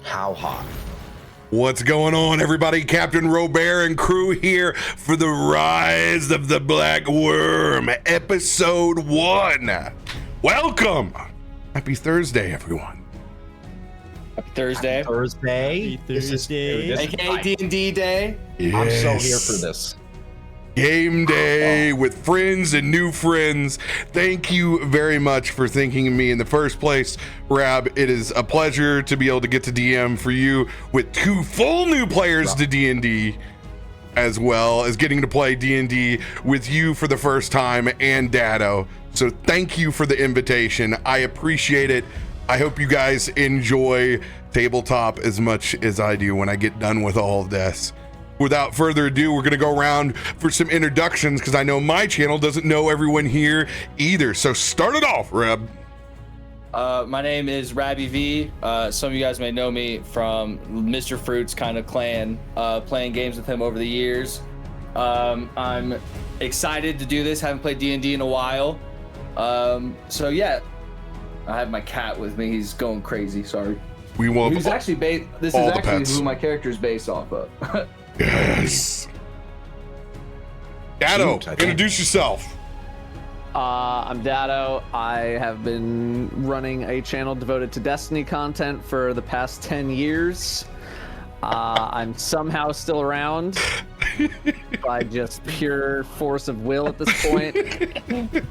How hot? What's going on, everybody? CaptainRoBear and crew here for the Rise of the Black Wyrm, episode 1. Welcome. Happy Thursday, everyone. Happy Thursday. Thursday. This is AKA D&D day. Yes. I'm so here for this. Game day with friends and new friends. Thank you very much for thinking of me in the first place, Rab. It is a pleasure to be able to get to DM for you with 2 full new players to D&D, as well as getting to play D&D with you for the first time and Dado. So thank you for the invitation. I appreciate it. I hope you guys enjoy tabletop as much as I do when I get done with all of this. Without further ado, we're going to go around for some introductions because I know my channel doesn't know everyone here either. So start it off, Reb. My name is Rabby V. Some of you guys may know me from Mr. Fruit's kind of clan, playing games with him over the years. I'm excited to do this. Haven't played D&D in a while. So yeah, I have my cat with me. He's going crazy. Sorry. We will. This is actually who my character is based off of. Yes. Dado, introduce yourself. I'm Dado. I have been running a channel devoted to Destiny content for the past 10 years. I'm somehow still around by just pure force of will at this point.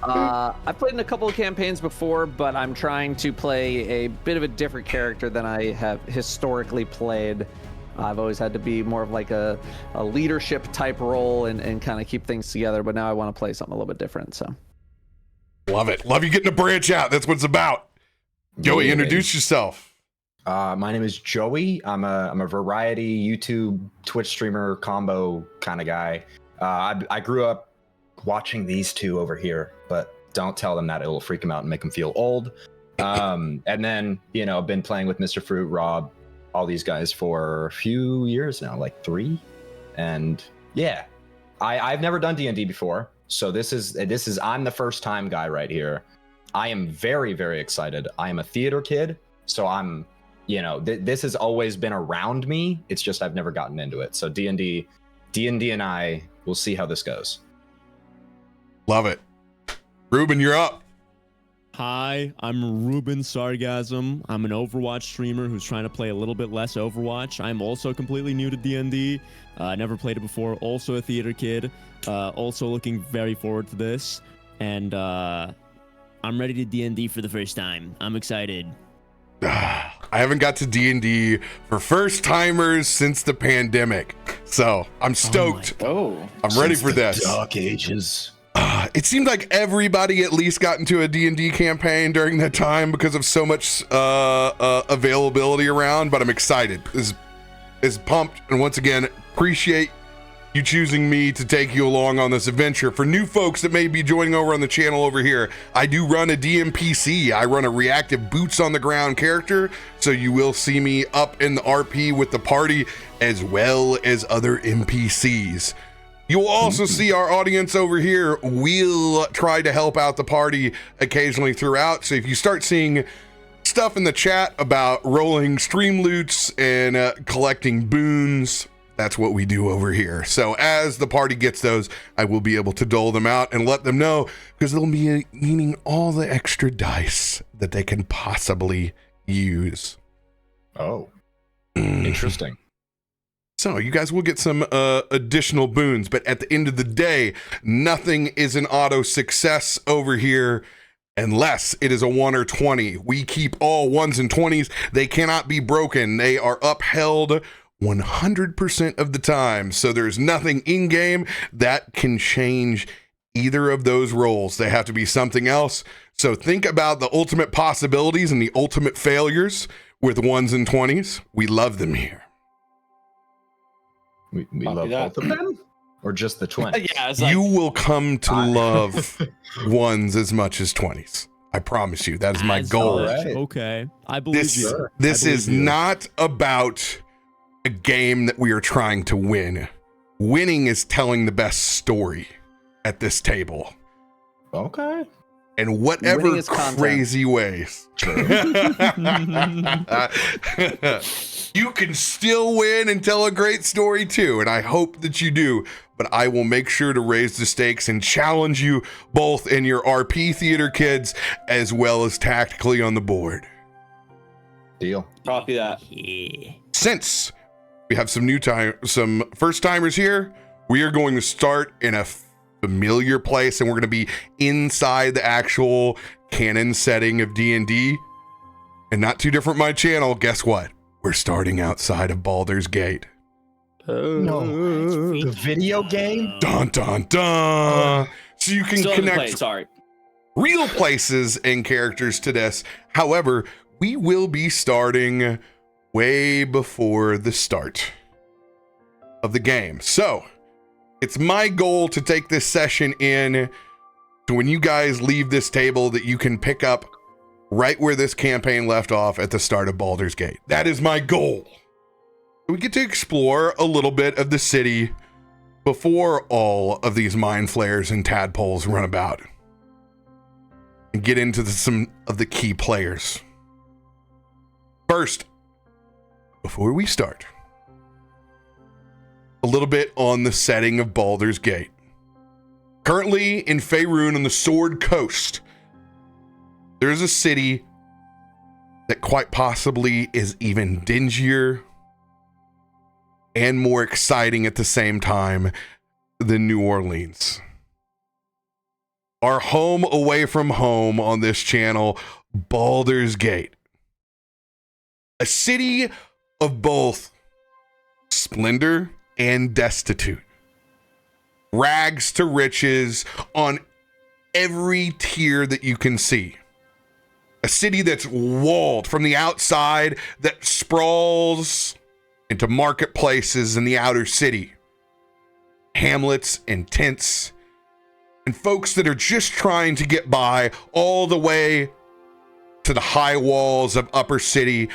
I've played in a couple of campaigns before, but I'm trying to play a bit of a different character than I have historically played. I've always had to be more of like a leadership type role and kind of keep things together, but now I want to play something a little bit different. So Love it. Love you getting to branch out. That's what it's about. Joey, introduce yourself. My name is Joey. I'm a variety YouTube, Twitch streamer combo kind of guy. I grew up watching these two over here, but don't tell them that. It'll freak them out and make them feel old. And then, I've been playing with Mr. Fruit, Rob, all these guys for a few years now, like 3. And yeah, I've never done D&D before. So this is I'm the first time guy right here. I am very, very excited. I am a theater kid. So I'm, this has always been around me. It's just, I've never gotten into it. So D&D and I will see how this goes. Love it. Ruben, you're up. Hi, I'm Ruben Sargasm. I'm an Overwatch streamer who's trying to play a little bit less Overwatch. I'm also completely new to D&D. Never played it before. Also a theater kid. Also looking very forward to this. And I'm ready to D&D for the first time. I'm excited. I haven't got to D&D for first timers since the pandemic. So I'm stoked. I'm ready for this. Dark Ages. It seemed like everybody at least got into a D&D campaign during that time because of so much availability around, but I'm excited. Is pumped, and once again, appreciate you choosing me to take you along on this adventure. For new folks that may be joining over on the channel over here, I do run a DMPC. I run a reactive boots on the ground character, so you will see me up in the RP with the party as well as other NPCs. You'll also see our audience over here. We'll try to help out the party occasionally throughout. So if you start seeing stuff in the chat about rolling stream loots and collecting boons, that's what we do over here. So as the party gets those, I will be able to dole them out and let them know, because they'll be needing all the extra dice that they can possibly use. Oh, interesting. So you guys will get some additional boons, but at the end of the day, nothing is an auto success over here unless it is a 1 or 20. We keep all 1s and 20s. They cannot be broken. They are upheld 100% of the time. So there's nothing in game that can change either of those rolls. They have to be something else. So think about the ultimate possibilities and the ultimate failures with 1s and 20s. We love them here. We love both of them, or just the 20s? Yeah, it's You will come to love 1s as much as 20s. I promise you. That is my goal. Right. Okay, I believe you. This is not about a game that we are trying to win. Winning is telling the best story at this table. Okay. In whatever is content. crazy ways. You can still win and tell a great story too, and I hope that you do. But I will make sure to raise the stakes and challenge you both in your RP theater kids as well as tactically on the board. Deal. Copy that. Yeah. Since we have some first timers here, we are going to start in a familiar place, and we're going to be inside the actual canon setting of D&D, and not too different from my channel. Guess what? We're starting outside of Baldur's Gate. No, the video game. Dun dun dun. So you can Still haven't connect played, sorry. real places and characters to this. However, we will be starting way before the start of the game. So it's my goal to take this session in to when you guys leave this table that you can pick up right where this campaign left off at the start of Baldur's Gate. That is my goal. We get to explore a little bit of the city before all of these mind flayers and tadpoles run about, and get into some of the key players. First, before we start, a little bit on the setting of Baldur's Gate. Currently in Faerun on the Sword Coast, there's a city that quite possibly is even dingier and more exciting at the same time than New Orleans. Our home away from home on this channel, Baldur's Gate. A city of both splendor and destitute. Rags to riches on every tier that you can see. A city that's walled from the outside, that sprawls into marketplaces in the outer city. Hamlets and tents, and folks that are just trying to get by all the way to the high walls of upper city,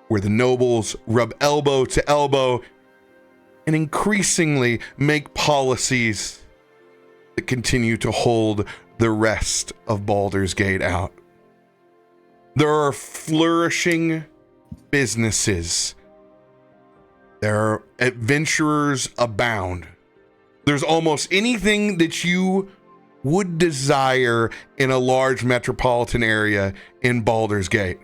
where the nobles rub elbow to elbow and increasingly make policies that continue to hold the rest of Baldur's Gate out. There are flourishing businesses. There are adventurers abound. There's almost anything that you would desire in a large metropolitan area in Baldur's Gate.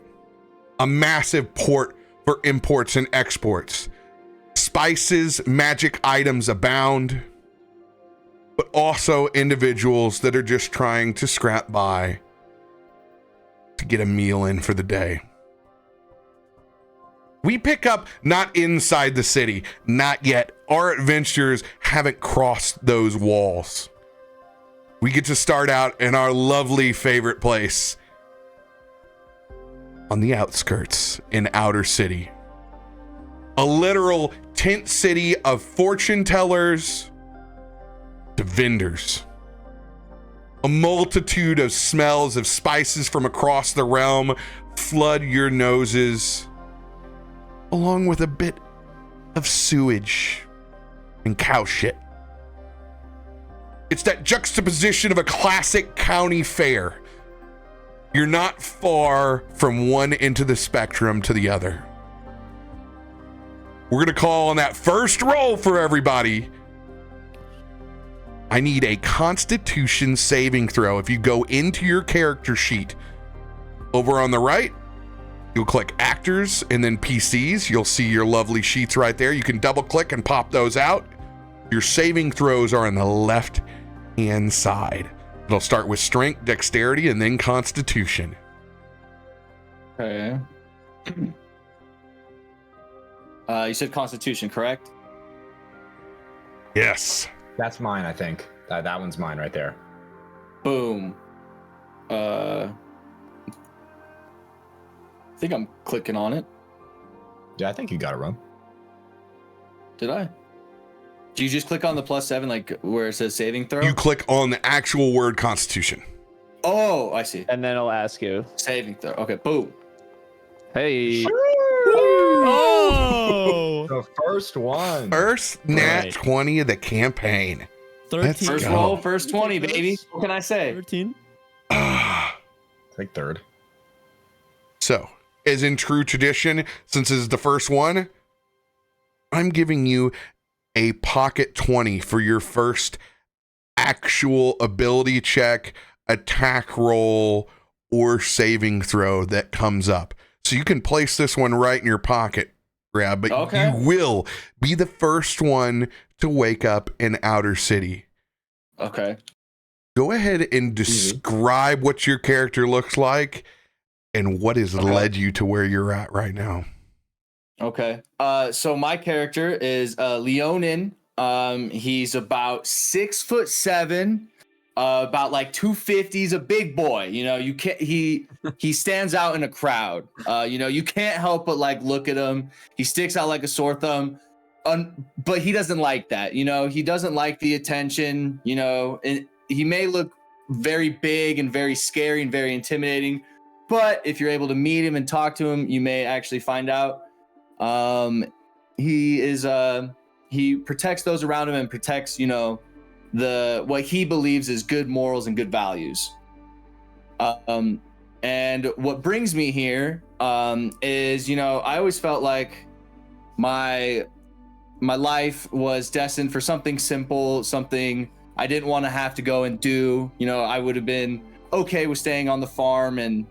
A massive port for imports and exports. Spices, magic items abound, but also individuals that are just trying to scrap by to get a meal in for the day. We pick up not inside the city, not yet. Our adventures haven't crossed those walls. We get to start out in our lovely favorite place on the outskirts in outer city. A literal tent city of fortune tellers to vendors. A multitude of smells of spices from across the realm flood your noses, along with a bit of sewage and cow shit. It's that juxtaposition of a classic county fair. You're not far from one end of the spectrum to the other. We're gonna call on that first roll for everybody. I need a Constitution saving throw. If you go into your character sheet, over on the right, you'll click actors and then PCs. You'll see your lovely sheets right there. You can double click and pop those out. Your saving throws are on the left hand side. It'll start with strength, dexterity, and then Constitution. Okay. You said Constitution, correct? Yes. That's mine, I think. That one's mine right there. Boom. I think I'm clicking on it. Yeah, I think you got it wrong. Did I? Do you just click on the +7, like where it says saving throw? You click on the actual word Constitution. Oh, I see. And then it'll ask you, Saving throw. Okay, boom. hey, Oh! The first one. First nat Right. 20 of the campaign. 13. First go. roll, first 20, baby. What can I say? 13. Like third. So, as in true tradition, since it's the first one, I'm giving you a pocket 20 for your first actual ability check, attack roll, or saving throw that comes up. So you can place this one right in your pocket, Rab, but you will be the first one to wake up in Outer City. Okay. Go ahead and describe what your character looks like and what has led you to where you're at right now. Okay. So my character is Leonin. He's about 6'7", about like 250. He's a big boy. You know, you can't. He stands out in a crowd. You know, you can't help but like look at him. He sticks out like a sore thumb. But he doesn't like that. You know, he doesn't like the attention. You know, and he may look very big and very scary and very intimidating. But if you're able to meet him and talk to him, you may actually find out. He protects those around him and protects, you know, what he believes is good morals and good values. And what brings me here is, you know, I always felt like my life was destined for something simple, something I didn't want to have to go and do. You know, I would have been okay with staying on the farm and,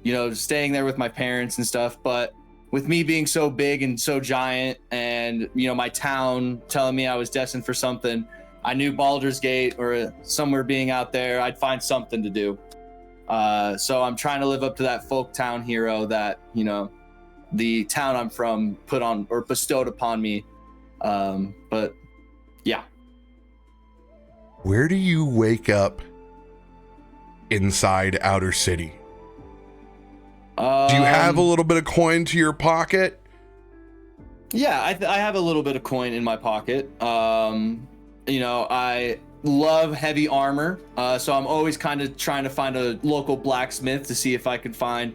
you know, staying there with my parents and stuff. But with me being so big and so giant and, you know, my town telling me I was destined for something, I knew Baldur's Gate or somewhere being out there, I'd find something to do. So I'm trying to live up to that folk town hero that, you know, the town I'm from put on or bestowed upon me. But yeah. Where do you wake up inside Outer City? Do you have a little bit of coin to your pocket? Yeah, I have a little bit of coin in my pocket. You know, I love heavy armor, so I'm always kind of trying to find a local blacksmith to see if I could find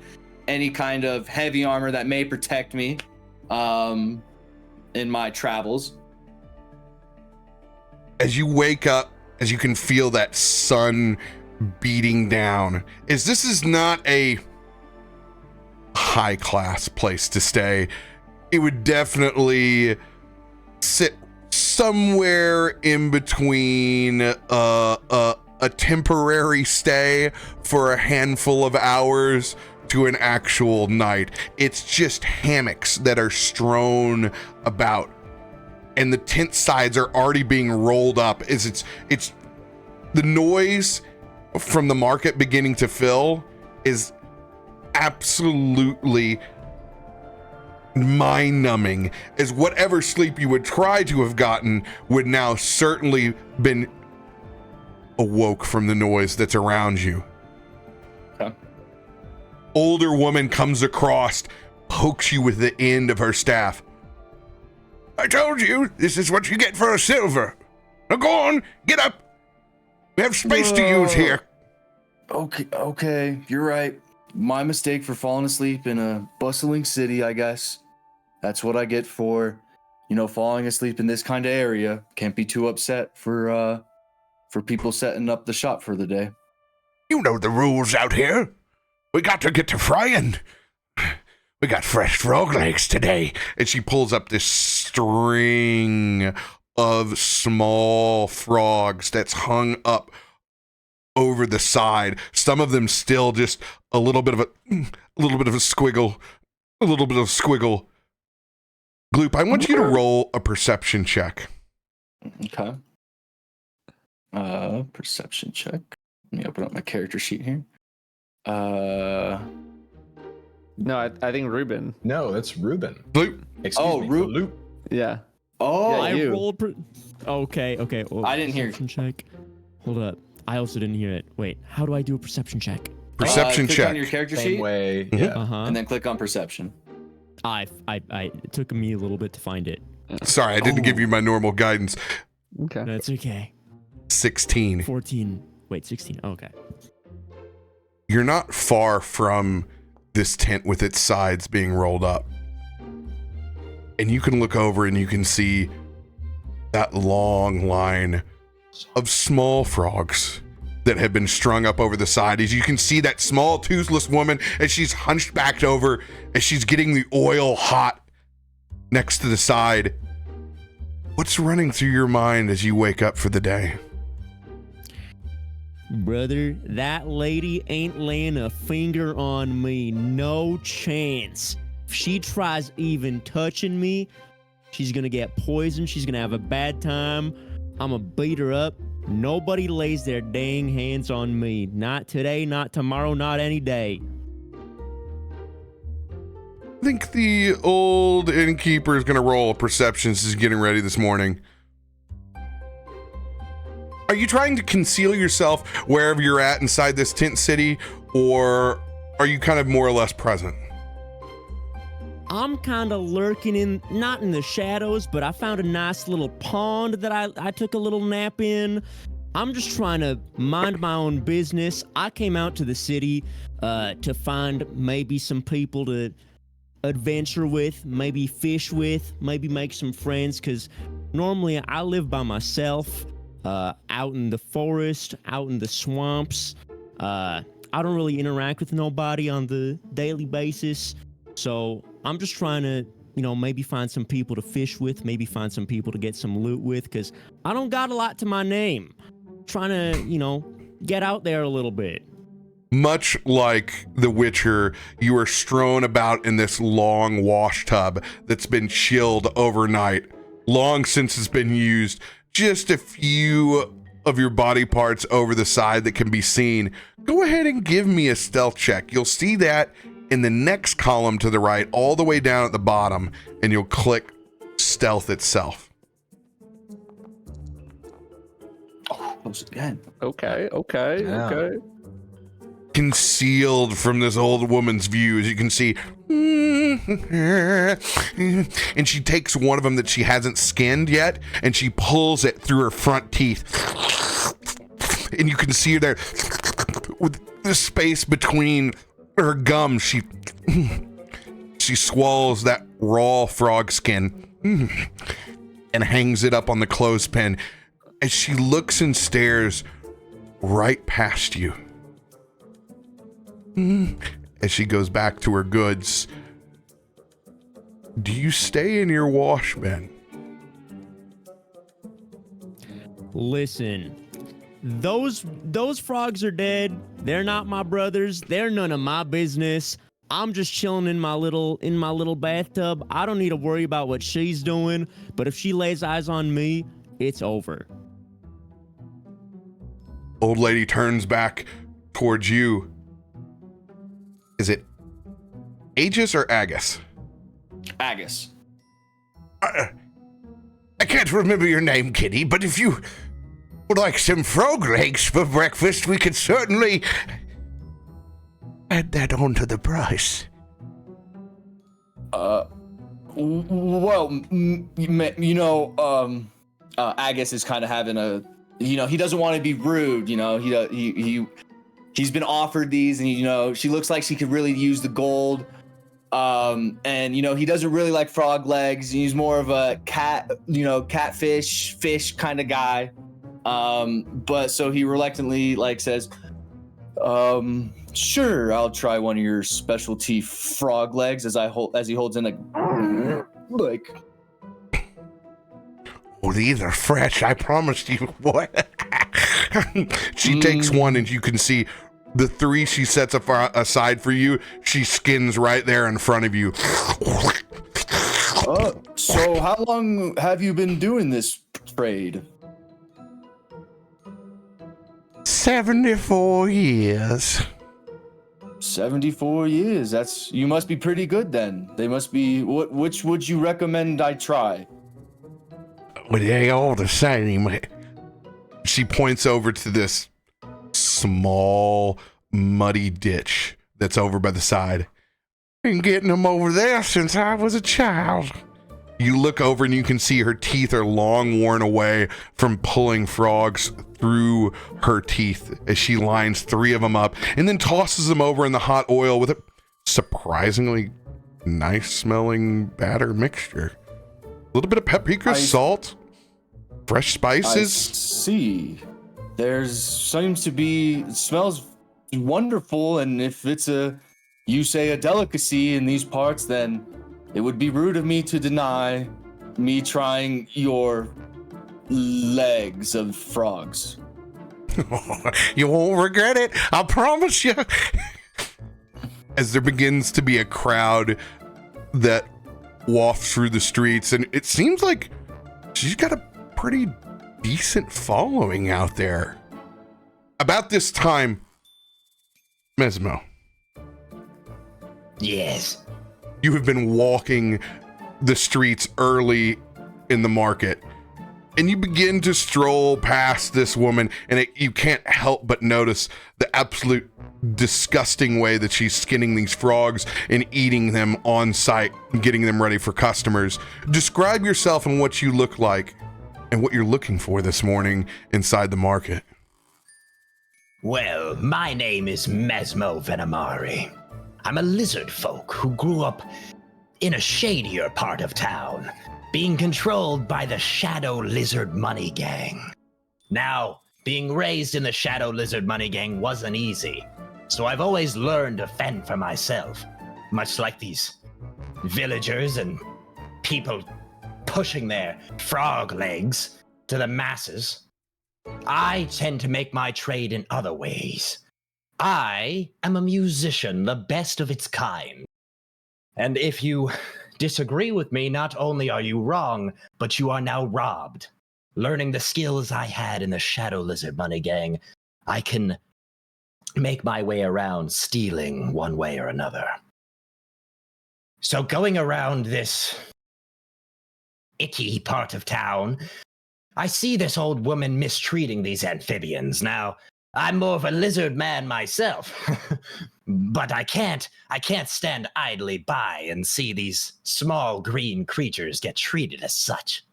any kind of heavy armor that may protect me in my travels. As you wake up, as you can feel that sun beating down, this is not a high class place to stay. It would definitely sit somewhere in between a temporary stay for a handful of hours to an actual night. It's just hammocks that are strewn about, and the tent sides are already being rolled up. It's the noise from the market beginning to fill is absolutely mind-numbing, as whatever sleep you would try to have gotten would now certainly been awoke from the noise that's around you. Okay. Older woman comes across, pokes you with the end of her staff. I told you, this is what you get for a silver. Now go on, get up. We have space to use here. Okay, you're right. My mistake for falling asleep in a bustling city, I guess. That's what I get for, you know, falling asleep in this kind of area. Can't be too upset for people setting up the shop for the day. You know the rules out here. We got to get to frying. We got fresh frog legs today. And she pulls up this string of small frogs that's hung up over the side. Some of them still just a little bit of a squiggle. Gloop, I want you to roll a perception check. Okay. Perception check. Let me open up my character sheet here. No, I think Ruben. No, it's Ruben. Gloop. Excuse me. Gloop. Yeah. Oh, Yeah, I you. rolled. Okay. Oh, I didn't hear you. perception check. Hold up. I also didn't hear it. Wait, how do I do a perception check? Perception click check. on your character Same sheet, way. Mhm. Yeah. and then click on perception. It took me a little bit to find it. Sorry, I didn't give you my normal guidance. Okay. That's okay. 16. 14. Wait, 16. Okay. You're not far from this tent with its sides being rolled up. And you can look over and you can see that long line of small frogs that have been strung up over the side. As you can see that small toothless woman as she's hunched back over, as she's getting the oil hot next to the side. What's running through your mind as you wake up for the day? Brother, that lady ain't laying a finger on me. No chance. If she tries even touching me, she's gonna get poisoned. She's gonna have a bad time. I'm gonna beat her up. Nobody lays their dang hands on me. Not today, not tomorrow, not any day. I think the old innkeeper is gonna roll a perception since he's getting ready this morning. Are you trying to conceal yourself wherever you're at inside this tent city, or are you kind of more or less present? I'm kind of lurking not in the shadows, but I found a nice little pond that I took a little nap in. I'm just trying to mind my own business. I came out to the city to find maybe some people to adventure with, maybe fish with, maybe make some friends, because normally I live by myself. Out in the forest, out in the swamps. I don't really interact with nobody on the daily basis. So I'm just trying to, maybe find some people to fish with, maybe find some people to get some loot with, because I don't got a lot to my name. Trying to, get out there a little bit. Much like The Witcher, you are strewn about in this long wash tub that's been chilled overnight, long since it's been used. Just a few of your body parts over the side that can be seen. Go ahead and give me a stealth check. You'll see that in the next column to the right, all the way down at the bottom, and you'll click stealth itself. Oh, close again. Okay. Yeah. Concealed from this old woman's view, as you can see. And she takes one of them that she hasn't skinned yet, and she pulls it through her front teeth. And you can see her there with the space between her gums. She swallows that raw frog skin and hangs it up on the clothespin as she looks and stares right past you. As she goes back to her goods. Do you stay in your wash bin? Listen, those frogs are dead. They're not my brothers. They're none of my business. I'm just chilling in my little bathtub. I don't need to worry about what she's doing, but if she lays eyes on me, it's over. Old lady turns back towards you. Is it Aegis or Agus? Agus. I can't remember your name, Kitty, but if you would like some frog legs for breakfast, we could certainly add that on to the price. Agus is kind of having a, he doesn't want to be rude, he's been offered these, and she looks like she could really use the gold. And he doesn't really like frog legs. He's more of a catfish fish kind of guy. But so he reluctantly says, sure, I'll try one of your specialty frog legs, as he holds in like. Oh, these are fresh, I promised you, boy. She takes one, and you can see the three she sets aside for you. She skins right there in front of you. So how long have you been doing this trade? 74 years. 74 years. You must be pretty good then. They must be. Which would you recommend I try? Well, they all the same. She points over to this small, muddy ditch that's over by the side. Been getting them over there since I was a child. You look over and you can see her teeth are long worn away from pulling frogs through her teeth as she lines 3 of them up and then tosses them over in the hot oil with a surprisingly nice smelling batter mixture. A little bit of paprika, salt, fresh spices. I see. seems to be, it smells wonderful, and if it's you say a delicacy in these parts, then it would be rude of me to deny me trying your legs of frogs. You won't regret it, I promise you. As there begins to be a crowd that wafts through the streets, and it seems like she's got a pretty decent following out there. About this time, Mesmo, Yes. you have been walking the streets early in the market, and you begin to stroll past this woman, and you can't help but notice the absolute disgusting way that she's skinning these frogs and eating them on site and getting them ready for customers. Describe yourself and what you look like and what you're looking for this morning inside the market. Well, my name is Mesmo Venomari. I'm a lizard folk who grew up in a shadier part of town, being controlled by the Shadow Lizard Money Gang. Now, being raised in the Shadow Lizard Money Gang wasn't easy, so I've always learned to fend for myself, much like these villagers and people pushing their frog legs to the masses. I tend to make my trade in other ways. I am a musician, the best of its kind. And if you disagree with me, not only are you wrong, but you are now robbed. Learning the skills I had in the Shadow Lizard Money Gang, I can make my way around stealing one way or another. So going around this icky part of town, I see this old woman mistreating these amphibians. Now, I'm more of a lizard man myself, but I can't stand idly by and see these small green creatures get treated as such.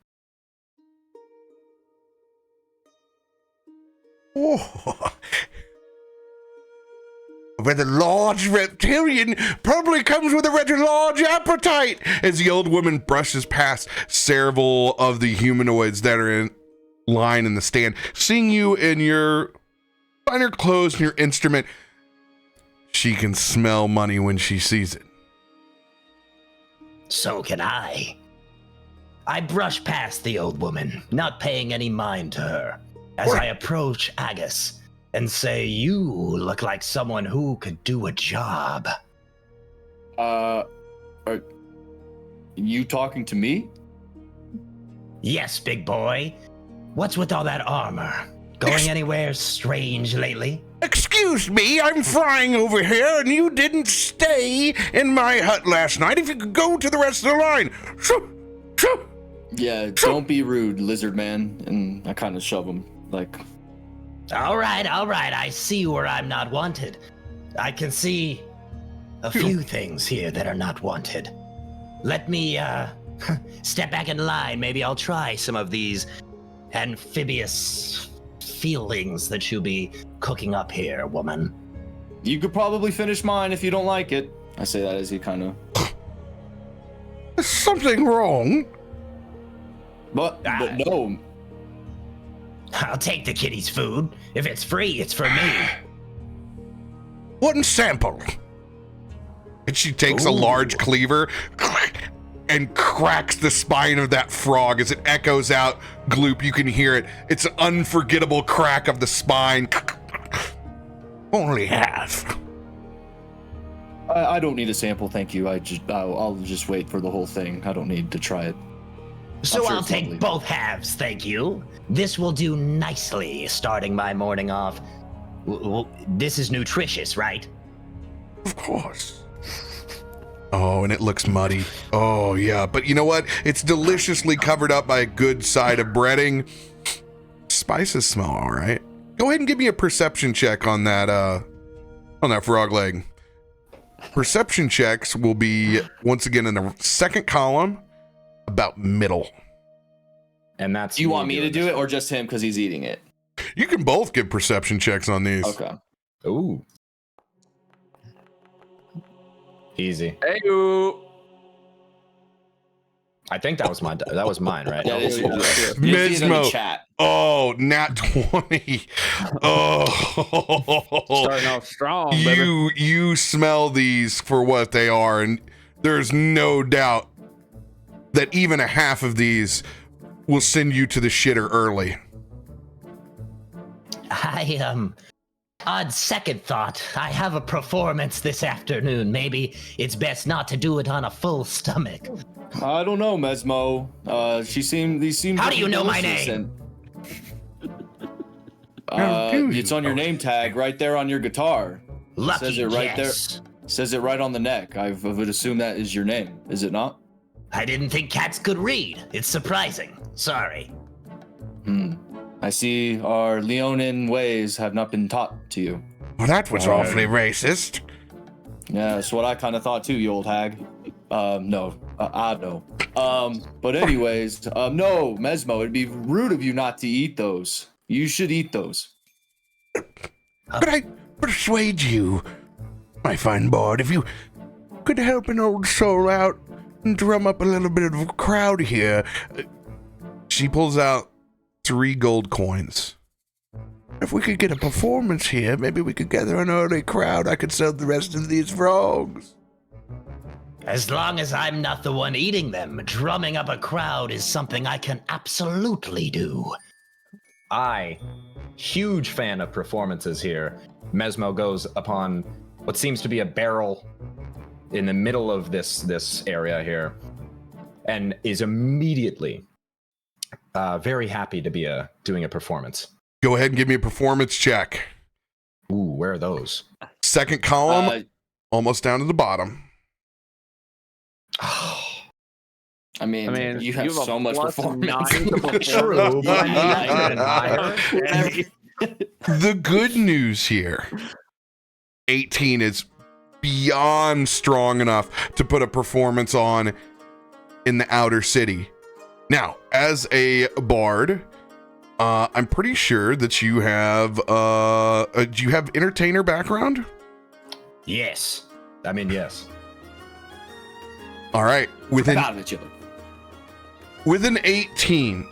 Oh, a rather large reptilian probably comes with a rather large appetite. As the old woman brushes past several of the humanoids that are in line in the stand, seeing you in your finer clothes and your instrument, she can smell money when she sees it. So can I. I brush past the old woman, not paying any mind to her, as I approach Agus and say, "You look like someone who could do a job." Are you talking to me? Yes, big boy. What's with all that armor? Going anywhere strange lately? Excuse me, I'm frying over here, and you didn't stay in my hut last night. If you could go to the rest of the line. Shoo, shoo. Yeah, don't be rude, lizard man. And I kind of shove him, like... All right, I see where I'm not wanted. I can see a few things here that are not wanted. Let me, step back in line. Maybe I'll try some of these amphibious feelings that you'll be cooking up here, woman. You could probably finish mine if you don't like it. I say that as he kind of... There's something wrong. But no. I'll take the kitty's food. If it's free, it's for me. One sample. And she takes a large cleaver and cracks the spine of that frog as it echoes out. Gloop, you can hear it. It's an unforgettable crack of the spine. Only half. I don't need a sample, thank you. I'll just wait for the whole thing. I don't need to try it. So sure I'll it's take lovely. both halves, thank you. This will do nicely, starting my morning off. This is nutritious, right? Of course. Oh, and it looks muddy. Oh, yeah. But you know what? It's deliciously covered up by a good side of breading. Spices smell all right. Go ahead and give me a perception check on that frog leg. Perception checks will be, once again, in the second column, about middle. And that's. Do you want me to doing do this. it or just him because he's eating it? You can both give perception checks on these. Okay. Ooh. Easy. Hey-oo. I think that was mine. That was mine, right? Yeah, it's Mesmo. chat. Oh, nat 20. Oh, Starting off strong, baby. you smell these for what they are, and there's no doubt that even a half of these will send you to the shitter early. On second thought, I have a performance this afternoon. Maybe it's best not to do it on a full stomach. I don't know, Mesmo. These seem. How do you know my name? It's on your name tag right there on your guitar. Lucky Says it right guess. there. Says it right on the neck. I would assume that is your name. Is it not? I didn't think cats could read. It's surprising. Sorry. I see our Leonin ways have not been taught to you. Well, that was awfully racist. Yeah, that's what I kind of thought too, you old hag. No, I know. But anyways, no, Mesmo, it'd be rude of you not to eat those. You should eat those. Could I persuade you, my fine bard, if you could help an old soul out and drum up a little bit of a crowd here? She pulls out 3 gold coins. If we could get a performance here, maybe we could gather an early crowd. I could sell the rest of these frogs. As long as I'm not the one eating them, drumming up a crowd is something I can absolutely do. Huge fan of performances here. Mesmo goes upon what seems to be a barrel in the middle of this area here, and is immediately very happy to be doing a performance. Go ahead and give me a performance check. Ooh, where are those? Second column, almost down to the bottom. I mean, you have so much performance. True, but The good news here, 18 is beyond strong enough to put a performance on in the outer city. Now, as a bard, I'm pretty sure that you have do you have entertainer background? Yes. I mean, yes. All right, with an 18,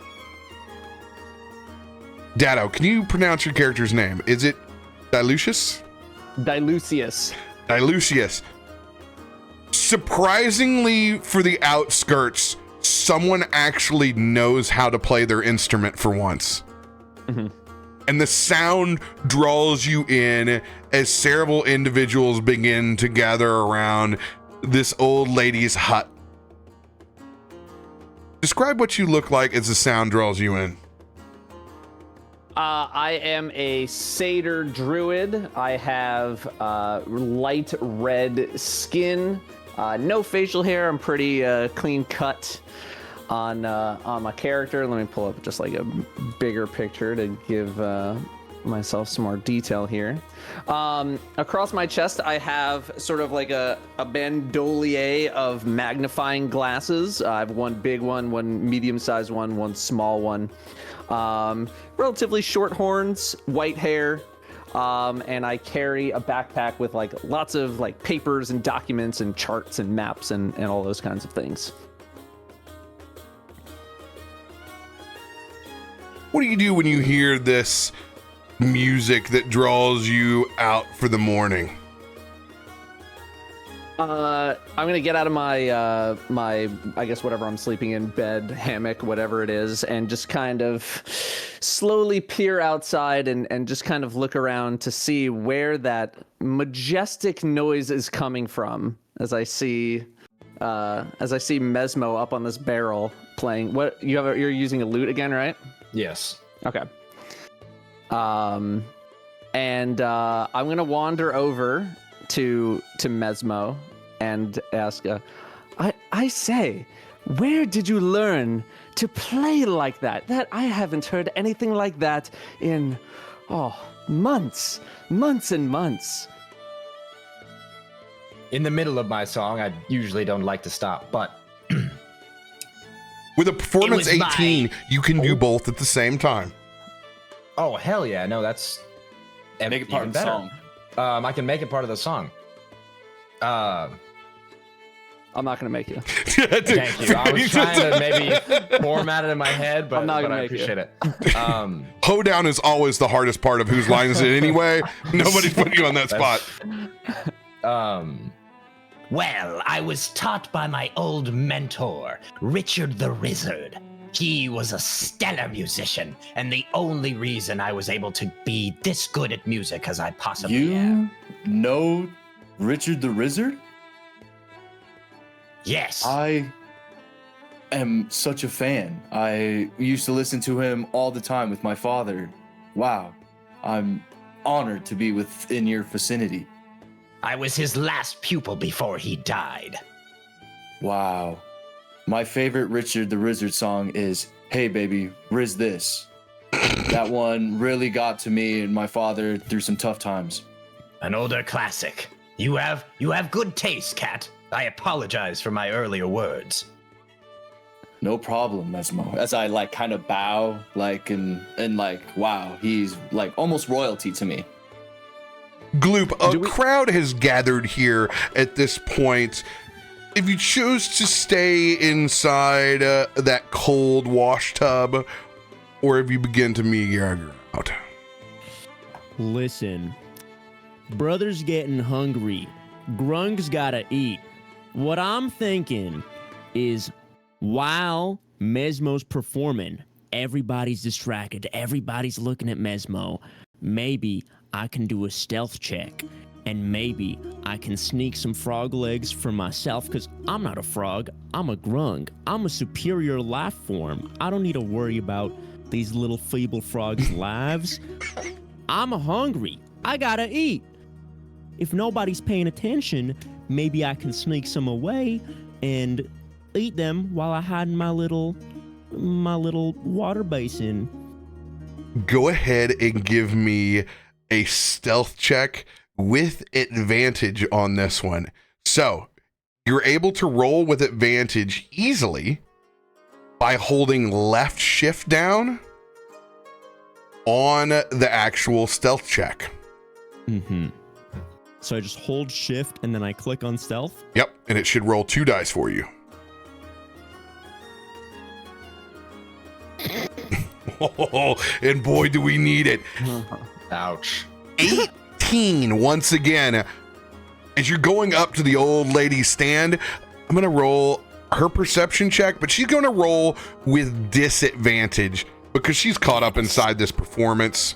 Dado, can you pronounce your character's name? Is it Dilucius? Dilucius. Surprisingly, for the outskirts, someone actually knows how to play their instrument for once. Mm-hmm. And the sound draws you in as several individuals begin to gather around this old lady's hut. Describe what you look like as the sound draws you in. I am a satyr druid. I have light red skin, no facial hair. I'm pretty clean cut on my character. Let me pull up just like a bigger picture to give myself some more detail here. Across my chest, I have sort of like a bandolier of magnifying glasses. I have one big one medium-sized one small one. Relatively short horns, white hair, and I carry a backpack with like lots of like papers and documents and charts and maps and all those kinds of things. What do you do when you hear this music that draws you out for the morning? I'm gonna get out of my my I guess whatever I'm sleeping in, bed, hammock, whatever it is, and just kind of slowly peer outside and just kind of look around to see where that majestic noise is coming from. As I see Mesmo up on this barrel playing. What you're using a lute again, right? Yes. Okay. And I'm gonna wander over to Mesmo and ask, I say, where did you learn to play like that? That I haven't heard anything like that in months and months. In the middle of my song, I usually don't like to stop, but with a performance 18, you can do both at the same time. Oh, hell yeah. No, that's make it part of the song. I can make it part of the song. I'm not gonna make you. Thank you. I was trying to maybe format it in my head, but, I'm not gonna I make you. appreciate it. Hoedown is always the hardest part of whose line is it anyway. Nobody's putting you on that spot. Well, I was taught by my old mentor, Richard the Wizard. He was a stellar musician, and the only reason I was able to be this good at music as I possibly am. You know Richard the Wizard? Yes. I am such a fan. I used to listen to him all the time with my father. Wow. I'm honored to be within your vicinity. I was his last pupil before he died. Wow. My favorite Richard the Wizard song is Hey Baby, Riz This. That one really got to me and my father through some tough times. An older classic. You have good taste, Cat. I apologize for my earlier words. No problem, Mesmo. As I like kind of bow, like and like, wow, he's like almost royalty to me. Gloop, a crowd has gathered here at this point. If you choose to stay inside that cold wash tub, or if you begin to meager out. Listen, brother's getting hungry. Grung's gotta eat. What I'm thinking is while Mesmo's performing, everybody's distracted, everybody's looking at Mesmo. Maybe I can do a stealth check, and maybe I can sneak some frog legs for myself, because I'm not a frog, I'm a grung. I'm a superior life form. I don't need to worry about these little feeble frogs' lives. I'm hungry. I gotta eat. If nobody's paying attention, maybe I can sneak some away and eat them while I hide in my little water basin. Go ahead and give me a stealth check with advantage on this one. So you're able to roll with advantage easily by holding left shift down on the actual stealth check. Mm-hmm. So I just hold shift and then I click on stealth? Yep, and it should roll 2 dice for you. Oh, and boy, do we need it. Ouch. 18 once again. As you're going up to the old lady's stand, I'm going to roll her perception check, but she's going to roll with disadvantage because she's caught up inside this performance.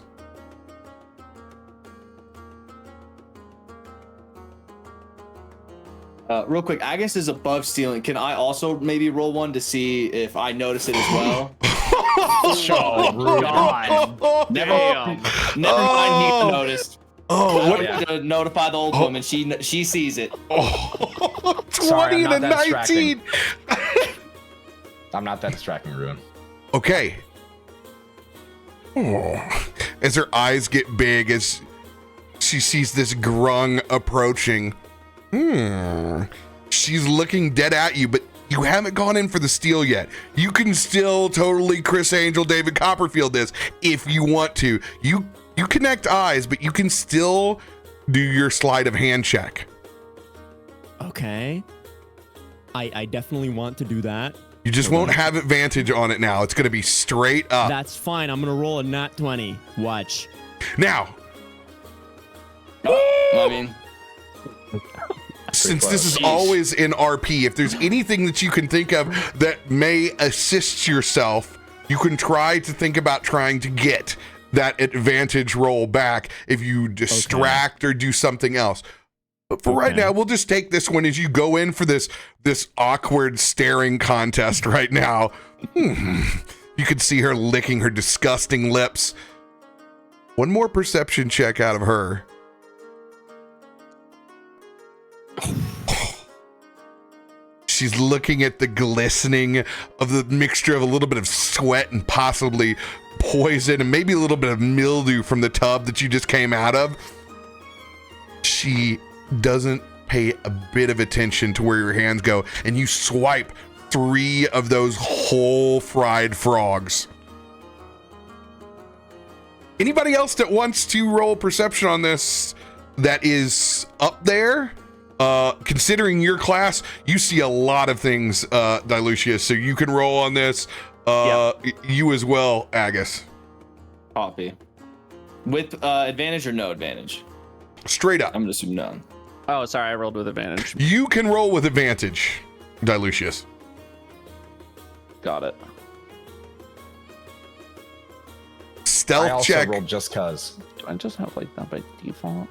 Real quick, Agnes is above stealing. Can I also maybe roll one to see if I notice it as well? God. Never mind, he noticed. Oh, what? I to notify the old woman. She sees it. Oh, 20 Sorry, and a 19. I'm not that distracting, Ruin. Okay. Oh. As her eyes get big as she sees this grung approaching. She's looking dead at you, but you haven't gone in for the steal yet. You can still totally Chris Angel, David Copperfield this if you want to. You connect eyes, but you can still do your sleight of hand check. Okay. I definitely want to do that. You just won't have advantage on it now. It's going to be straight up. That's fine. I'm going to roll a nat 20. Watch. Now, I mean, since this is always in RP, if there's anything that you can think of that may assist yourself, you can try to think about trying to get that advantage roll back if you distract or do something else. But for right now, we'll just take this one as you go in for this awkward staring contest right now. You can see her licking her disgusting lips. One more perception check out of her. She's looking at the glistening of the mixture of a little bit of sweat and possibly poison and maybe a little bit of mildew from the tub that you just came out of. She doesn't pay a bit of attention to where your hands go, and you swipe 3 of those whole fried frogs. Anybody else that wants to roll perception on this that is up there? Considering your class, you see a lot of things, Dilucius, so you can roll on this. You as well, Agus. Copy. With advantage or no advantage? Straight up. I'm gonna assume none. Oh, sorry, I rolled with advantage. You can roll with advantage, Dilucius. Got it. Stealth I also check. rolled just cause. Do I just have like that by default?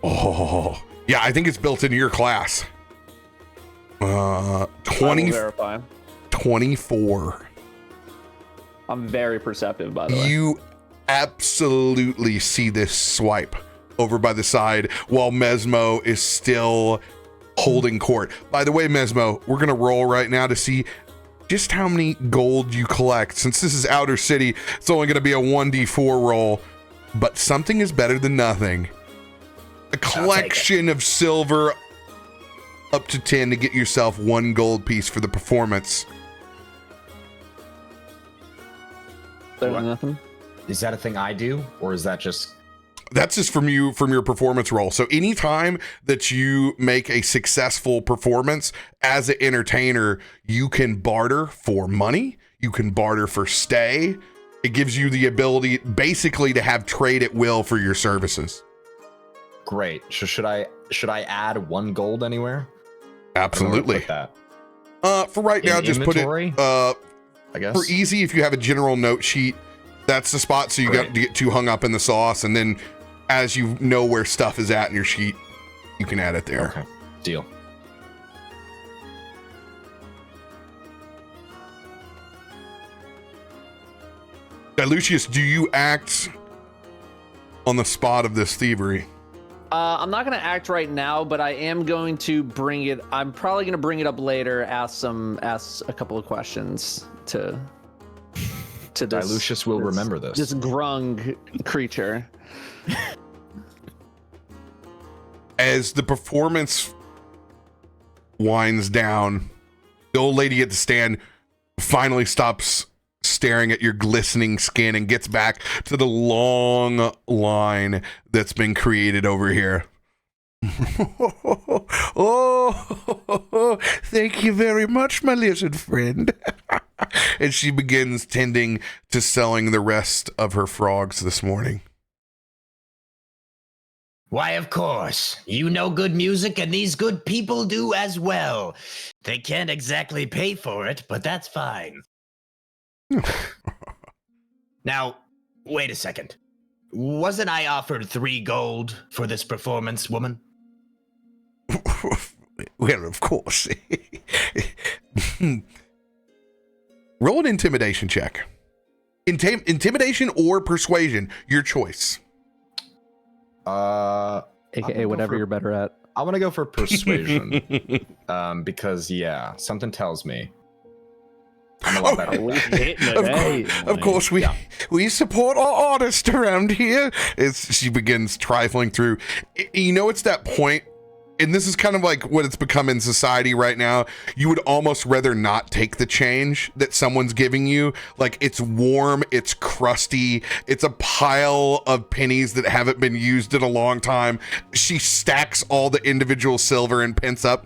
Oh, yeah, I think it's built into your class. 20, Verify. 24. I'm very perceptive, by the way. You absolutely see this swipe over by the side while Mesmo is still holding court. By the way, Mesmo, we're gonna roll right now to see just how many gold you collect. Since this is Outer City, it's only gonna be a 1d4 roll, but something is better than nothing. A collection of silver up to 10 to get yourself 1 gold piece for the performance. There's What? nothing. Is that a thing I do, or is that just? That's just from your performance roll. So anytime that you make a successful performance as an entertainer, you can barter for money, you can barter for stay. It gives you the ability basically to have trade at will for your services. Great. Should I add 1 gold anywhere? Absolutely. That For right now, in just put it inventory? I guess. for easy. If you have a general note sheet, that's the spot. So you got to get too hung up in the sauce, and then as you know where stuff is at in your sheet, you can add it there. Okay. Deal. Lucius, do you act on the spot of this thievery? I'm not going to act right now, but I am going to bring it. I'm probably going to bring it up later. Ask a couple of questions to this. Lucius will remember this. This grung creature. As the performance winds down, the old lady at the stand finally stops staring at your glistening skin and gets back to the long line that's been created over here. Oh, thank you very much, my lizard friend. And she begins tending to selling the rest of her frogs this morning. Why, of course. You know good music, and these good people do as well. They can't exactly pay for it, but that's fine. Now, wait a second. Wasn't I offered 3 gold for this performance, woman? Well, of course. Roll an intimidation check. Intimidation or persuasion, your choice. AKA whatever you're better at. I want to go for persuasion. Because yeah, something tells me I'm a lot better. Of course, we support our artists around here. As she begins trifling through, you know, it's that point, and this is kind of like what it's become in society right now. You would almost rather not take the change that someone's giving you. Like, it's warm, it's crusty, it's a pile of pennies that haven't been used in a long time. She stacks all the individual silver and pence up.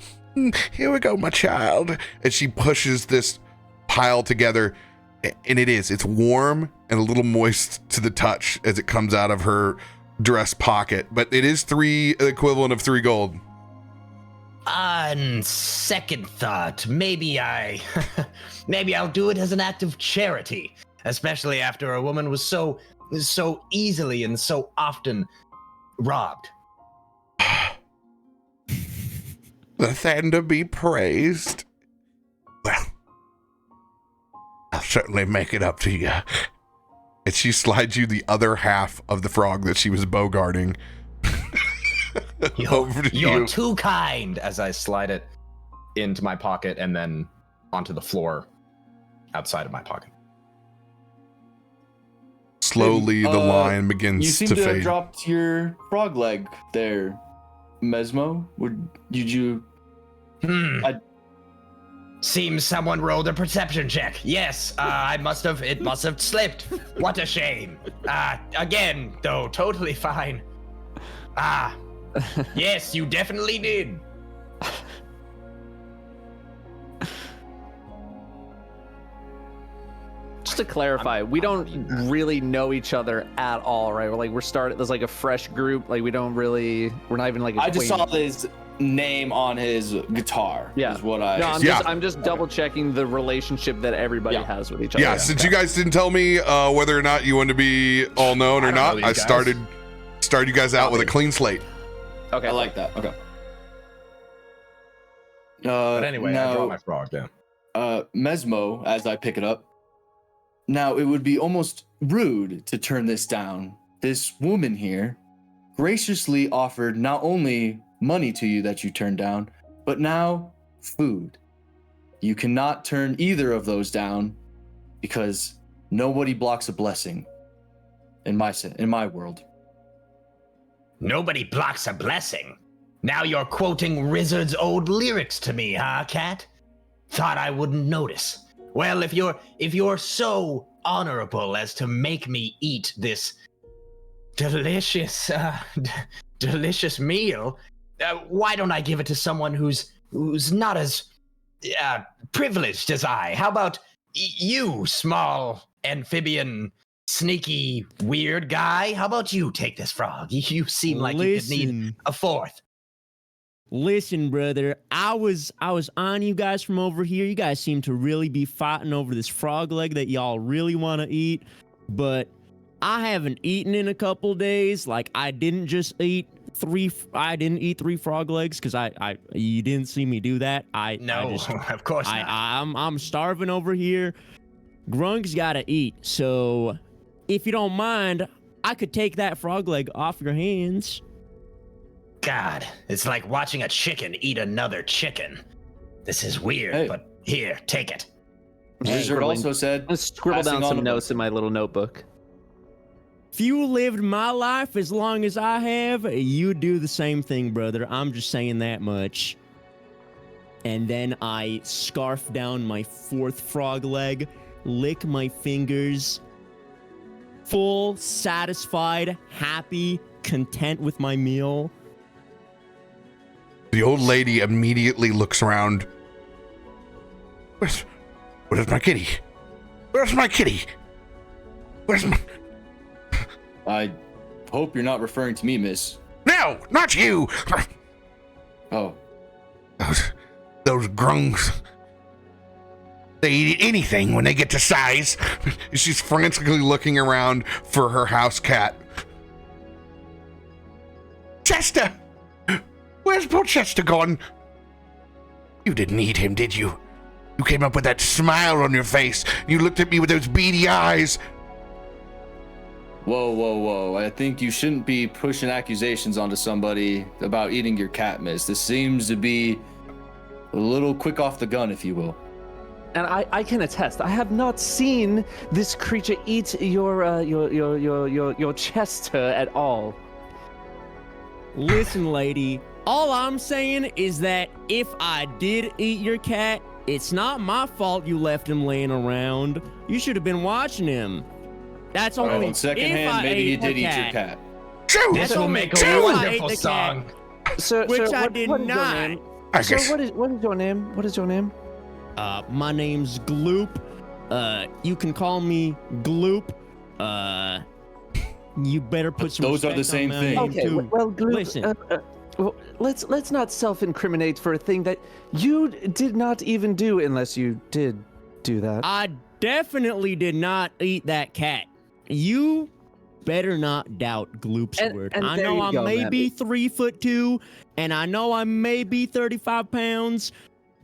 Here we go, my child. And she pushes this pile together, and it's warm and a little moist to the touch as it comes out of her dress pocket, but it is equivalent of 3 gold. On second thought, maybe I'll do it as an act of charity, especially after a woman was so easily and so often robbed. The thunder be praised. Well, I'll certainly make it up to you. And she slides you the other half of the frog that she was bogarting. Over to You're you. too kind. As I slide it into my pocket and then onto the floor outside of my pocket. Slowly, the line begins You seem to to have fade. dropped your frog leg there, Mesmo. Did you? Seems someone rolled a perception check. Yes, it must have slipped. What a shame. Again, though, totally fine. Yes, you definitely did. Just to clarify, we don't really know each other at all, right? We're started. There's like a fresh group. Like we're not even like. I just saw his name on his guitar. Yeah. Is what I. No, I'm just double checking the relationship that everybody has with each other. Yeah, since you guys didn't tell me whether or not you wanted to be all known or not, I started you guys out with a clean slate. Okay, I like that. Okay. But anyway, I draw my frog down. Mesmo, as I pick it up. Now, it would be almost rude to turn this down. This woman here graciously offered not only money to you that you turned down, but now food. You cannot turn either of those down because nobody blocks a blessing in my world. Nobody blocks a blessing. Now you're quoting Rizzard's old lyrics to me, huh, Cat? Thought I wouldn't notice. Well, if you're so honorable as to make me eat this delicious meal, why don't I give it to someone who's not as privileged as I? How about you, small amphibian, sneaky, weird guy? How about you take this frog? You seem like you could need a fourth. Listen, brother, I was on you guys from over here. You guys seem to really be fighting over this frog leg that y'all really want to eat, but I haven't eaten in a couple days. Like, I didn't eat three frog legs because you didn't see me do that. Of course not. I'm starving over here. Grunk's gotta eat, so if you don't mind, I could take that frog leg off your hands. God, it's like watching a chicken eat another chicken. This is weird, but here, take it. Wizard also said, let's scribble down some notes in my little notebook. If you lived my life as long as I have, you'd do the same thing, brother. I'm just saying that much. And then I scarf down my fourth frog leg, lick my fingers, full, satisfied, happy, content with my meal. The old lady immediately looks around. Where's my kitty? Where's my kitty? Where's my... I hope you're not referring to me, miss. No, not you! Oh. Those grungs. They eat anything when they get to size. She's frantically looking around for her house cat. Chester! Where's poor Chester gone? You didn't eat him, did you? You came up with that smile on your face. You looked at me with those beady eyes. Whoa. I think you shouldn't be pushing accusations onto somebody about eating your cat, miss. This seems to be a little quick off the gun, if you will. And I can attest, I have not seen this creature eat your Chester at all. Listen, lady, all I'm saying is that if I did eat your cat, it's not my fault you left him laying around. You should have been watching him. That's only on second hand, maybe he did eat your cat. This will make a wonderful song. Sir, Which sir, I did not. Sir, what is your name? What is your name? My name's Gloop. You can call me Gloop. You better put some Those are the respect same on my thing. name, Okay, too. well, Gloop, Listen. well, let's not self-incriminate for a thing that you did not even do, unless you did do that. I definitely did not eat that cat. You better not doubt Gloop's word. and I there know you I go, may man. be 3'2", and I know I may be 35 pounds,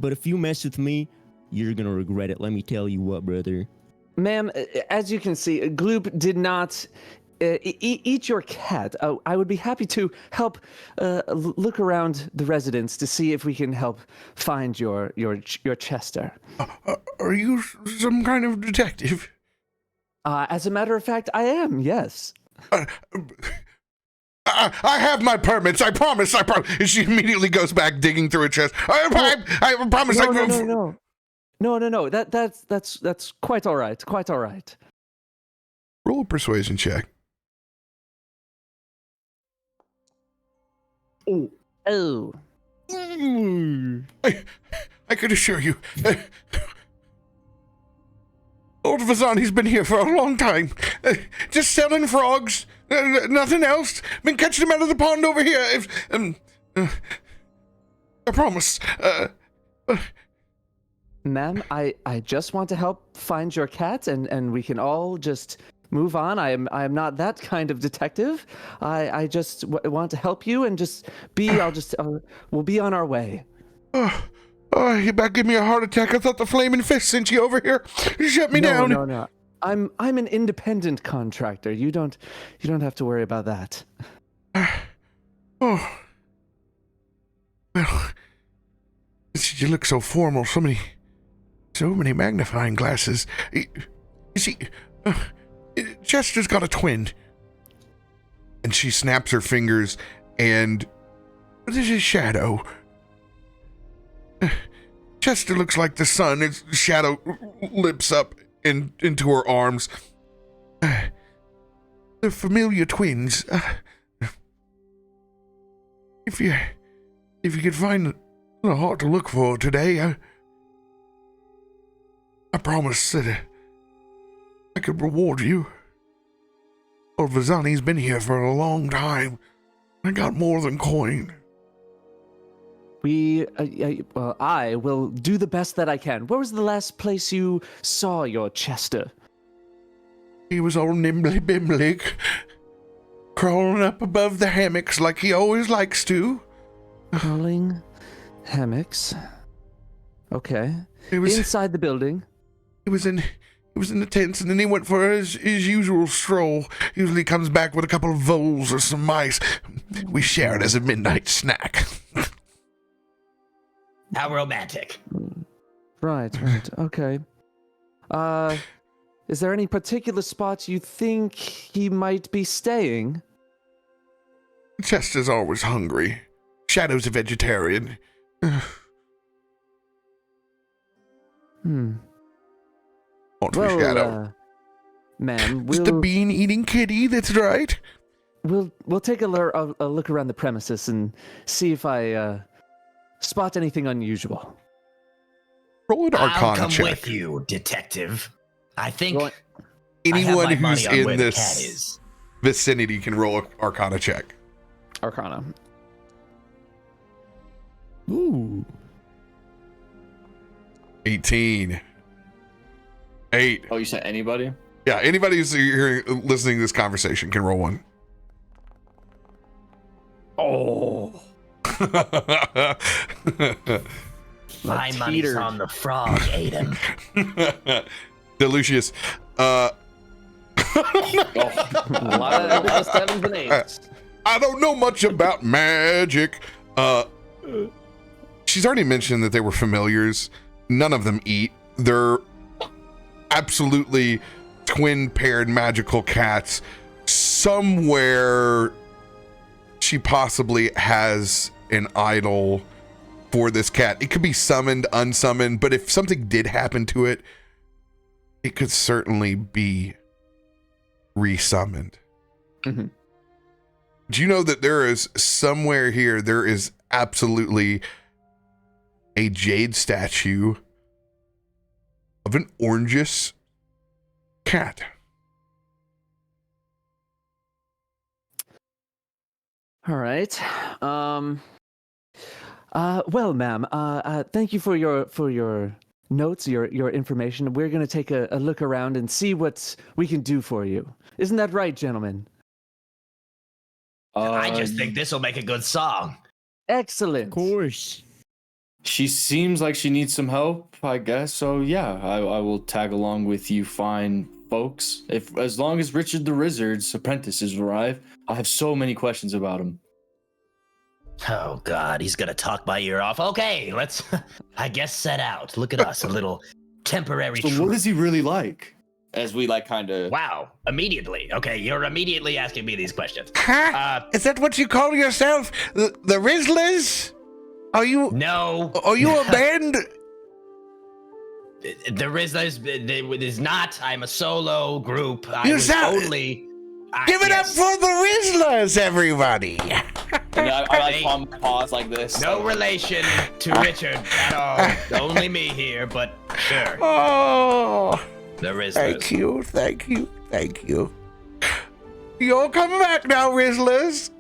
but if you mess with me, you're gonna regret it. Let me tell you what, brother. Ma'am, as you can see, Gloop did not eat your cat. I would be happy to help look around the residence to see if we can help find your Chester. Are you some kind of detective? As a matter of fact, I am, yes. I have my permits. I promise. And she immediately goes back digging through her chest. I promise. No. That's quite all right. Quite all right. Roll a persuasion check. Oh. I could assure you, Old Vazani's been here for a long time. Just selling frogs, nothing else. Been catching them out of the pond over here. I promise. Ma'am, I just want to help find your cat, and we can all just move on. I am not that kind of detective. I just want to help you and just be. We'll be on our way. Oh, you about to give me a heart attack. I thought the Flaming Fist sent you over here. Shut me down. No. I'm an independent contractor. You don't have to worry about that. Oh. Well, you look so formal. So many magnifying glasses. You see, Chester's got a twin. And she snaps her fingers, and this is Shadow. Chester looks like the sun. His shadow lips up into her arms. They're familiar twins. If you could find a heart to look for today, I promise that I could reward you. Old Vazani's been here for a long time. I got more than coin. I will do the best that I can. Where was the last place you saw your Chester? He was all nimbly bimbly, crawling up above the hammocks like he always likes to. Crawling hammocks. Okay. Was inside the building. He was in the tents, and then he went for his usual stroll. Usually comes back with a couple of voles or some mice. We share it as a midnight snack. How romantic. Right. Okay. Is there any particular spot you think he might be staying? Chester's always hungry. Shadow's a vegetarian. Shadow. Ma'am, It's the bean-eating kitty, that's right. We'll take a look around the premises and see if I spot anything unusual. Roll an Arcana I'll come check. with you, detective. I think anyone who's in this this vicinity can roll an Arcana check. Arcana. Ooh. 18. 8. Oh, you said anybody? Yeah, anybody who's listening to this conversation can roll one. Oh. My money's on the frog, Aiden. Delucius. A lot of sevens and eights. I don't know much about magic. She's already mentioned that they were familiars. None of them eat. They're absolutely twin-paired magical cats. Somewhere she possibly has an idol for this cat. It could be summoned, unsummoned, but if something did happen to it, it could certainly be resummoned. Mm-hmm. Do you know that there is somewhere here, there is absolutely a jade statue of an orangeous cat? All right. Well, ma'am, thank you for your notes, your information. We're going to take a look around and see what we can do for you. Isn't that right, gentlemen? I just think this will make a good song. Excellent. Of course. She seems like she needs some help, I guess. So yeah, I will tag along with you fine folks. As long as Richard the Wizard's apprentices arrive, I have so many questions about him. Oh God, he's gonna talk my ear off. Okay, let's, I guess, set out. Look at us, a little temporary. So what is he really like? As we kind of. Wow! Immediately. Okay, you're immediately asking me these questions. Huh? Is that what you call yourself? The Rizzlers? Are you? No. Are you a band? The Rizzlers is not. I'm a solo group. Give it up for the Rizzlers, everybody. And I palm my paws like this. No relation to Richard at all. Only me here, but sure. Oh, The Rizzlers. thank you, thank you, thank you. You'll come back now, Rizzlers.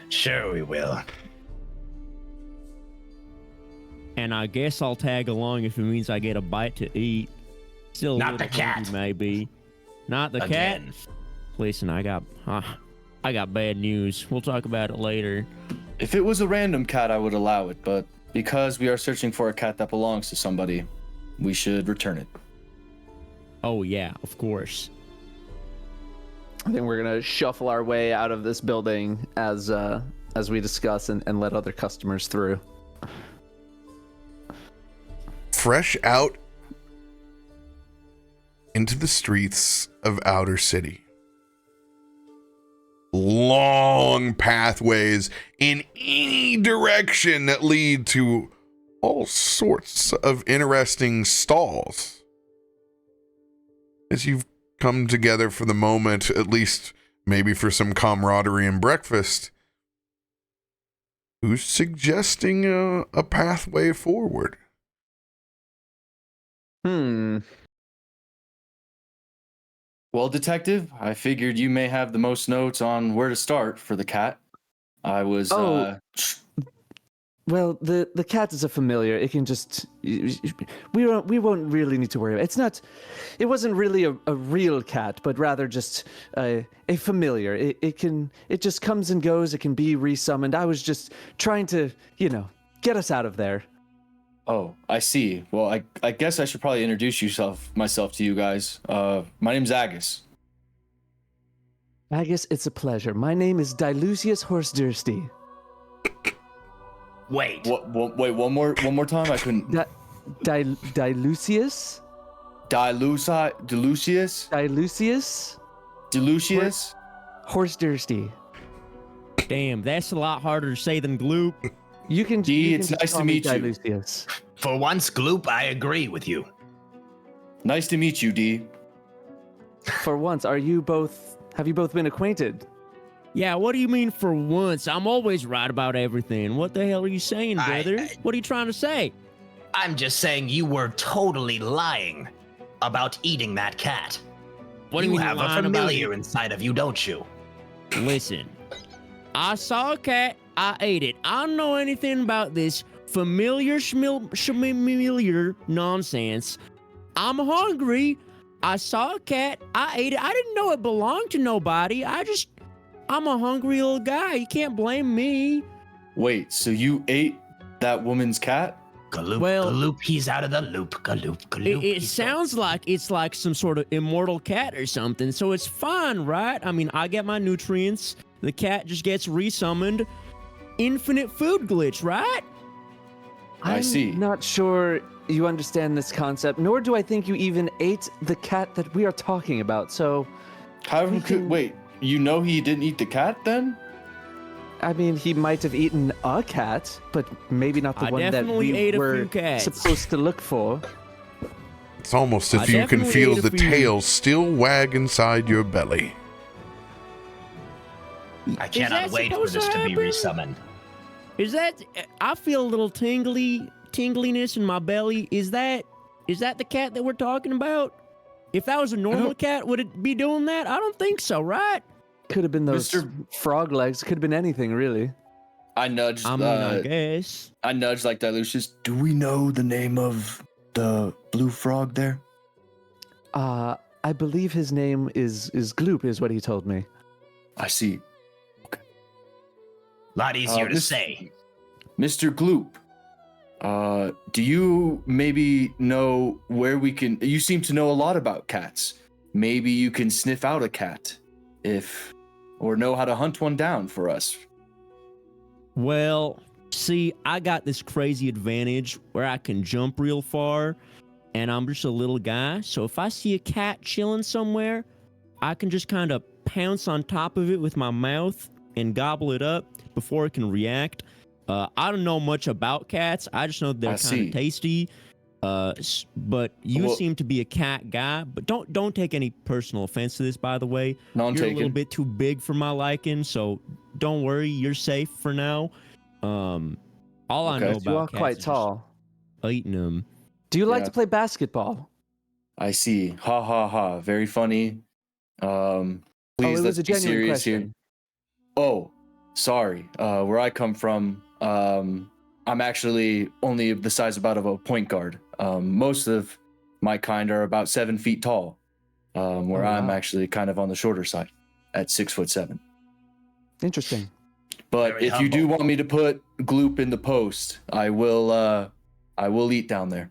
Sure we will. And I guess I'll tag along if it means I get a bite to eat. Still a Not little the cat. hungry, maybe. Not the Again. cat. Listen, I got bad news. We'll talk about it later. If it was a random cat, I would allow it, but because we are searching for a cat that belongs to somebody, we should return it. Oh yeah, of course. I think we're gonna shuffle our way out of this building as we discuss and let other customers through. Fresh out into the streets of outer city. Long pathways in any direction that lead to all sorts of interesting stalls. As you've come together for the moment, at least maybe for some camaraderie and breakfast, who's suggesting a pathway forward? Well, detective, I figured you may have the most notes on where to start for the cat. I was Well, the cat is a familiar. It can just we won't really need to worry about it. It wasn't really a real cat, but rather just a familiar. It just comes and goes. It can be resummoned. I was just trying to, get us out of there. Oh, I see. Well, I guess I should probably introduce myself to you guys. My name's Agus. Agus, it's a pleasure. My name is Dilucius Horsedursty. Wait. Wait, one more time. I couldn't. Dilucius? Delucius? Delucius? Horsedursty. Damn, that's a lot harder to say than gloop. You can. It's nice to meet you. Dilucius. For once, Gloop, I agree with you. Nice to meet you, D. For once, have you both been acquainted? Yeah, what do you mean for once? I'm always right about everything. What the hell are you saying, brother? What are you trying to say? I'm just saying you were totally lying about eating that cat. What do you mean have a lying about familiar it? inside of you, don't you? Listen, I saw a cat, I ate it. I don't know anything about this familiar nonsense. I'm hungry. I saw a cat, I ate it. I didn't know it belonged to nobody. I'm a hungry little guy. You can't blame me. Wait, so you ate that woman's cat? Galoop, Well- Galoop, he's out of the loop. Galoop, Galoop. It sounds like it's like some sort of immortal cat or something, so it's fine, right? I mean, I get my nutrients. The cat just gets resummoned. Infinite food glitch, right? I see. I'm not sure you understand this concept, nor do I think you even ate the cat that we are talking about. So, However, wait, you know he didn't eat the cat then? I mean, he might have eaten a cat, but maybe not the I one that definitely we ate a were few cats. supposed to look for. It's almost as I if you can definitely feel ate a the few. tail still wag inside your belly. I cannot that wait for supposed this to to be happen? resummoned. I feel a little tingliness in my belly. Is that the cat that we're talking about? If that was a normal cat, would it be doing that? I don't think so, right? Could have been those Mr. frog legs. Could have been anything, really. I nudged. I mean, I guess. I nudged like Dilucius. Do we know the name of the blue frog there? I believe his name is Gloop, is what he told me. I see. Lot easier to Miss- say. Mr. Gloop, do you maybe know where we can... You seem to know a lot about cats. Maybe you can sniff out a cat or know how to hunt one down for us. Well, see, I got this crazy advantage where I can jump real far, and I'm just a little guy. So if I see a cat chilling somewhere, I can just kind of pounce on top of it with my mouth and gobble it up before it can react. I don't know much about cats. I just know they're kind see. of tasty. But you seem to be a cat guy. But don't take any personal offense to this, by the way. No, I'm You're taking. a little bit too big for my liking, so don't worry. You're safe for now. All I know about You are cats quite is just tall. eating them. Do you like Yeah. to play basketball? I see. Ha ha ha. Very funny. Please it was let's a be genuine serious here. question. Oh, sorry. Where I come from, I'm actually only the size about of a point guard. Most of my kind are about 7 feet tall, where I'm actually kind of on the shorter side at 6'7". Interesting. But Very if you do humble. want me to put Gloop in the post, I will eat down there.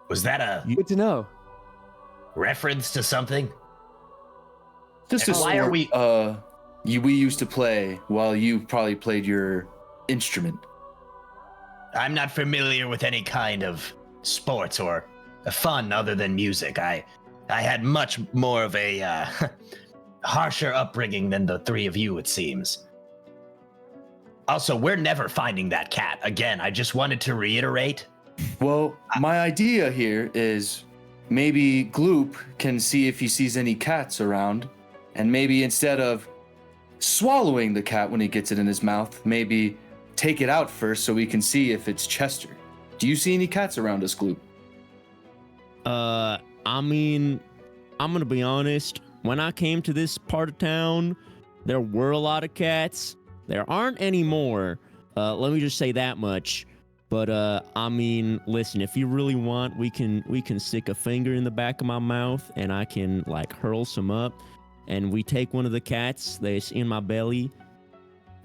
Was that a Good to know. reference to something? Just a Why are we- we used to play while you probably played your instrument. I'm not familiar with any kind of sports or fun other than music. I had much more of a harsher upbringing than the three of you, it seems. Also, we're never finding that cat. Again, I just wanted to reiterate. Well, my idea here is maybe Gloop can see if he sees any cats around, and maybe instead of swallowing the cat when he gets it in his mouth, maybe take it out first so we can see if it's Chester. Do you see any cats around us, Gloop? I mean, I'm gonna be honest. When I came to this part of town, there were a lot of cats. There aren't anymore. Let me just say that much. But I mean, listen, if you really want, we can stick a finger in the back of my mouth and I can like hurl some up, and we take one of the cats that's in my belly.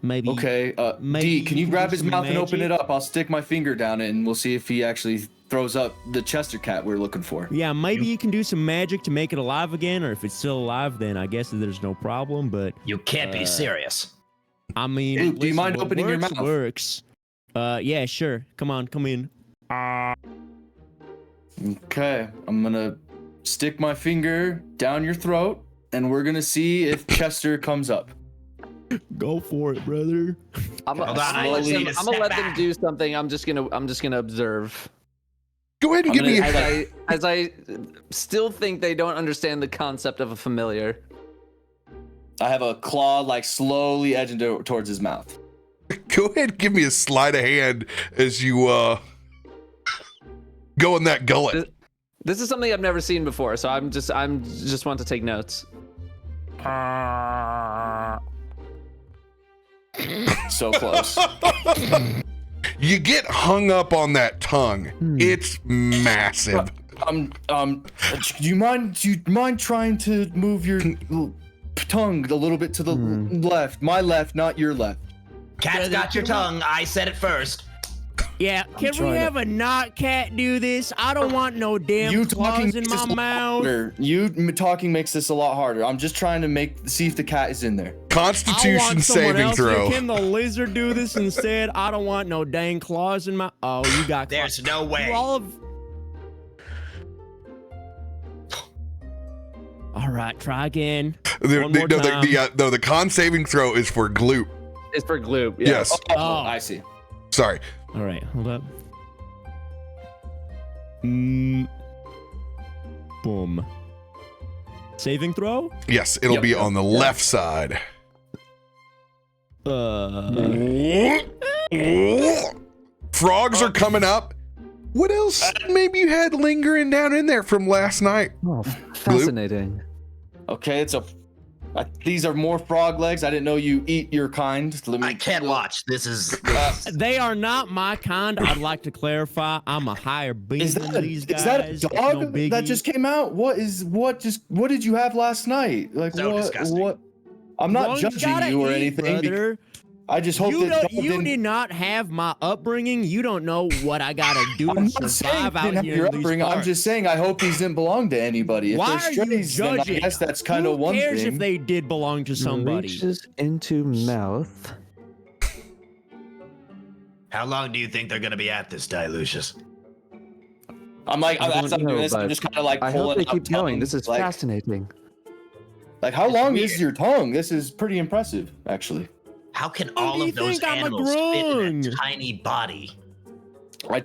Maybe. Okay, maybe D, can you do grab his some mouth and open it magic? up? I'll stick my finger down it and we'll see if he actually throws up the Chester cat we're looking for. Yeah, maybe you can do some magic to make it alive again, or if it's still alive, then I guess there's no problem. But You can't be serious. I mean, Luke, do you listen, mind what opening your works mouth? Works. Yeah, sure. Come on, come in. Okay, I'm gonna stick my finger down your throat and we're gonna see if Chester comes up. Go for it, brother. I'm Hold on, I slowly need to gonna step let them back. do something. I'm just gonna observe. Go ahead and give me As I still think they don't understand the concept of a familiar. I have a claw like slowly edging towards his mouth. go ahead and give me a sleight of hand as you go in that gullet. This is something I've never seen before, so I'm just want to take notes. So close. You get hung up on that tongue. It's massive. Do you mind trying to move your tongue a little bit to the left? My left, not your left. Cat's got your tongue. I said it first. Yeah, can we trying to- have a not cat do this? I don't want no damn claws in makes my this a lot mouth. harder. You talking makes this a lot harder. I'm just trying to see if the cat is in there. I Constitution want someone saving else. throw. Can the lizard do this instead? I don't want no dang claws in my. Oh, you got. There's no way. You all of... All right, try again. One more time. The con saving throw is for Gloop. It's for Gloop. Yeah. Yes. Oh. I see. Sorry. All right, hold up. Boom. Saving throw? Yes, it'll Yep. be on the left side. Frogs are coming up. What else maybe you had lingering down in there from last night? Oh, fascinating. Okay, these are more frog legs. I didn't know you eat your kind. I can't watch. This is. They are not my kind. I'd like to clarify. I'm a higher being Is than that these is guys. that a It's dog no biggie. that just came out? What did you have last night? Like So disgusting. what? I'm not Well, judging gotta you or eat, anything. brother. I just hope You, that dog you didn't. did not have my upbringing. You don't know what I gotta do I'm to not saying survive you out didn't have here your in these upbringing. I'm parts. just saying I hope these didn't belong to anybody. If Why they're are you strays, then I judging? guess that's kind Who of one cares thing. if they did belong to somebody? Reaches into mouth. How long do you think they're gonna be at this, Dilucius? I'm like, I as don't I'm doing know, this, I'm but just kind of like I pulling hope they out keep going. tongue, This is like, fascinating. Like, how long is your tongue? This is pretty impressive, actually. How can do all you of those think I'm a animals fit in grung? a tiny body?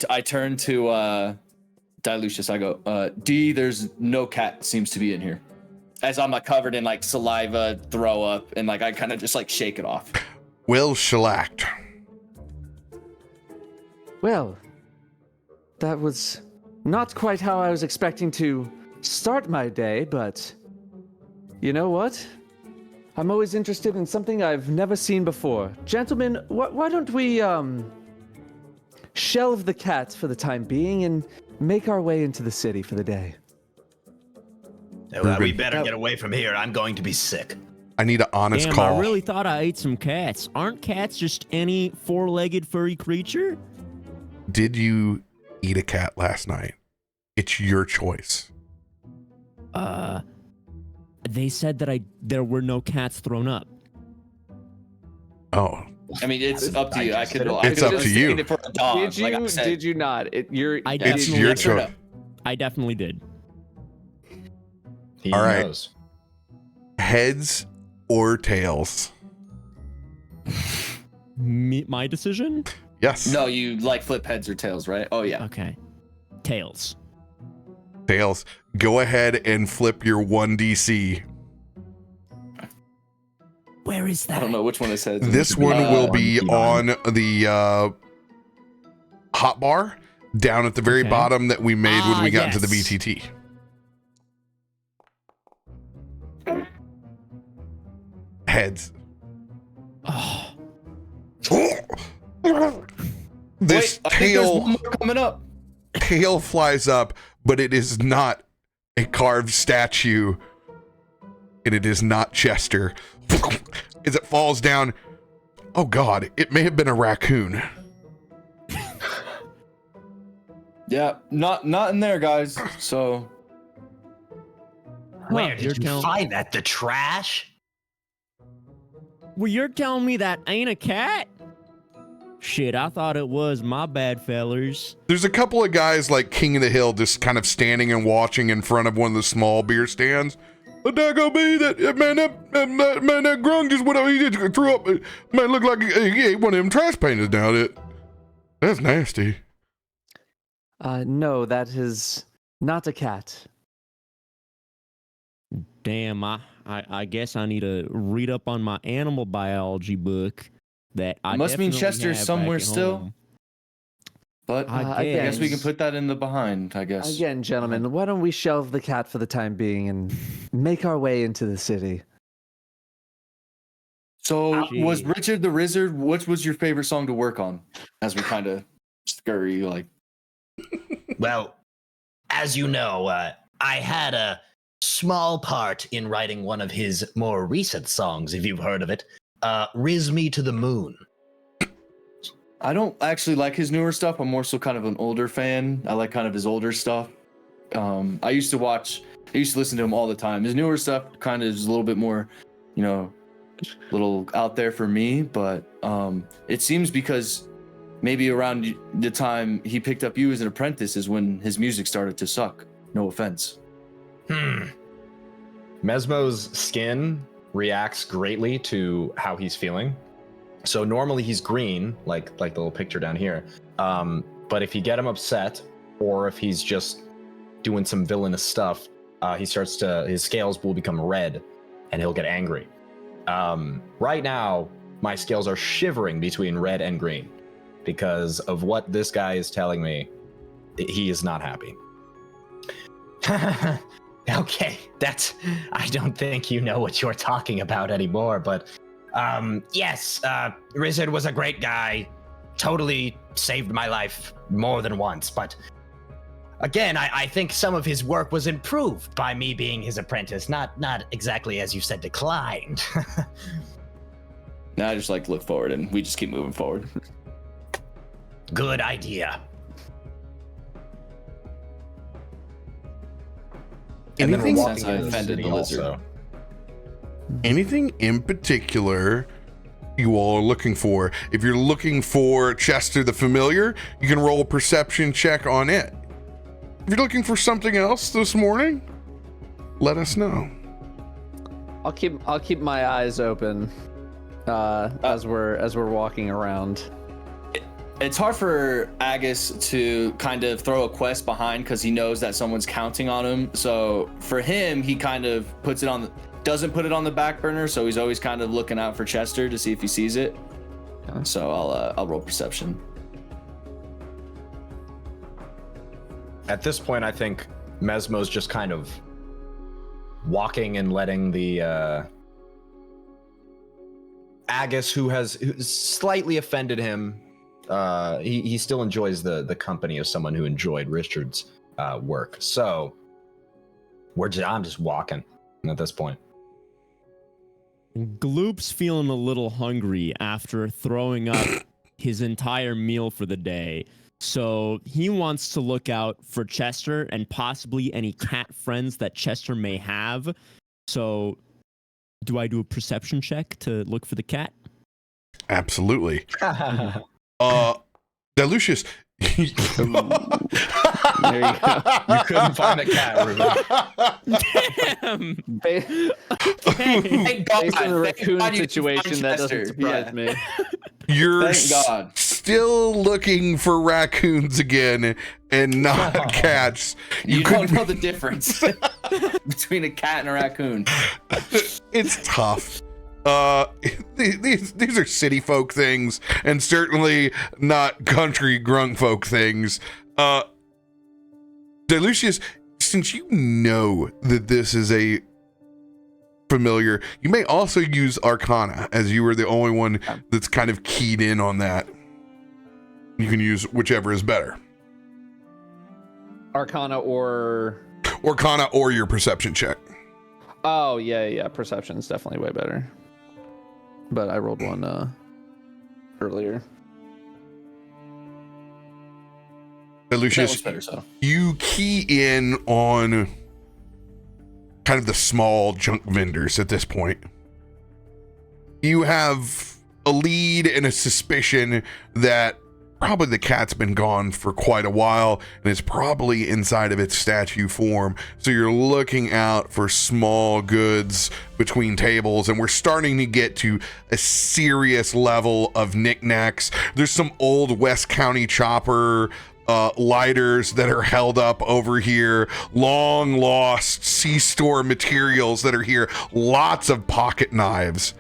I turn to Dilucius. I go, D, there's no cat seems to be in here. As I'm like covered in like saliva, throw up, and like I kind of just like shake it off. Well shellacked. Well, that was not quite how I was expecting to start my day, but you know what? I'm always interested in something I've never seen before. Gentlemen, why don't we shelve the cat for the time being and make our way into the city for the day? Well, we better get away from here. I'm going to be sick. I need an honest Damn, call. I really thought I ate some cats. Aren't cats just any four-legged furry creature? Did you eat a cat last night? It's your choice. They said that there were no cats thrown up. Oh, I mean, it's up to you. I could. It's up to you. It for a dog. Did you? Like I said. Did you not? I it's definitely your did. choice. I definitely did. He All right. knows. Heads or tails? My decision? Yes. No, you like flip heads or tails, right? Oh yeah. Okay. Tails. Tails. Go ahead and flip your 1DC. Where is that? I don't know which one it says. This one will be One on the hot bar down at the very Okay. bottom that we made when we got into the yes. VTT. Heads. Oh, This Wait, I think there's one tail more coming up. tail flies up, but it is not a carved statue, and it is not Chester. As it falls down, oh god, it may have been a raccoon. Yeah, not in there, guys. So Where you're did you telling- find that? The trash? well, you're telling me that ain't a cat? Shit, I thought it was. My bad, fellers. There's a couple of guys like King of the Hill just kind of standing and watching in front of one of the small beer stands. But that gonna be that that grung just went out. He just threw up. Man, looked like he ate one of them trash painters down. That's nasty. No, that is not a cat. Damn, I guess I need to read up on my animal biology book that I Must mean definitely Chester's have somewhere back at still. home. but I I guess we can guess. put that in the behind. I guess. Again, gentlemen, why don't we shelve the cat for the time being and make our way into the city? So was Gee. Richard the Rizzard? What was your favorite song to work on? As we kind of scurry, like. Well, as you know, I had a small part in writing one of his more recent songs, if you've heard of it. Riz Me to the Moon. I don't actually like his newer stuff. I'm more so kind of an older fan. I like kind of his older stuff. I used to listen to him all the time. His newer stuff kind of is a little bit more, little out there for me. But it seems because maybe around the time he picked up you as an apprentice is when his music started to suck. No offense. Mesmo's skin reacts greatly to how he's feeling. So normally he's green, like the little picture down here. But if you get him upset, or if he's just doing some villainous stuff, his scales will become red, and he'll get angry. Right now, my scales are shivering between red and green because of what this guy is telling me. He is not happy. Okay, I don't think you know what you're talking about anymore, but yes, Rizzard was a great guy, totally saved my life more than once, but again, I think some of his work was improved by me being his apprentice, not exactly as you said, declined. Now I just like to look forward and we just keep moving forward. Good idea. And then we're Anything, walking Since I into the offended city the lizard. also. anything in particular you all are looking for? If you're looking for Chester the Familiar, you can roll a perception check on it. If you're looking for something else this morning, let us know. I'll keep my eyes open. as we're walking around. It's hard for Agus to kind of throw a quest behind because he knows that someone's counting on him. So for him, he kind of doesn't put it on the back burner. So he's always kind of looking out for Chester to see if he sees it. So I'll roll perception. At this point, I think Mesmo's just kind of walking and letting the Agus, who slightly offended him. He still enjoys the company of someone who enjoyed Richard's work. So I'm just walking at this point. Gloop's feeling a little hungry after throwing up his entire meal for the day. So he wants to look out for Chester and possibly any cat friends that Chester may have. So do I do a perception check to look for the cat? Absolutely. Delucius. There you go. You couldn't find a cat, Ruben. Damn! Thank God. Based on the Thank raccoon God you situation, find that doesn't Chester. surprise me. You're Thank God. still looking for raccoons again and not cats. You don't know the difference between a cat and a raccoon. It's tough. These are city folk things, and certainly not country grunk folk things. Delucius, since you know that this is a familiar, you may also use Arcana, as you were the only one that's kind of keyed in on that. You can use whichever is better. Arcana or your perception check. Oh yeah, perception's definitely way better. But I rolled one earlier. Lucius, better, so. You key in on kind of the small junk vendors at this point. You have a lead and a suspicion that probably the cat's been gone for quite a while and it's probably inside of its statue form. So you're looking out for small goods between tables, and we're starting to get to a serious level of knickknacks. There's some old West County chopper lighters that are held up over here, long lost C-store materials that are here, lots of pocket knives.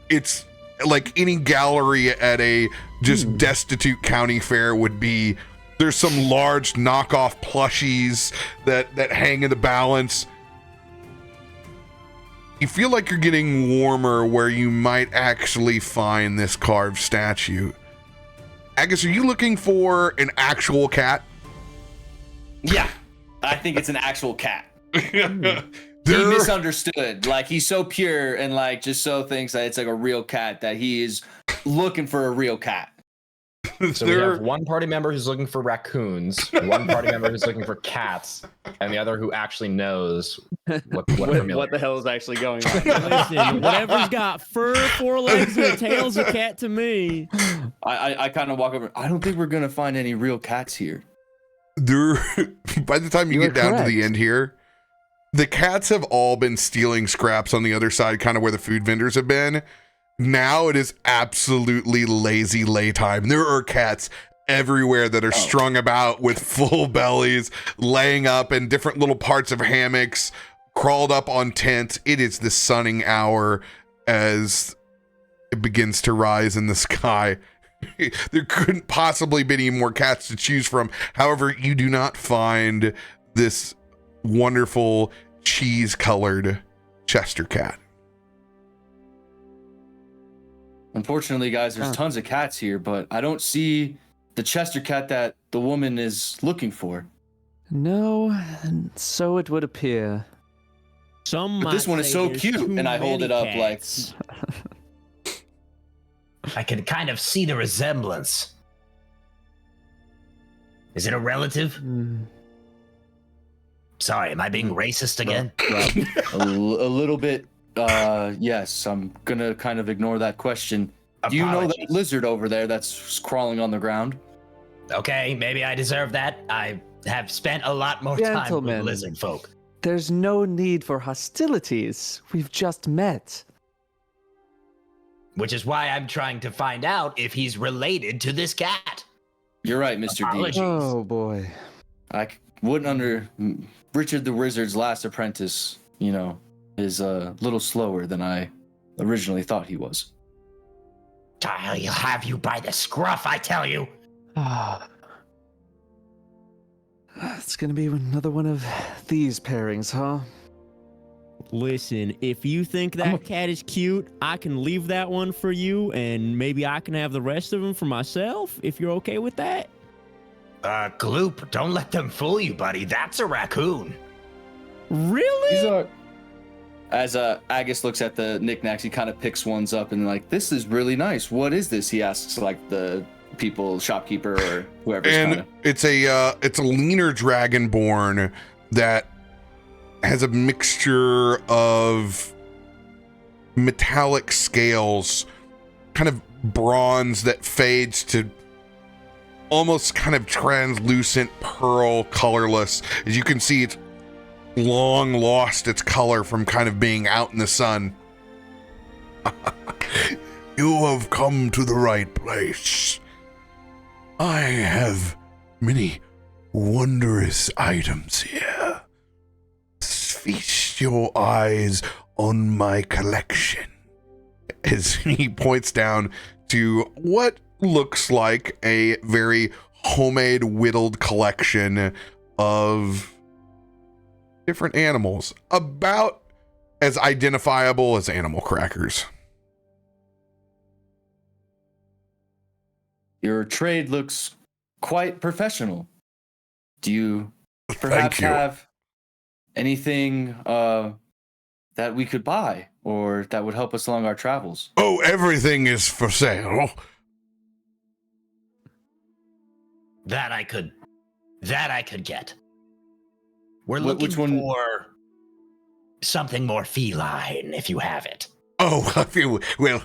It's like any gallery at a just destitute county fair would be. There's some large knockoff plushies that hang in the balance. You feel like you're getting warmer where you might actually find this carved statue. Agus, are you looking for an actual cat? Yeah, I think it's an actual cat. He misunderstood. Like, he's so pure and like just so thinks that it's like a real cat that he is looking for a real cat. So we have one party member who's looking for raccoons, one party member who's looking for cats, and the other who actually knows what the hell is actually going on. Listen, whatever's got fur, 4 legs, and a tail's a cat to me. I kind of walk over. I don't think we're gonna find any real cats here. By the time you get down to the end here, the cats have all been stealing scraps on the other side, kind of where the food vendors have been. Now it is absolutely lazy laytime. There are cats everywhere that are strung about with full bellies, laying up in different little parts of hammocks, crawled up on tents. It is the sunning hour as it begins to rise in the sky. There couldn't possibly be any more cats to choose from. However, you do not find this wonderful cheese-colored Chester cat. Unfortunately, guys, there's tons of cats here, but I don't see the Chester cat that the woman is looking for. No, and so it would appear. But this one is so cute, and I hold it up like... I can kind of see the resemblance. Is it a relative? Sorry, am I being racist again? a little bit. Yes, I'm gonna kind of ignore that question. Do you know that lizard over there that's crawling on the ground? Okay, maybe I deserve that. I have spent a lot more time with lizard folk. There's no need for hostilities. We've just met. which is why I'm trying to find out if he's related to this cat. You're right, Mr. D. Apologies. Oh boy. I wouldn't under Richard the Wizard's last apprentice, is a little slower than I originally thought he was. I'll have you by the scruff, I tell you. It's gonna be another one of these pairings, huh? Listen, if you think that cat is cute, I can leave that one for you, and maybe I can have the rest of them for myself, if you're okay with that. Gloop, don't let them fool you, buddy. That's a raccoon. Really? As Agus looks at the knickknacks, he kind of picks ones up and like, this is really nice. What is this? He asks like the people, shopkeeper or whoever. And it's a leaner dragonborn that has a mixture of metallic scales, kind of bronze that fades to almost kind of translucent pearl colorless. As you can see, it's long lost its color from kind of being out in the sun. You have come to the right place. I have many wondrous items here. Feast your eyes on my collection. As he points down to what looks like a very homemade whittled collection of different animals, about as identifiable as animal crackers. Your trade looks quite professional. Do you perhaps have anything that we could buy or that would help us along our travels? Oh, everything is for sale. That I could get. We're Which looking one? for something more feline, if you have it. Oh, I feel, well,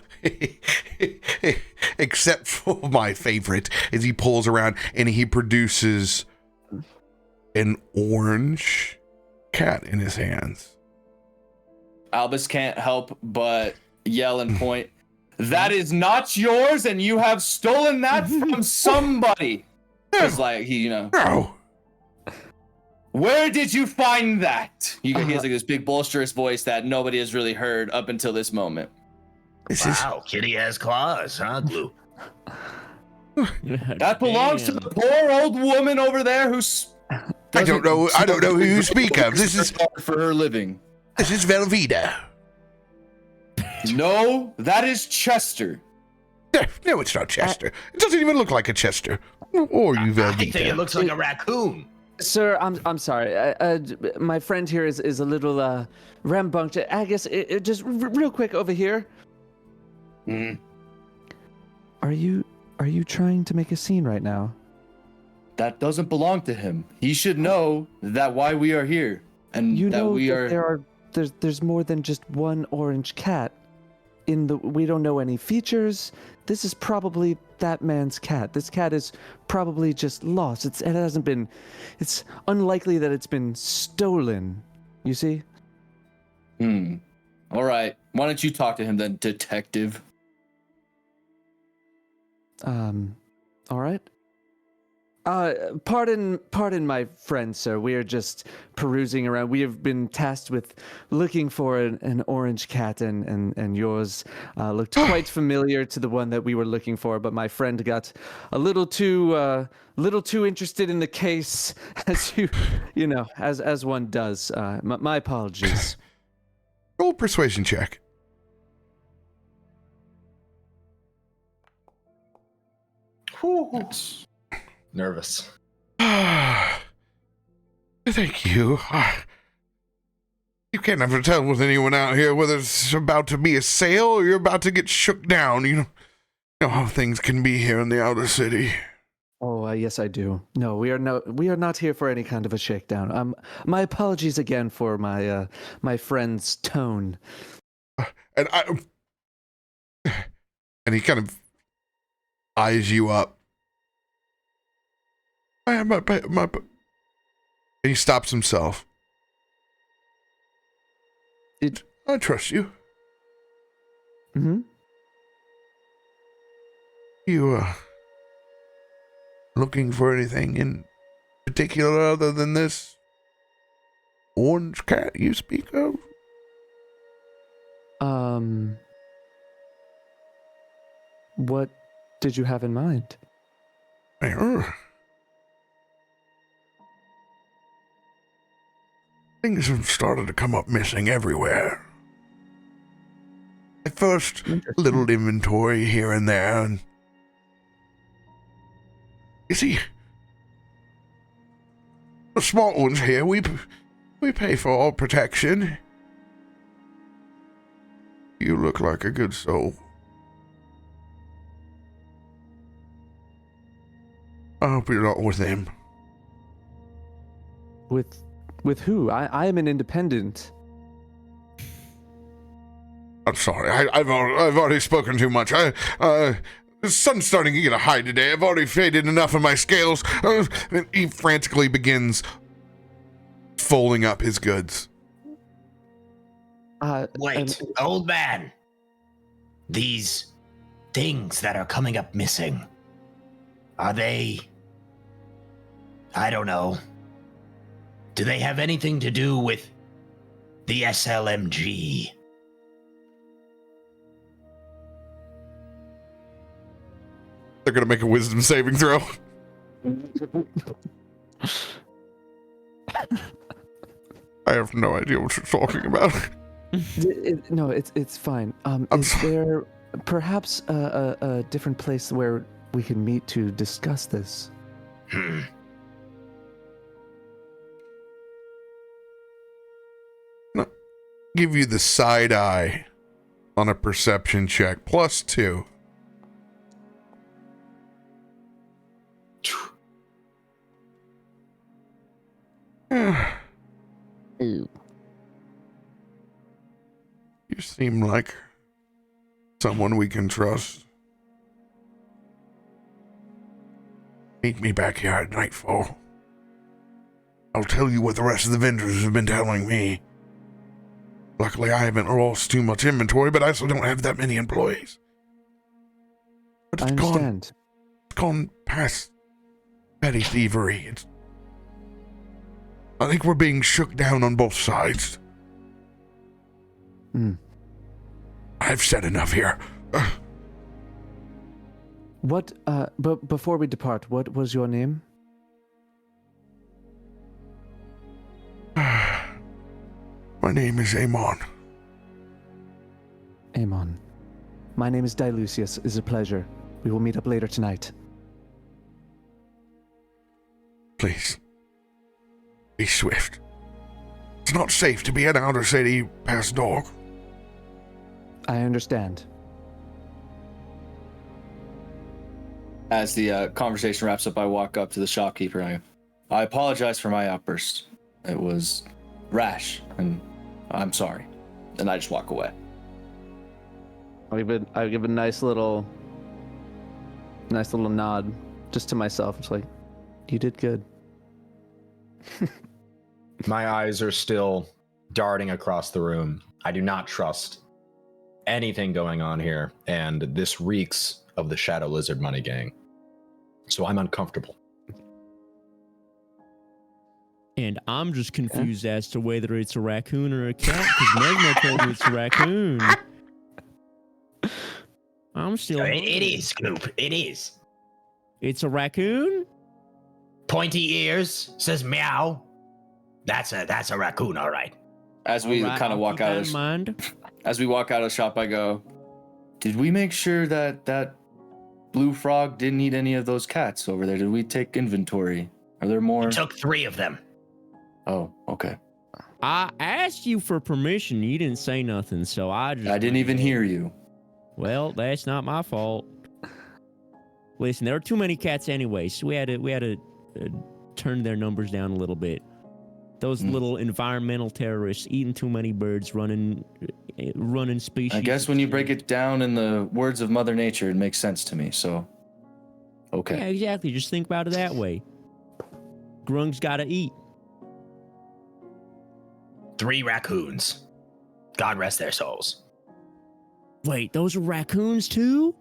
except for my favorite, As he pulls around and he produces an orange cat in his hands. Albus can't help but yell and point. That is not yours, and you have stolen that from somebody. It's like no. Where did you find that? He has like this big bolsterous voice that nobody has really heard up until this moment. Wow, kitty has claws, huh, Glue? That belongs to the poor old woman over there who's. I don't know who you speak of. This is for her living. This is Velveeta. No, that is Chester. No, it's not Chester. It doesn't even look like a Chester. Or you, I think it Velveeta. looks like a raccoon. Sir, I'm sorry. My friend here is a little rambunctious. I guess just real quick over here. Are you trying to make a scene right now? That doesn't belong to him. He should know that why we are here, and You that know we that are. there's more than just one orange cat. We don't know any features. This is probably that man's cat. This cat is probably just lost. It hasn't been. It's unlikely that it's been stolen. You see? All right. Why don't you talk to him then, detective? All right. Pardon my friend, sir. We are just perusing around. We have been tasked with looking for an orange cat, and yours looked quite familiar to the one that we were looking for. But my friend got a little too interested in the case, as as one does. My apologies. Roll persuasion check. Nervous. Thank you. You can't ever tell with anyone out here whether it's about to be a sale or you're about to get shook down. You know how things can be here in the outer city. Oh, yes, I do. No, we are not here for any kind of a shakedown. My apologies again for my friend's tone. And he kind of eyes you up. And he stops himself. I trust you. Mm-hmm. You, looking for anything in particular other than this orange cat you speak of? What did you have in mind? Things have started to come up missing everywhere. At first, a little inventory here and there, and you see, the small ones here, we pay for all protection. You look like a good soul. I hope you're not with them. With who? I am an independent. I'm sorry. I've already spoken too much. The sun's starting to get a high today. I've already faded enough of my scales. He frantically begins folding up his goods. Wait, old man. These things that are coming up missing, are they... I don't know. Do they have anything to do with the SLMG? They're going to make a wisdom saving throw. I have no idea what you're talking about. No, it's fine. Is there perhaps a different place where we can meet to discuss this? No, give you the side eye on a perception check. +2. You seem like someone we can trust. Meet me back here at nightfall. I'll tell you what the rest of the vendors have been telling me. Luckily, I haven't lost too much inventory, but I also don't have that many employees. But I understand. It's gone past petty thievery. I think we're being shook down on both sides. I've said enough here. What, but before we depart, what was your name? My name is Amon. Amon. My name is Dilucius. It's a pleasure. We will meet up later tonight. Please. Be swift. It's not safe to be an outer city past dark. I understand. As the conversation wraps up, I walk up to the shopkeeper and I apologize for my outburst. It was rash, and I'm sorry. And I just walk away. I give a nice little nod just to myself. It's like, you did good. My eyes are still darting across the room. I do not trust anything going on here, and this reeks of the Shadow Lizard Money Gang. So I'm uncomfortable. And I'm just confused as to whether it's a raccoon or a cat, because Mesmo told me it's a raccoon. I'm still... It is, Scoop. It is. It's a raccoon? Pointy ears, says meow. That's a raccoon, all right. As we All right, kind of I'll walk keep out that of in mind. as we walk out of the shop, I go, did we make sure that blue frog didn't eat any of those cats over there? Did we take inventory? Are there more? We took 3 of them. Oh, okay. I asked you for permission. You didn't say nothing, so I didn't even hear you. Well, that's not my fault. Listen, there were too many cats anyway, so we had to turn their numbers down a little bit. Those little environmental terrorists eating too many birds, running species. I guess when you break it down in the words of Mother Nature, it makes sense to me. So, okay. Yeah, exactly. Just think about it that way. Grung's gotta eat. 3 raccoons. God rest their souls. Wait, those are raccoons too?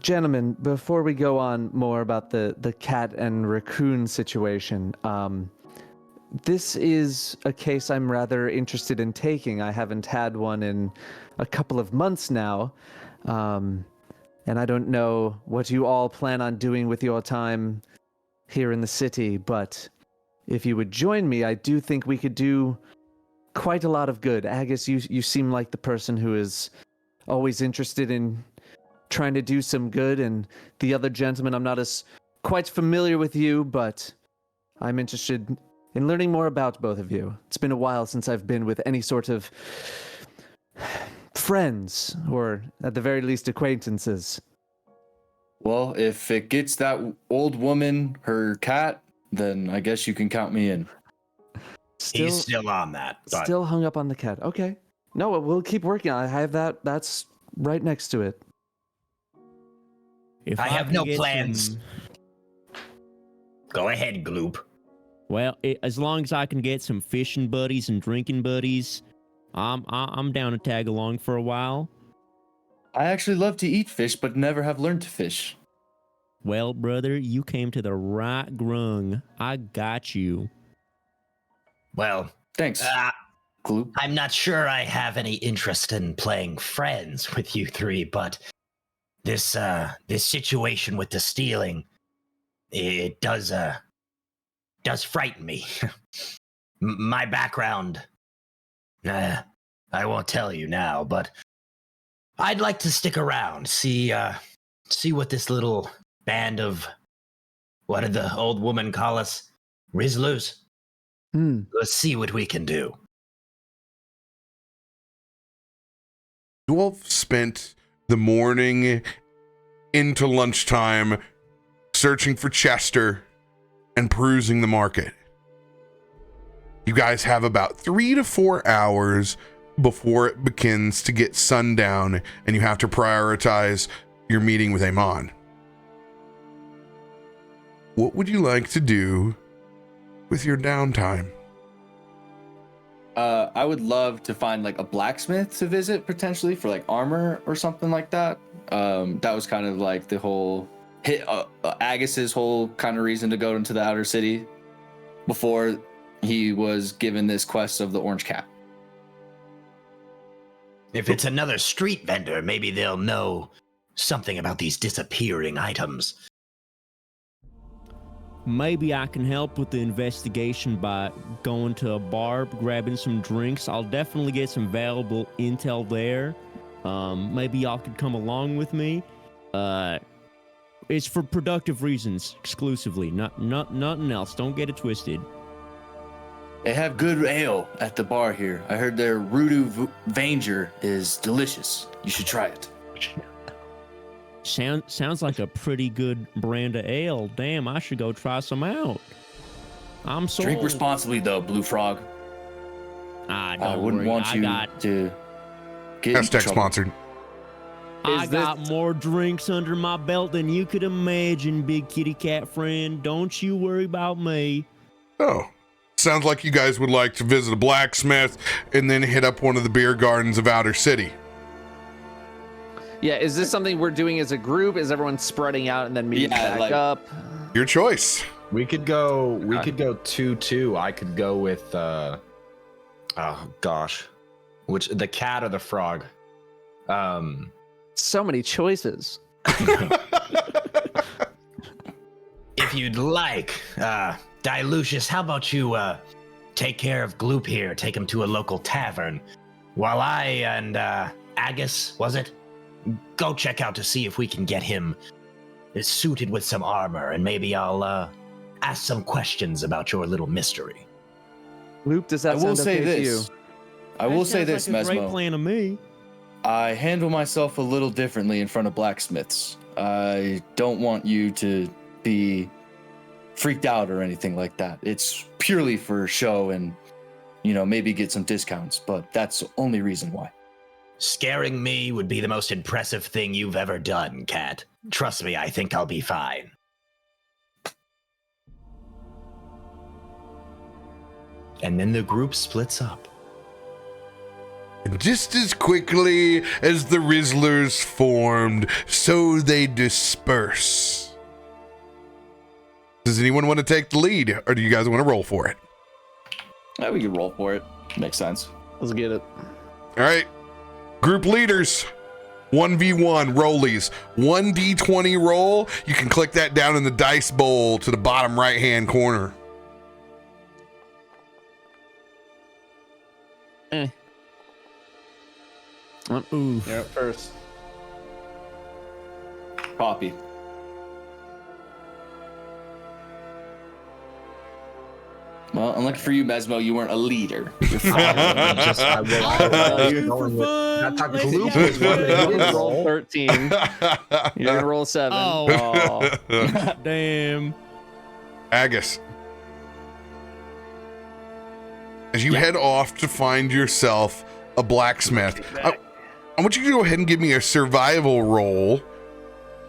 Gentlemen, before we go on more about the cat and raccoon situation, this is a case I'm rather interested in taking. I haven't had one in a couple of months now, and I don't know what you all plan on doing with your time here in the city, but if you would join me, I do think we could do quite a lot of good. Agus, you seem like the person who is always interested in trying to do some good, and the other gentleman, I'm not as quite familiar with you, but I'm interested in learning more about both of you. It's been a while since I've been with any sort of friends, or at the very least acquaintances. Well, if it gets that old woman her cat, then I guess you can count me in. He's still on that. But Still hung up on the cat. Okay. No, we'll keep working on it. I have that. That's right next to it. If I have can no get plans. Go ahead, Gloop. Well, as long as I can get some fishing buddies and drinking buddies, I'm down to tag along for a while. I actually love to eat fish, but never have learned to fish. Well, brother, you came to the right grung. I got you. Well, Thanks, Gloop. I'm not sure I have any interest in playing friends with you three, but this situation with the stealing, it does frighten me. My background, I won't tell you now, but I'd like to stick around, see what this little band of, what did the old woman call us? Rizzlers? Let's see what we can do. You all spent the morning into lunchtime searching for Chester and perusing the market. You guys have about 3 to 4 hours before it begins to get sundown and you have to prioritize your meeting with Amon. What would you like to do with your downtime? I would love to find like a blacksmith to visit potentially for like armor or something like that. That was kind of like the whole Agus's whole kind of reason to go into the outer city before he was given this quest of the orange cap. If it's another street vendor, maybe they'll know something about these disappearing items. Maybe I can help with the investigation by going to a bar, grabbing some drinks. I'll definitely get some valuable intel there. Maybe y'all could come along with me. It's for productive reasons exclusively, not nothing else. Don't get it twisted. They have good ale at the bar here. I heard their Rudu Vanger is delicious. You should try it. Sounds like a pretty good brand of ale. Damn, I should go try some out. I'm sold. Drink responsibly though, Blue Frog. I wouldn't want you to get in Hashtag trouble. sponsored. I got more drinks under my belt than you could imagine, big kitty cat friend. Don't you worry about me. Oh, sounds like you guys would like to visit a blacksmith and then hit up one of the beer gardens of Outer City. Yeah, is this something we're doing as a group? Is everyone spreading out and then meeting back up? Your choice. We could go 2-2. I could go with oh gosh. Which, the cat or the frog? So many choices. If you'd like, Dilucius, how about you take care of Gloop here, take him to a local tavern, while I and Agus, was it? Go check out to see if we can get him suited with some armor, and maybe I'll ask some questions about your little mystery. Loop, does that I will sound say okay to you? this. I will say this, like a great Mesmo. plan to me. I handle myself a little differently in front of blacksmiths. I don't want you to be freaked out or anything like that. It's purely for show and, maybe get some discounts, but that's the only reason why. Scaring me would be the most impressive thing you've ever done, Cat. Trust me, I think I'll be fine. And then the group splits up. And just as quickly as the Rizzlers formed, so they disperse. Does anyone want to take the lead, or do you guys want to roll for it? Yeah, we can roll for it. Makes sense. Let's get it. All right. Group leaders. 1v1 rollies. 1d20 roll. You can click that down in the dice bowl to the bottom right-hand corner. Ooh. You're up first. Copy. Well, unlucky for you, Mesmo, you weren't a leader. You're fine. I thought Gloop was one You're that gonna you roll 13. You're gonna roll 7. Oh. Damn. Agus. As you head off to find yourself a blacksmith, I want you to go ahead and give me a survival roll.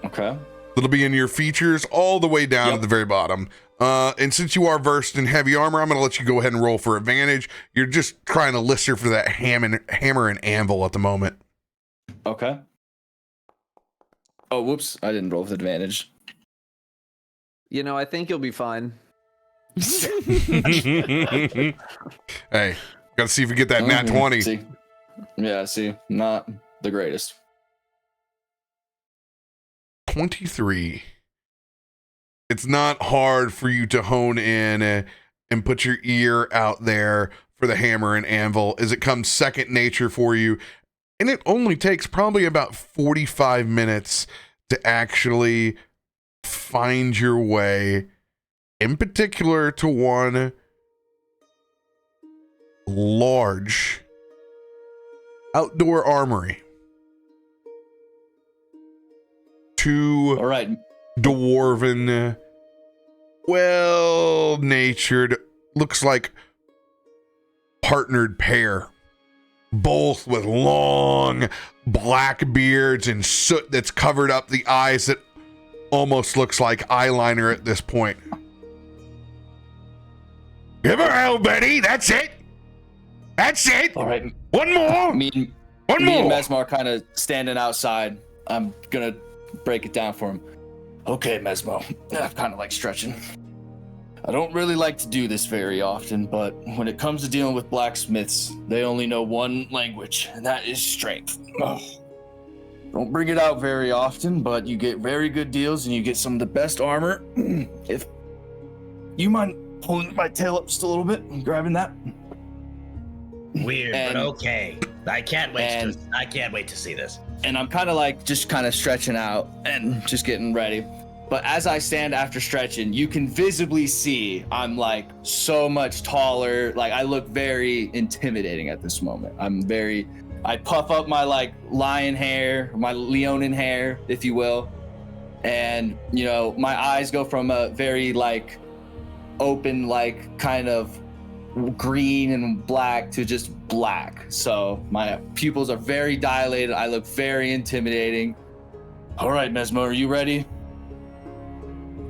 Okay. That'll be in your features all the way down at the very bottom. And since you are versed in heavy armor, I'm going to let you go ahead and roll for advantage. You're just trying to lister for that hammer and anvil at the moment. Okay. Oh, whoops. I didn't roll with advantage. You know, I think you'll be fine. Hey, got to see if we get that nat 20. See. Yeah, see. Not the greatest. 23. It's not hard for you to hone in and put your ear out there for the hammer and anvil as it comes second nature for you. And it only takes probably about 45 minutes to actually find your way, in particular to one large outdoor armory. Two All right. dwarven, well-natured, looks like partnered pair, both with long black beards and soot that's covered up the eyes that almost looks like eyeliner at this point. Give her hell, Betty. That's it. That's it. All right. One more. Me and Mesmo are kind of standing outside. I'm going to break it down for him. Okay, Mesmo. I'm kind of like stretching. I don't really like to do this very often, but when it comes to dealing with blacksmiths, they only know one language, and that is strength. Ugh. Don't bring it out very often, but you get very good deals and you get some of the best armor. If you mind pulling my tail up just a little bit and grabbing that? Weird, And- but okay. I can't wait to see this. And I'm kind of like just kind of stretching out and just getting ready. But as I stand after stretching, you can visibly see I'm like so much taller. Like I look very intimidating at this moment. I puff up my like lion hair, my leonin hair, if you will. And, you know, my eyes go from a very like open, like kind of green and black to just black. So my pupils are very dilated. I look very intimidating. All right, Mesmo, are you ready?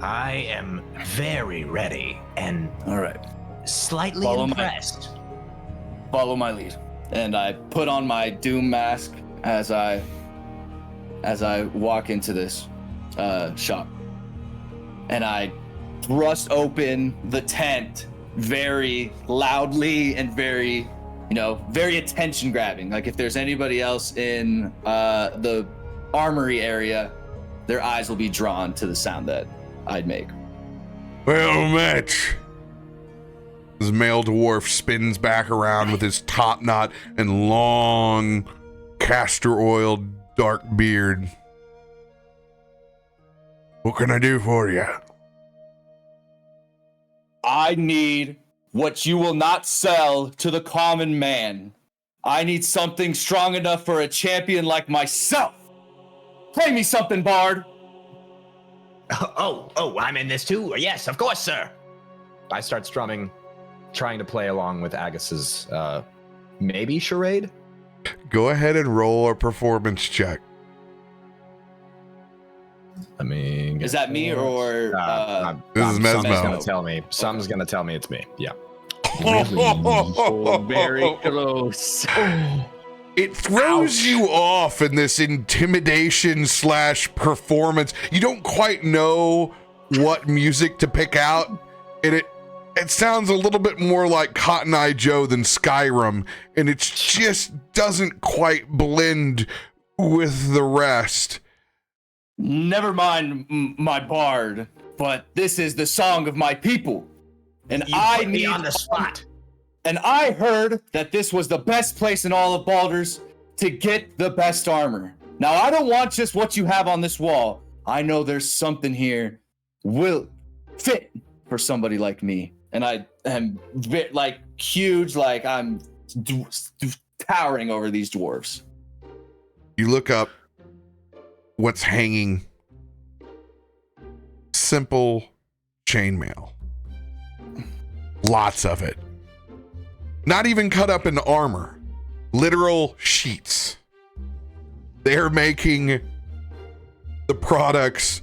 I am very ready and All right. slightly Follow impressed. Follow my lead. And I put on my doom mask as I walk into this shop. And I thrust open the tent very loudly and very, very attention grabbing. Like if there's anybody else in the armory area, their eyes will be drawn to the sound that I'd make. Well met. This male dwarf spins back around with his top knot and long castor oil dark beard. What can I do for you? I need what you will not sell to the common man. I need something strong enough for a champion like myself. Play me something, Bard. Oh, I'm in this too. Yes, of course, sir. I start strumming, trying to play along with Agus's maybe charade. Go ahead and roll a performance check. Let me. Is that me or This is Something's Mesmo. gonna tell me. Something's gonna tell me it's me. Yeah. Oh, very close. It throws you off in this intimidation / performance. You don't quite know what music to pick out, and it sounds a little bit more like Cotton Eye Joe than Skyrim, and it just doesn't quite blend with the rest. Never mind my bard, but this is the song of my people, and I put me need on the spot. And I heard that this was the best place in all of Baldur's to get the best armor. Now, I don't want just what you have on this wall. I know there's something here will fit for somebody like me. And I am like huge, like I'm towering over these dwarves. You look up what's hanging. Simple chainmail. Lots of it. Not even cut up in armor. Literal sheets. They're making the products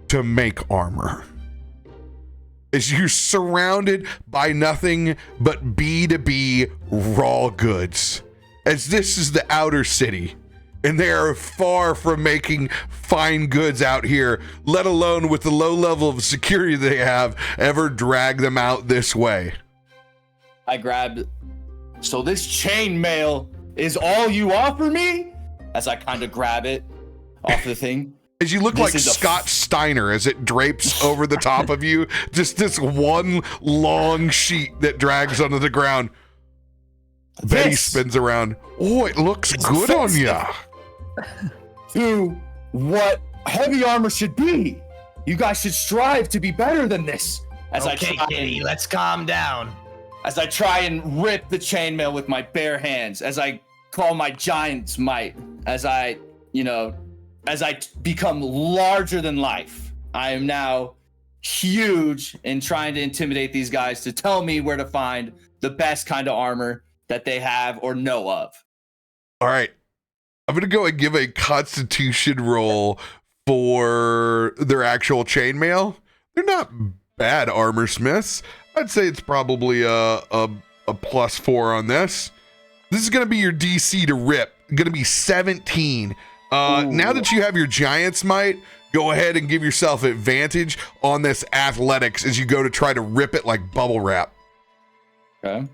to make armor. As you're surrounded by nothing but B2B raw goods. As this is the outer city. And they are far from making fine goods out here, let alone with the low level of security they have, ever drag them out this way. I grabbed. So this chainmail is all you offer me? As I kind of grab it off the thing. As you look like Scott Steiner as it drapes over the top of you, just this one long sheet that drags onto the ground. Betty spins around. Oh, it looks good on ya. To what heavy armor should be. You guys should strive to be better than this. As Okay, kitty, let's calm down. As I try and rip the chainmail with my bare hands, as I call my giant's might, as I become larger than life. I am now huge in trying to intimidate these guys to tell me where to find the best kind of armor that they have or know of. All right. I'm going to go and give a constitution roll for their actual chainmail. They're not bad armor smiths. I'd say it's probably a +4 on this. This is going to be your DC to rip. Going to be 17. Now that you have your giant's might, go ahead and give yourself advantage on this athletics as you go to try to rip it like bubble wrap. Okay.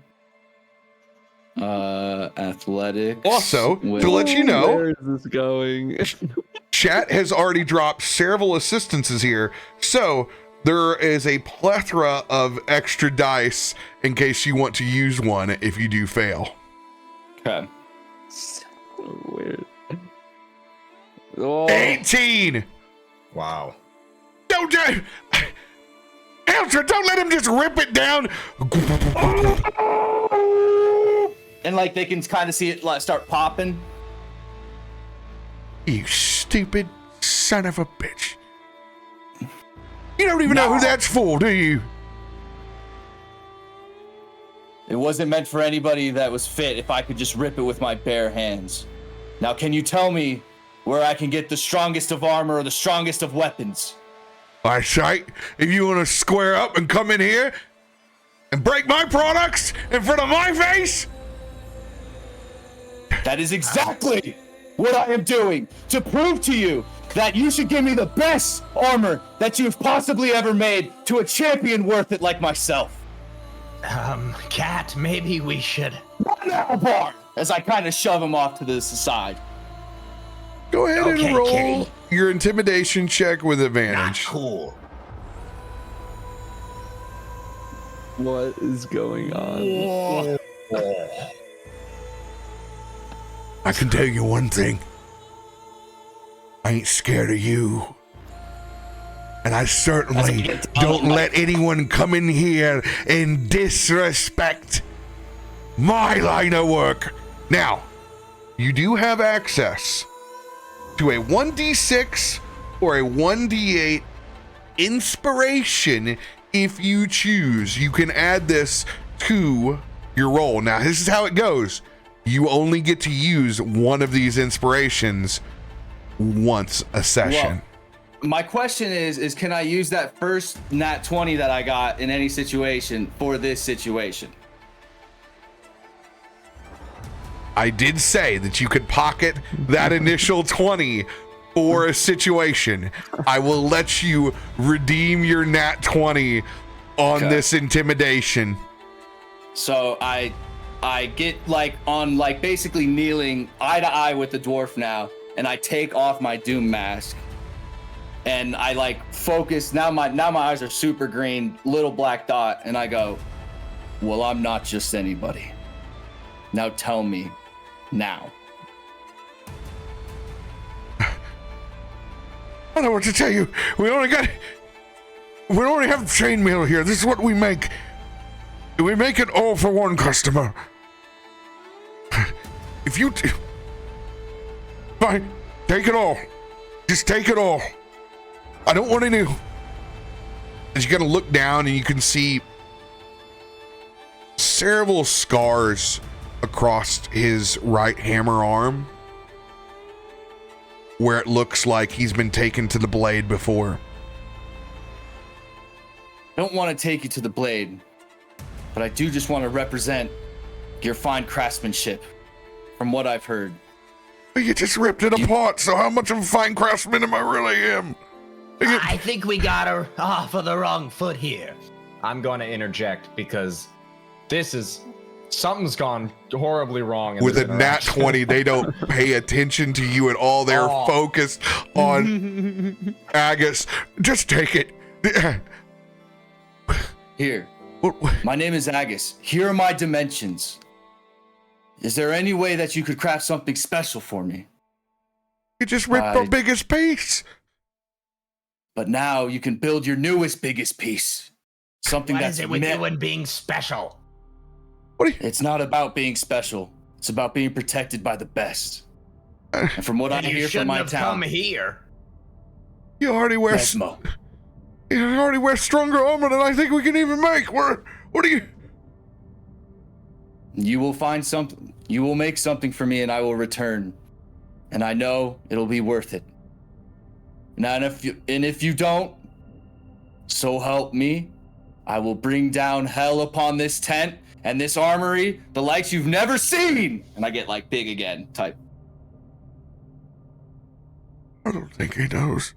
Athletics. Also, to let you know, where is this going? chat has already dropped several assistances here, so there is a plethora of extra dice in case you want to use one if you do fail. Okay. So weird. Oh. 18. Wow. Don't Eltra, don't let him just rip it down. And like they can kind of see it like start popping. You stupid son of a bitch. You don't even know who that's for, do you? It wasn't meant for anybody that was fit if I could just rip it with my bare hands. Now, can you tell me where I can get the strongest of armor or the strongest of weapons? I say, if you want to square up and come in here and break my products in front of my face. That is exactly what I am doing to prove to you that you should give me the best armor that you've possibly ever made to a champion worth it like myself. Cat, maybe we should. Not now, Bard! As I kind of shove him off to the side. Go ahead and Okay, roll kitty. your intimidation check with Not advantage. cool. What is going on? I can tell you one thing. I ain't scared of you. And I certainly don't let anyone come in here and disrespect my line of work. Now, you do have access to a 1d6 or a 1d8 inspiration if you choose. You can add this to your roll. Now, this is how it goes. You only get to use one of these inspirations once a session. Well, my question is can I use that first nat 20 that I got in any situation for this situation? I did say that you could pocket that initial 20 for a situation. I will let you redeem your nat 20 on this intimidation. So I get like on like basically kneeling eye to eye with the dwarf now, and I take off my doom mask, and I like focus. Now my eyes are super green, little black dot, and I go, "Well, I'm not just anybody. Now tell me, now." I don't know what to tell you. We only have chainmail here. This is what we make. We make it all for one customer. If you fine, take it all. Just take it all. I don't want any. As you kind of look down and you can see several scars across his right hammer arm, where it looks like he's been taken to the blade before. I don't want to take you to the blade, but I do just want to represent your fine craftsmanship, from what I've heard. You just ripped it apart, so how much of a fine craftsman am I really am? I think we got her off of the wrong foot here. I'm going to interject because something's gone horribly wrong. In With this a nat 20, they don't pay attention to you at all. They're focused on Agus. Just take it. Here. My name is Agus. Here are my dimensions. Is there any way that you could craft something special for me? You just ripped the biggest piece. But now you can build your newest biggest piece. Something What that's is it with you and being special? It's not about being special. It's about being protected by the best. And from what I hear from my town, come here. You already wear Mesmo. You already wear stronger armor than I think we can even make. What are you? You will find something. You will make something for me, and I will return. And I know it'll be worth it. Now, and if you don't, so help me, I will bring down hell upon this tent and this armory, the likes you've never seen. And I get like big again type. I don't think he knows.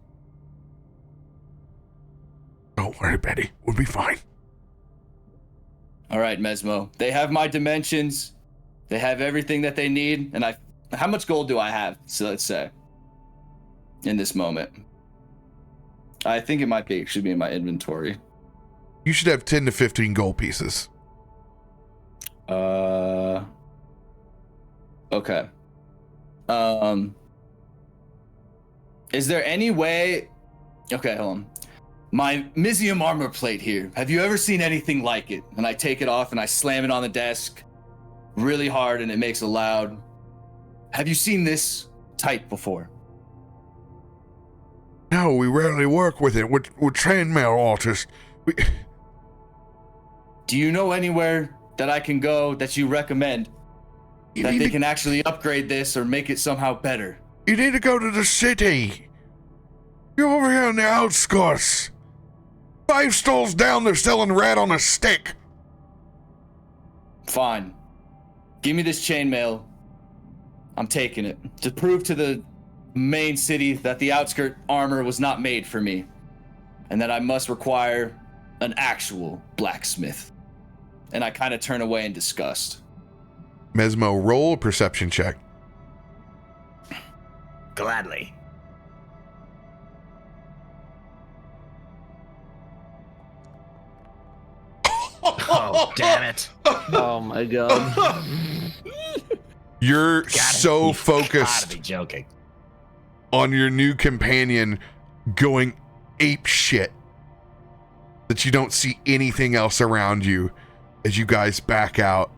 Don't worry, Betty. We'll be fine. All right, Mesmo. They have my dimensions. They have everything that they need. And how much gold do I have? So let's say in this moment. I think it should be in my inventory. You should have 10 to 15 gold pieces. Okay. Is there any way? Okay, hold on. My Mizium armor plate here. Have you ever seen anything like it? And I take it off and I slam it on the desk really hard and it makes a loud. Have you seen this type before? No, we rarely work with it. We're chainmail artists. Do you know anywhere that I can go that you recommend that they can actually upgrade this or make it somehow better? You need to go to the city. You're over here on the outskirts. 5 stalls down, they're selling rat on a stick. Fine. Give me this chainmail. I'm taking it to prove to the main city that the outskirt armor was not made for me, and that I must require an actual blacksmith. And I kind of turn away in disgust. Mesmo, roll a perception check. Gladly. Oh, damn it. Oh my god. You're so Gotta focused be joking. on your new companion going ape shit that you don't see anything else around you as you guys back out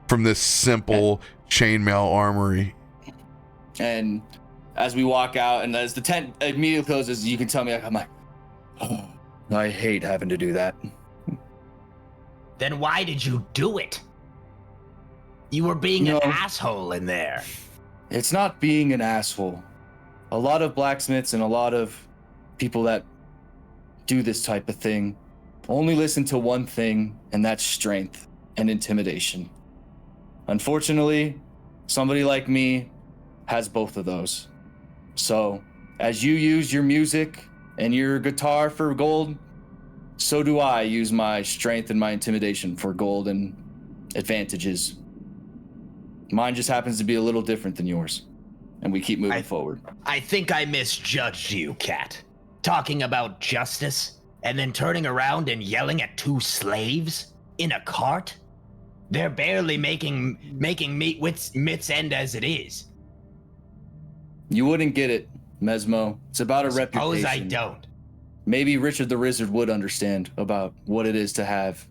from this simple chainmail armory. And as we walk out, and as the tent immediately closes, you can tell me, I'm like, oh, I hate having to do that. Then why did you do it? You were being an asshole in there. It's not being an asshole. A lot of blacksmiths and a lot of people that do this type of thing only listen to one thing, and that's strength and intimidation. Unfortunately, somebody like me has both of those. So, as you use your music and your guitar for gold, so do I use my strength and my intimidation for gold and advantages. Mine just happens to be a little different than yours, and we keep moving forward. I think I misjudged you, Cat. Talking about justice and then turning around and yelling at two slaves in a cart? They're barely making meat Mit's end as it is. You wouldn't get it, Mesmo. It's about a reputation. Suppose I don't. Maybe Richard the Wizard would understand about what it is to have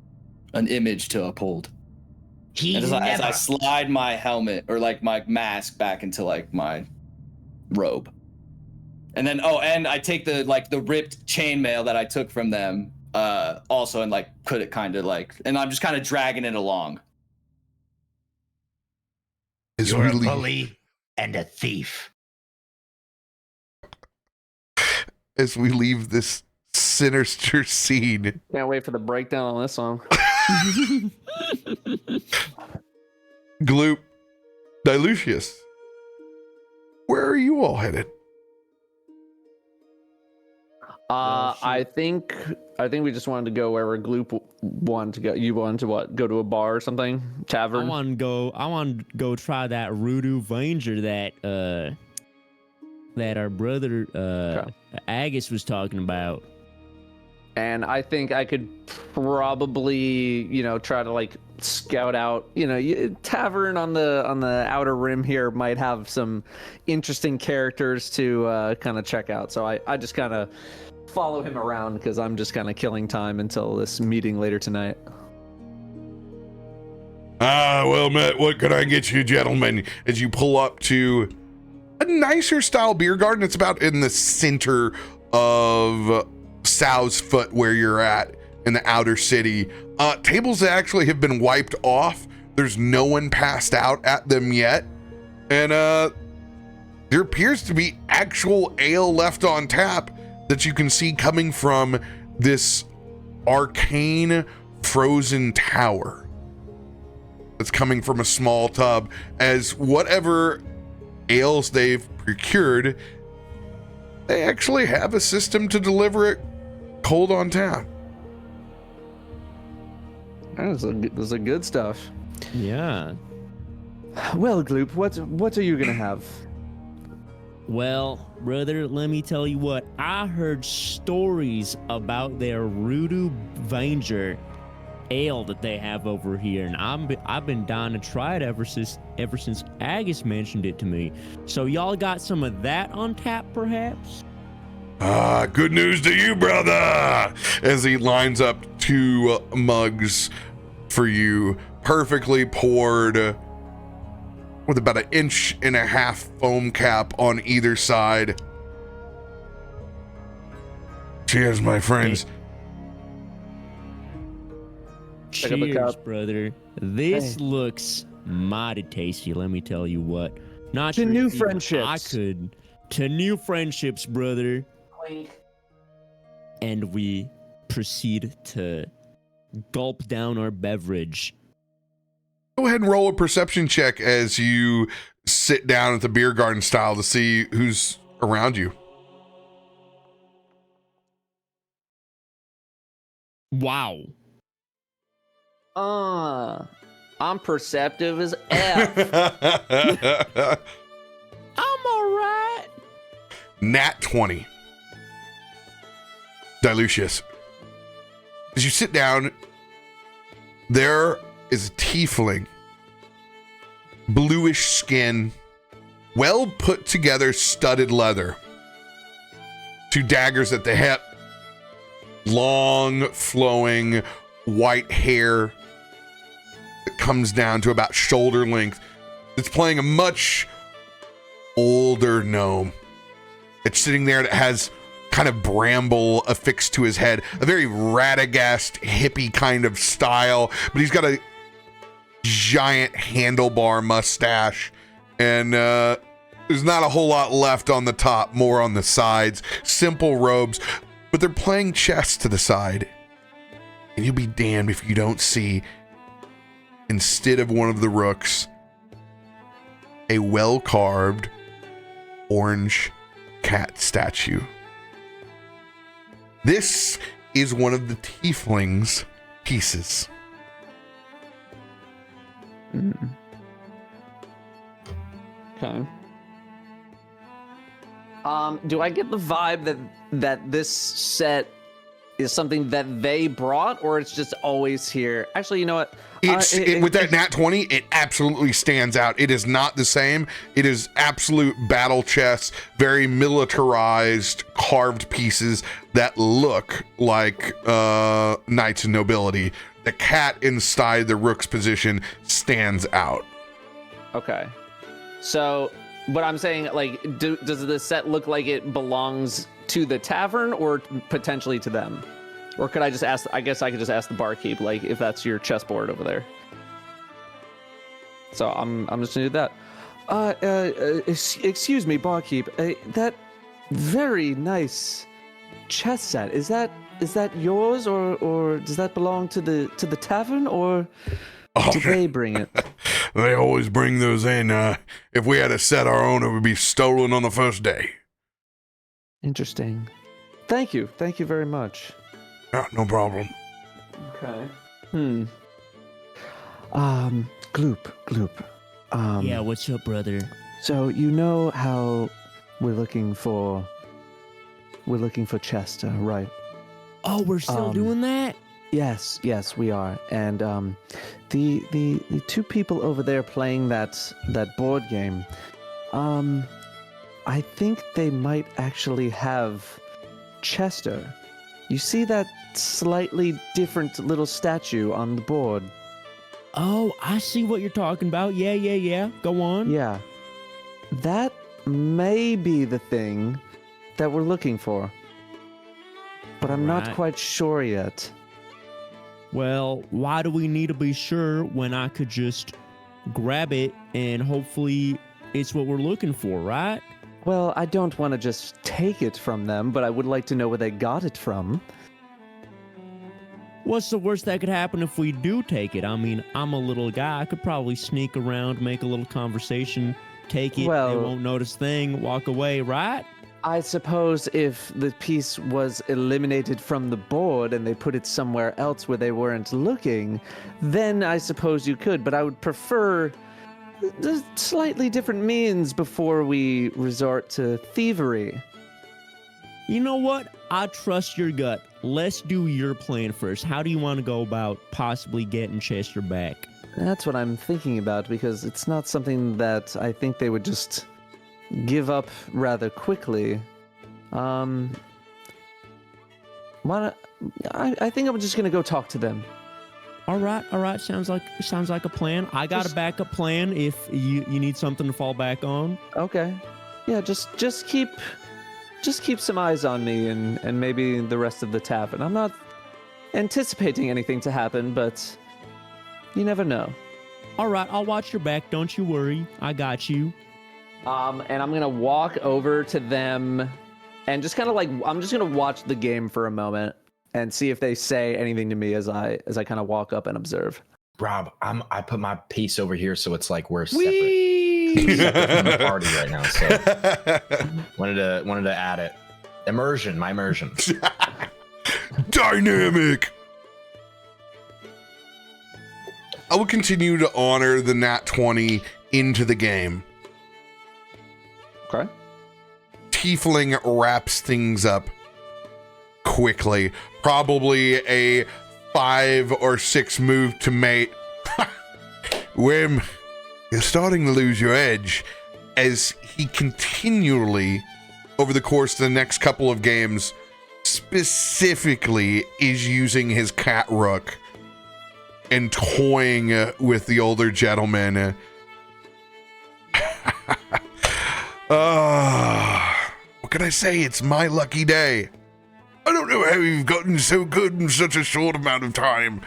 an image to uphold. As I slide my helmet or like my mask back into like my robe. And then and I take the ripped chainmail that I took from them also and like put it kind of like, and I'm just kind of dragging it along. You're a bully and a thief. As we leave this sinister scene. Can't wait for the breakdown on this song. Gloop, Dilucius, where are you all headed? I think we just wanted to go wherever Gloop wanted to go. You wanted to what? Go to a bar or something? Tavern? I want to go try that Rudu Vanger that our brother Agus was talking about. And I think I could probably, try to like scout out, tavern on the outer rim here might have some interesting characters to kind of check out. So I just kind of follow him around because I'm just kind of killing time until this meeting later tonight. Well met. What can I get you, gentlemen? As you pull up to a nicer style beer garden. It's about in the center of Sow's Foot where you're at in the outer city. Tables actually have been wiped off. There's no one passed out at them yet. And there appears to be actual ale left on tap that you can see coming from this arcane frozen tower. It's coming from a small tub, as whatever ales they've procured, they actually have a system to deliver it cold on tap. That's a good stuff. Yeah. Well, Gloop, what are you gonna have? Well, brother, let me tell you what. I heard stories about their Rudu Vanger ale that they have over here, and I've been dying to try it ever since Agus mentioned it to me. So y'all got some of that on tap, perhaps? Good news to you, brother! As he lines up 2 mugs for you, perfectly poured, with about 1.5 inch foam cap on either side. Cheers, my friends. Cheers, brother. This looks mighty tasty, let me tell you what. Not to new friendships. To new friendships, brother. And we proceed to gulp down our beverage. Go ahead and roll a perception check as you sit down at the beer garden style to see who's around you. Wow. I'm perceptive as F. I'm alright. Nat 20. Dilucius. As you sit down, there is a tiefling. Bluish skin, well put together studded leather. 2 daggers at the hip, long flowing white hair that comes down to about shoulder length. It's playing a much older gnome. It's sitting there that has kind of bramble affixed to his head, a very Radagast hippie kind of style, but he's got a giant handlebar mustache, and there's not a whole lot left on the top, more on the sides. Simple robes, but they're playing chess to the side. And you'll be damned if you don't see instead of one of the rooks, a well-carved orange cat statue. This is one of the tiefling's pieces. Okay. Do I get the vibe that this set is something that they brought, or it's just always here? Actually, you know what? With that nat 20, it absolutely stands out. It is not the same. It is absolute battle chest, very militarized, carved pieces that look like knights and nobility. The cat inside the rook's position stands out. Okay. So, but I'm saying, like, does the set look like it belongs to the tavern or potentially to them? Or could I just ask, I guess I could just ask the barkeep, like, if that's your chessboard over there. So I'm just gonna do that. Excuse me, barkeep. That very nice chess set, is that yours, or does that belong to the tavern, or did they bring it? They always bring those in. If we had a set our own, it would be stolen on the first day. Interesting. Thank you very much. Yeah, no problem. Okay. Gloop. Yeah, what's up, brother? So you know how we're looking for Chester, right? Oh, we're still doing that? Yes, we are. And the two people over there playing that board game, I think they might actually have Chester. You see that slightly different little statue on the board? Oh, I see what you're talking about. Yeah. Go on. Yeah. That may be the thing that we're looking for. But I'm not quite sure yet. Well, why do we need to be sure when I could just grab it and hopefully it's what we're looking for, right? Well, I don't want to just take it from them, but I would like to know where they got it from. What's the worst that could happen if we do take it? I mean, I'm a little guy. I could probably sneak around, make a little conversation, take it, Well, they won't notice thing, walk away, right? I suppose if the piece was eliminated from the board and they put it somewhere else where they weren't looking, then I suppose you could, but I would prefer the slightly different means before we resort to thievery. You know what? I trust your gut. Let's do your plan first. How do you want to go about possibly getting Chester back? That's what I'm thinking about, because it's not something that I think they would just give up rather quickly. I think I'm just gonna go talk to them. All right. Sounds like a plan. I got a backup plan if you need something to fall back on. Okay. Yeah, just keep some eyes on me and maybe the rest of the tavern. I'm not anticipating anything to happen, but you never know. All right, I'll watch your back. Don't you worry. I got you. And I'm gonna walk over to them and just kind of like, I'm just gonna watch the game for a moment and see if they say anything to me as I kind of walk up and observe. Rob, I put my piece over here so it's like we're separate from the party right now. So wanted to add it. My immersion. Dynamic. I will continue to honor the nat 20 into the game. Okay. Tiefling wraps things up quickly. Probably a 5 or 6 move to mate. Wyrm, You're starting to lose your edge as he continually, over the course of the next couple of games, specifically is using his cat rook and toying with the older gentleman. What can I say? It's my lucky day. I don't know how you've gotten so good in such a short amount of time.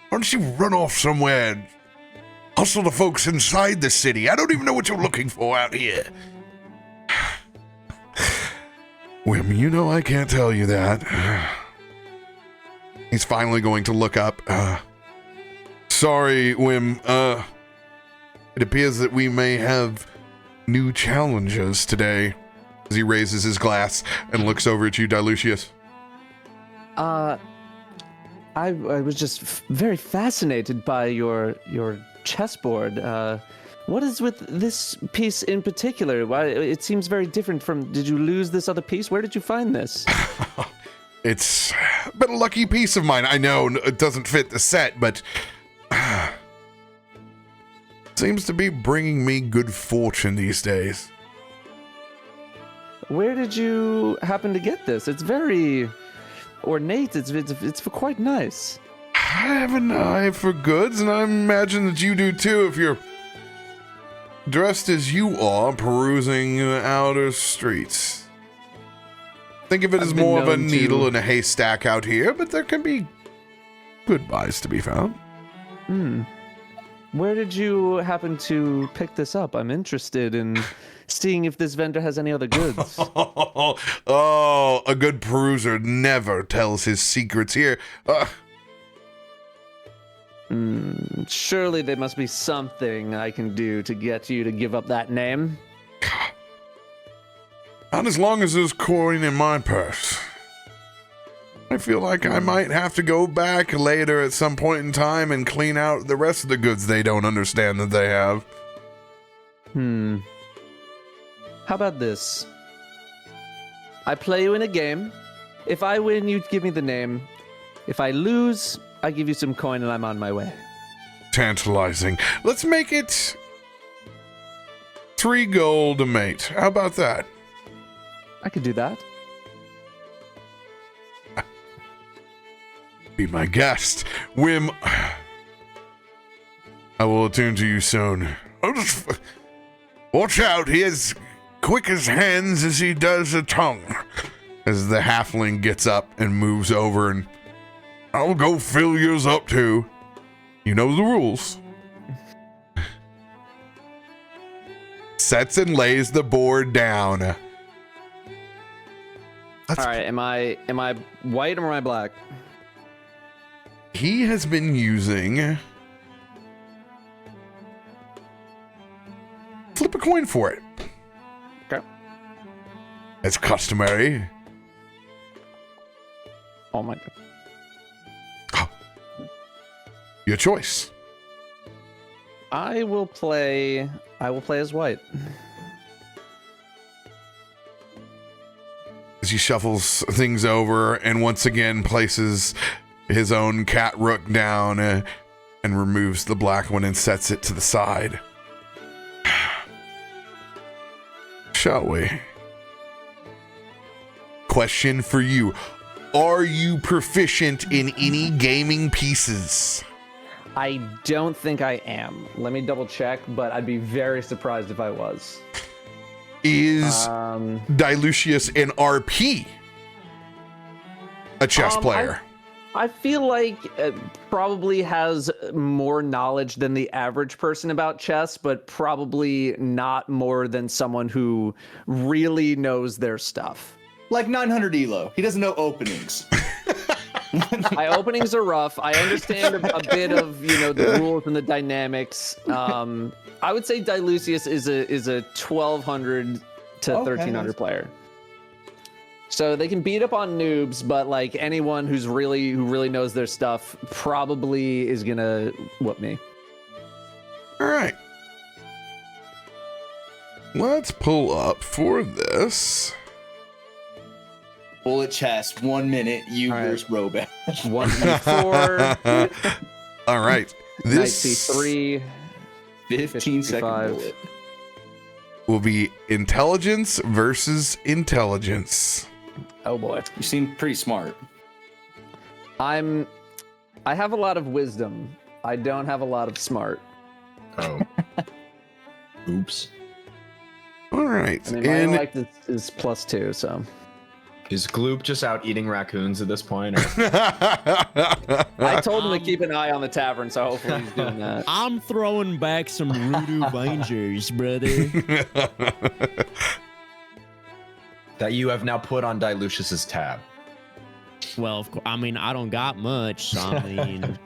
Why don't you run off somewhere and hustle the folks inside the city? I don't even know what you're looking for out here. Wyrm, you know I can't tell you that. He's finally going to look up. Sorry, Wyrm. It appears that we may have new challenges today. As he raises his glass and looks over at you, Dilucius. I was just very fascinated by your chessboard. What is with this piece in particular? Why it seems very different from? Did you lose this other piece? Where did you find this? It's been a lucky piece of mine. I know it doesn't fit the set, but seems to be bringing me good fortune these days. Where did you happen to get this? It's very ornate. It's quite nice. I have an eye for goods, and I imagine that you do too if you're dressed as you are, perusing outer streets. Think of it as more of a needle in a haystack out here, but there can be good buys to be found. Where did you happen to pick this up? I'm interested in seeing if this vendor has any other goods. Oh, a good peruser never tells his secrets here. Surely there must be something I can do to get you to give up that name. Not as long as there's coin in my purse. I feel like I might have to go back later at some point in time and clean out the rest of the goods they don't understand that they have. How about this? I play you in a game. If I win, you give me the name. If I lose, I give you some coin and I'm on my way. Tantalizing. Let's make it 3 gold a mate. How about that? I could do that. Be my guest. Wyrm, I will attune to you soon. Watch out, he is quick as hands as he does a tongue. As the halfling gets up and moves over, and I'll go fill yours up too. You know the rules. Sets and lays the board down. All right, am I white or am I black? He has been using... Flip a coin for it. Okay. As customary. Oh my god. Your choice. I will play as white. As he shuffles things over and once again places his own cat rook down and removes the black one and sets it to the side. Shall we? Question for you. Are you proficient in any gaming pieces? I don't think I am. Let me double check, but I'd be very surprised if I was. Is Dilucius an RP? A chess player? I feel like it probably has more knowledge than the average person about chess, but probably not more than someone who really knows their stuff. Like 900 elo. He doesn't know openings. My openings are rough. I understand a bit of, the rules and the dynamics. I would say Dilucius is a 1200 to 1300 player. So they can beat up on noobs, but like anyone who really knows their stuff probably is gonna whoop me. All right. Let's pull up for this. Bullet chess, 1 minute, you versus Robert. 1v4. All right. This Knight C3. 15-second bullet. Will be intelligence versus intelligence. Oh boy. You seem pretty smart. I have a lot of wisdom. I don't have a lot of smart. Oh. Oops. All right. I mean, my intellect is +2, so. Is Gloop just out eating raccoons at this point? Or? I told him to keep an eye on the tavern, so hopefully he's doing that. I'm throwing back some Rudu Bangers, brother. That you have now put on Dilucius's tab. Well, of course. I mean, I don't got much. So, I mean,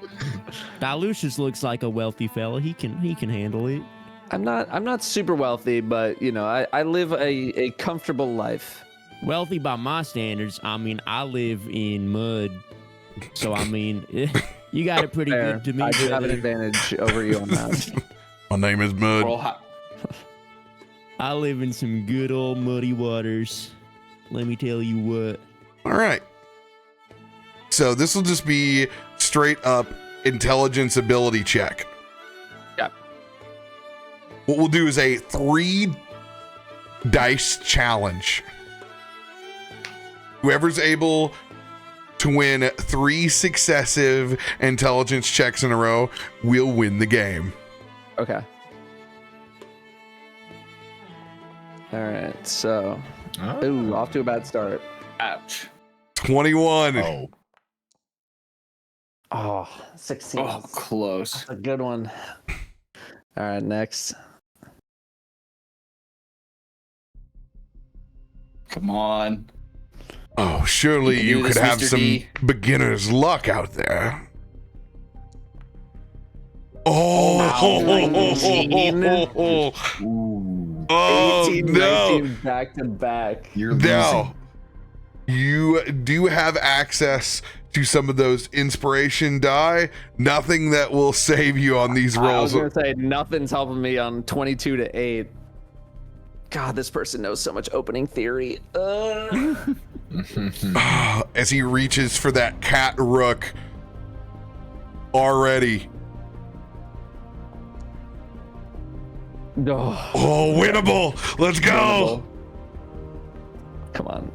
Dilucius looks like a wealthy fella. He can handle it. I'm not super wealthy, but you know, I live a comfortable life. Wealthy by my standards. I mean, I live in mud. So, I mean, you got it pretty Fair. good to me. I do have an brother. advantage over you on that. My name is Mud. Roll high. I live in some good old muddy waters. Let me tell you what. All right. So this will just be straight up intelligence ability check. Yep. What we'll do is a 3 dice challenge. Whoever's able to win 3 successive intelligence checks in a row will win the game. Okay. All right. So, ooh, off to a bad start. Ouch. 21. Oh, Oh, 16. Oh, close. That's a good one. All right, next. Come on. Oh, surely You can you do could this, have Mr. some D. beginner's luck out there. Oh, 19. oh 18, no. 19 back to back. you're Now, you do have access to some of those inspiration die. Nothing that will save you on these I was rolls. gonna say nothing's helping me on 22 to 8. God, this person knows so much opening theory. As he reaches for that cat rook already. Oh, Oh, winnable. Let's go. come on.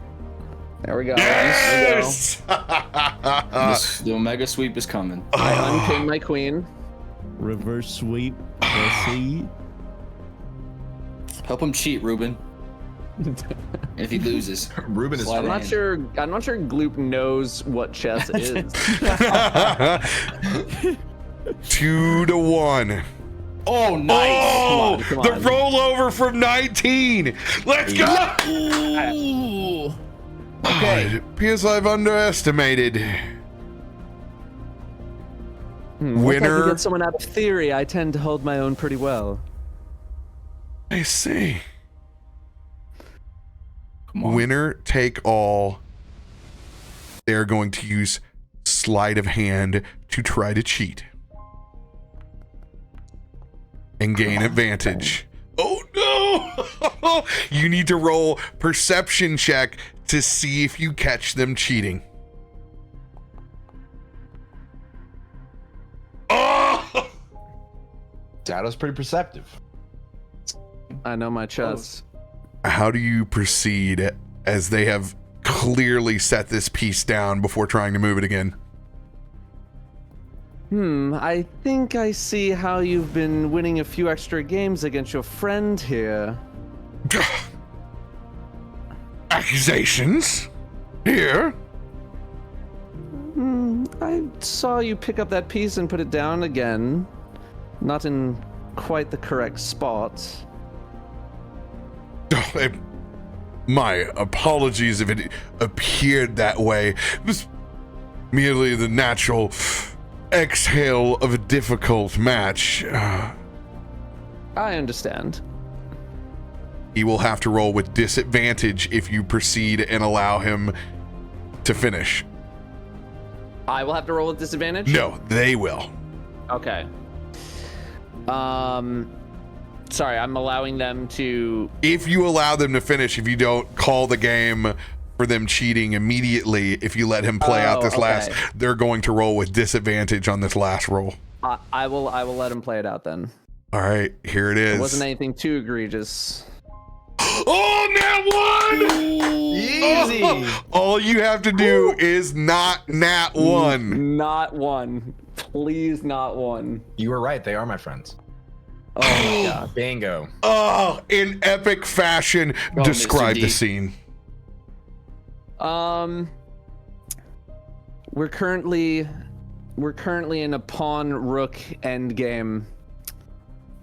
There we go. Yes. The Omega Sweep is coming. I unpin my queen. Reverse sweep. Let's see. Help him cheat, Ruben. If he loses. Ruben is Slide I'm in. not sure Gloop knows what chess is. 2-1. Oh, nice. Oh, come the on. rollover from 19. Let's go. Ooh. Okay. It appears I've underestimated. Once I Winner. can get someone out of theory, I tend to hold my own pretty well. I see. Come on. Winner take all. They're going to use sleight of hand to try to cheat and gain advantage. Oh no! You need to roll perception check to see if you catch them cheating. Oh! Dado's pretty perceptive. I know my chess. How do you proceed as they have clearly set this piece down before trying to move it again? I think I see how you've been winning a few extra games against your friend here. Accusations? Here? I saw you pick up that piece and put it down again. Not in quite the correct spot. My apologies if it appeared that way. It was merely the natural exhale of a difficult match. I understand. He will have to roll with disadvantage if you proceed and allow him to finish. I will have to roll with disadvantage? No, they will. Okay. Sorry, I'm allowing them to... If you allow them to finish, if you don't call the game for them cheating immediately, if you let him play out this last, they're going to roll with disadvantage on this last roll. I will let him play it out then. All right, here it is. It wasn't anything too egregious. Oh, nat 1! Easy. Oh, all you have to do is not nat 1. Not one. Please, not one. You were right. They are my friends. Oh my god. Bingo. Oh, in epic fashion, Oh, describe Mr. the D. scene. We're currently in a pawn rook endgame,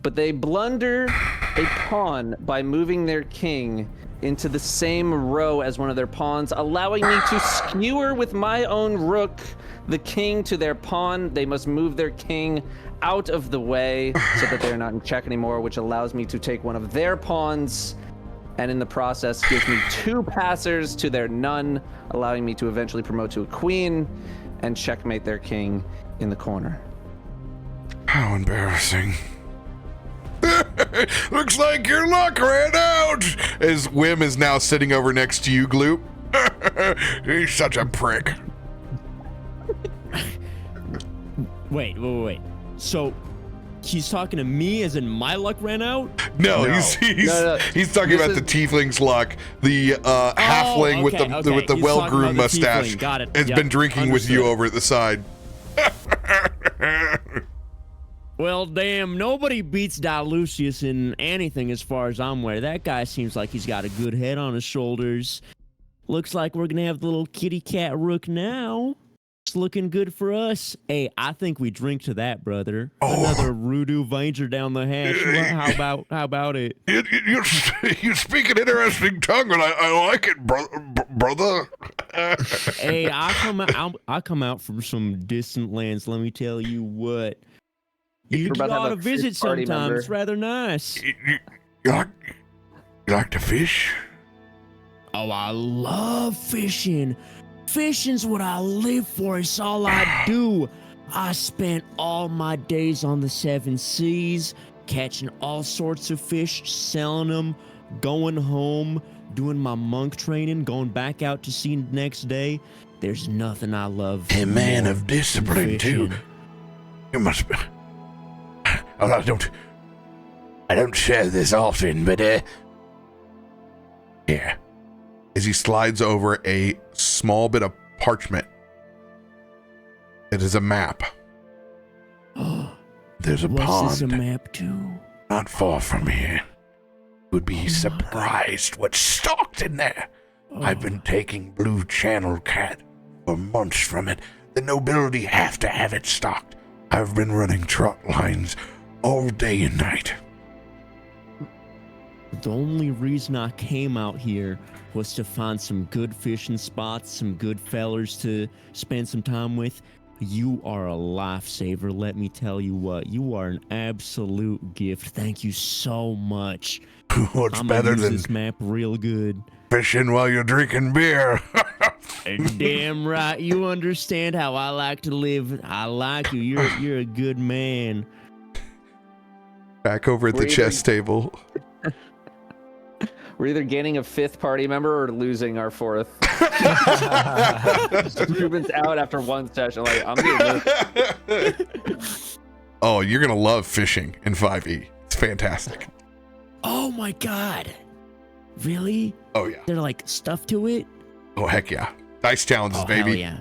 but they blunder a pawn by moving their king into the same row as one of their pawns, allowing me to skewer with my own rook the king to their pawn. They must move their king out of the way so that they're not in check anymore, which allows me to take one of their pawns, and in the process gives me 2 passers to their none, allowing me to eventually promote to a queen and checkmate their king in the corner. How embarrassing. Looks like your luck ran out. As Wyrm is now sitting over next to you, Gloop. He's such a prick. Wait. So he's talking to me as in my luck ran out? No, No. he's talking about the tiefling's luck. The halfling with the He's well-groomed talking about the mustache tiefling. Got it. has Yep. been drinking with you Understood. over at the side. Well, damn, nobody beats Lucius in anything as far as I'm aware. That guy seems like he's got a good head on his shoulders. Looks like we're gonna have the little kitty cat rook now. It's looking good for us. Hey, I think we drink to that, brother. Another Rudu Vanger down the hash. How about it? You speak an interesting tongue, and I like it, brother. Hey, I come out from some distant lands. Let me tell you what. You We're about to ought have to a visit fish party sometime. member. It's rather nice. You like to fish? Oh, I love fishing. Fishing's what I live for. It's all I do. I spent all my days on the 7 seas, catching all sorts of fish, selling them, going home, doing my monk training, going back out to sea the next day. There's nothing I love A man more of discipline, than too. fishing. You must be. Well, I don't share this often, but here. As he slides over a small bit of parchment. It is a map. There's a What's pond this a map to? not far from here. Would be surprised what's stocked in there. I've been taking blue channel cat for months from it. The nobility have to have it stocked. I've been running trot lines all day and night. The only reason I came out here was to find some good fishing spots, some good fellers to spend some time with. You are a lifesaver, let me tell you what. You are an absolute gift. Thank you so much. What's I'm better gonna use than this map real good. fishing while you're drinking beer? Damn right, you understand how I like to live. I like you. You're a good man. Back over at the We're either- chess table. We're either gaining a 5th party member or losing our 4th. Ruben's out after 1 session. Like, I'm doing this. Oh, you're gonna love fishing in 5e. It's fantastic. Oh my god. Really? Oh yeah. There's like stuff to it? Oh heck yeah. Dice challenges, Oh, baby. hell yeah.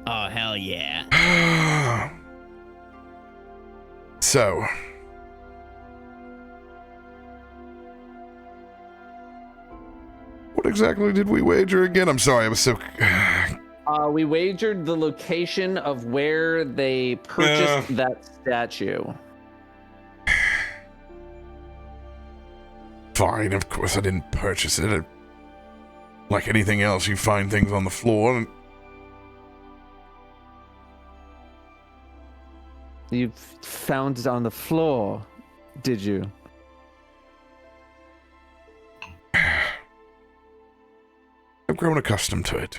Oh, hell yeah. So, what exactly did we wager again? I'm sorry, I was so. We wagered the location of where they purchased that statue. Fine, of course I didn't purchase it. Like anything else, you find things on the floor and You found it on the floor, did you? I've grown accustomed to it.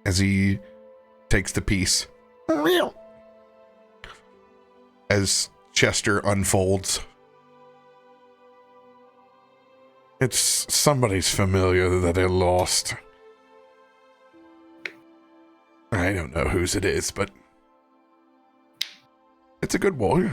As he takes the piece. As Chester unfolds. It's somebody's familiar that I lost. I don't know whose it is, but it's a good boy.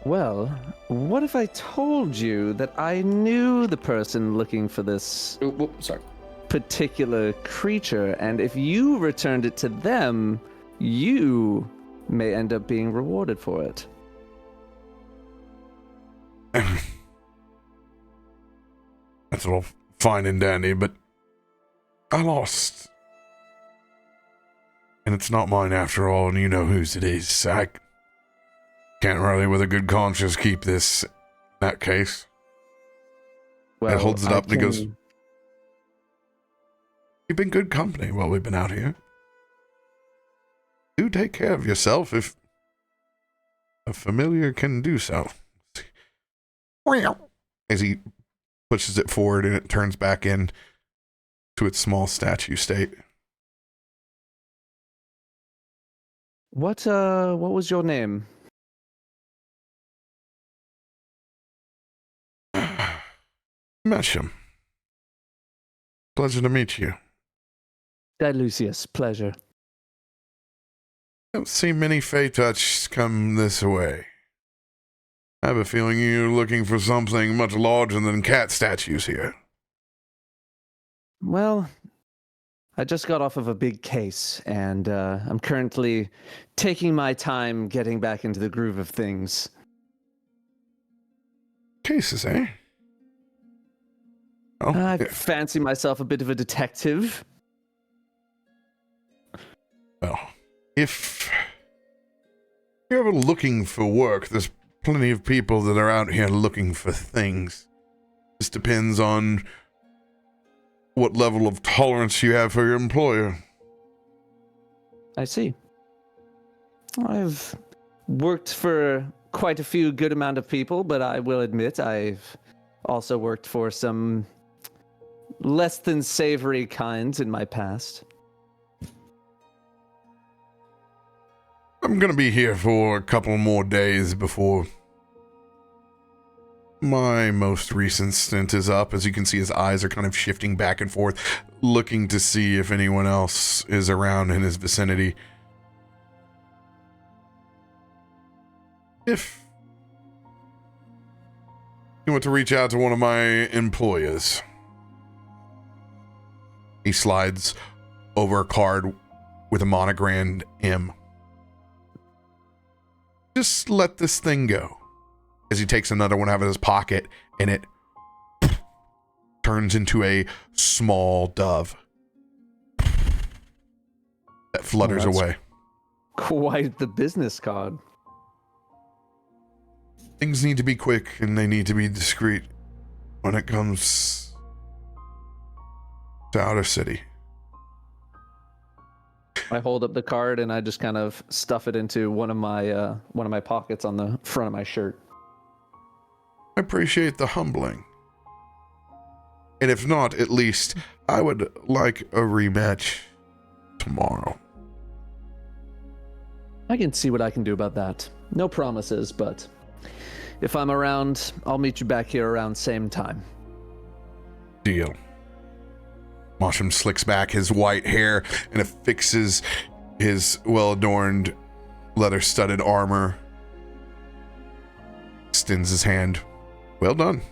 Well, what if I told you that I knew the person looking for this Sorry. particular creature, and if you returned it to them, you may end up being rewarded for it? That's all fine and dandy, but I lost. And it's not mine after all, and you know whose it is. I can't really, with a good conscience, keep this in that case. And holds it I up and he goes, can- "You've been good company while we've been out here. Do take care of yourself if a familiar can do so." As he pushes it forward and it turns back in to its small statue state. What was your name? Mesham. Pleasure to meet you. Lucius, pleasure. Don't see many Fey Touch come this way. I have a feeling you're looking for something much larger than cat statues here. Well, I just got off of a big case, and I'm currently taking my time getting back into the groove of things. Cases, eh? Oh, I yeah. fancy myself a bit of a detective. Well, if you're ever looking for work, there's plenty of people that are out here looking for things. Just depends on what level of tolerance you have for your employer. I see. I've worked for quite a few good amount of people, but I will admit I've also worked for some less than savory kinds in my past. I'm gonna be here for a couple more days before my most recent stint is up. As you can see, his eyes are kind of shifting back and forth, looking to see if anyone else is around in his vicinity. If you want to reach out to one of my employers, he slides over a card with a monogrammed M. Just let this thing go. As he takes another one out of his pocket, and it turns into a small dove that flutters that's away. Quite the business card. Things need to be quick, and they need to be discreet when it comes to Outer City. I hold up the card and I just kind of stuff it into one of my pockets on the front of my shirt. I appreciate the humbling. And if not, at least I would like a rematch tomorrow. I can see what I can do about that. No promises, but if I'm around, I'll meet you back here around same time. Deal. Mosham slicks back his white hair and affixes his well-adorned, leather-studded armor. Extends his hand. Well done.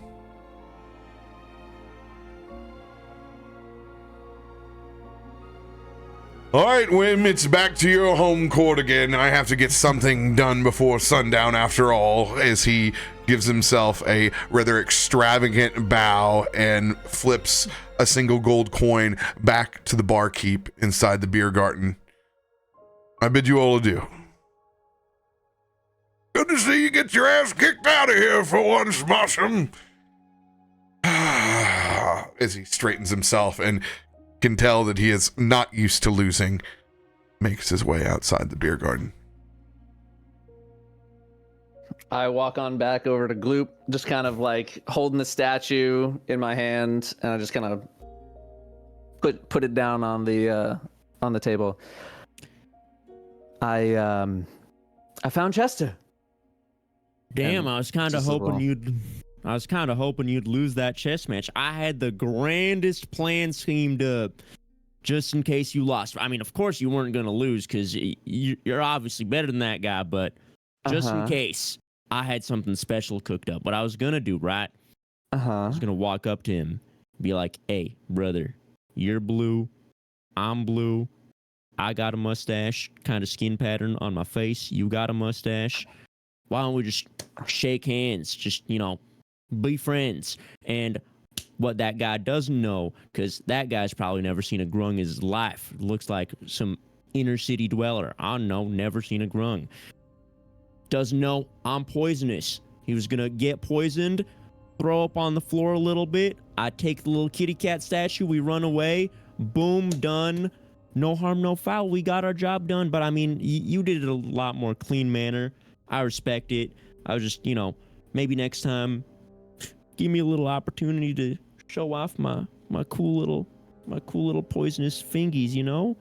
All right, Wyrm, it's back to your home court again. I have to get something done before sundown after all, as he gives himself a rather extravagant bow and flips a single gold coin back to the barkeep inside the beer garden. I bid you all adieu. Good to see you get your ass kicked out of here for once, Mosham. As he straightens himself and can tell that he is not used to losing, makes his way outside the beer garden. I walk on back over to Gloop, just kind of like holding the statue in my hand, and I just kind of put it down on the table. I found Chester. Damn, And I was kind of just a hoping little- you'd lose that chess match. I had the grandest plan schemed up just in case you lost. I mean, of course you weren't going to lose because you're obviously better than that guy, but just in case, I had something special cooked up. What I was going to do, right? I was going to walk up to him, be like, hey, brother, you're blue, I'm blue, I got a mustache, kind of skin pattern on my face, you got a mustache. Why don't we just shake hands, just, be friends? And what that guy doesn't know, because that guy's probably never seen a grung in his life. Looks like some inner city dweller. I don't know, never seen a grung. Doesn't know I'm poisonous. He was going to get poisoned, throw up on the floor a little bit. I take the little kitty cat statue. We run away. Boom, done. No harm, no foul. We got our job done. But I mean, you did it a lot more clean manner. I respect it. I was just, maybe next time, give me a little opportunity to show off my cool little poisonous fingies,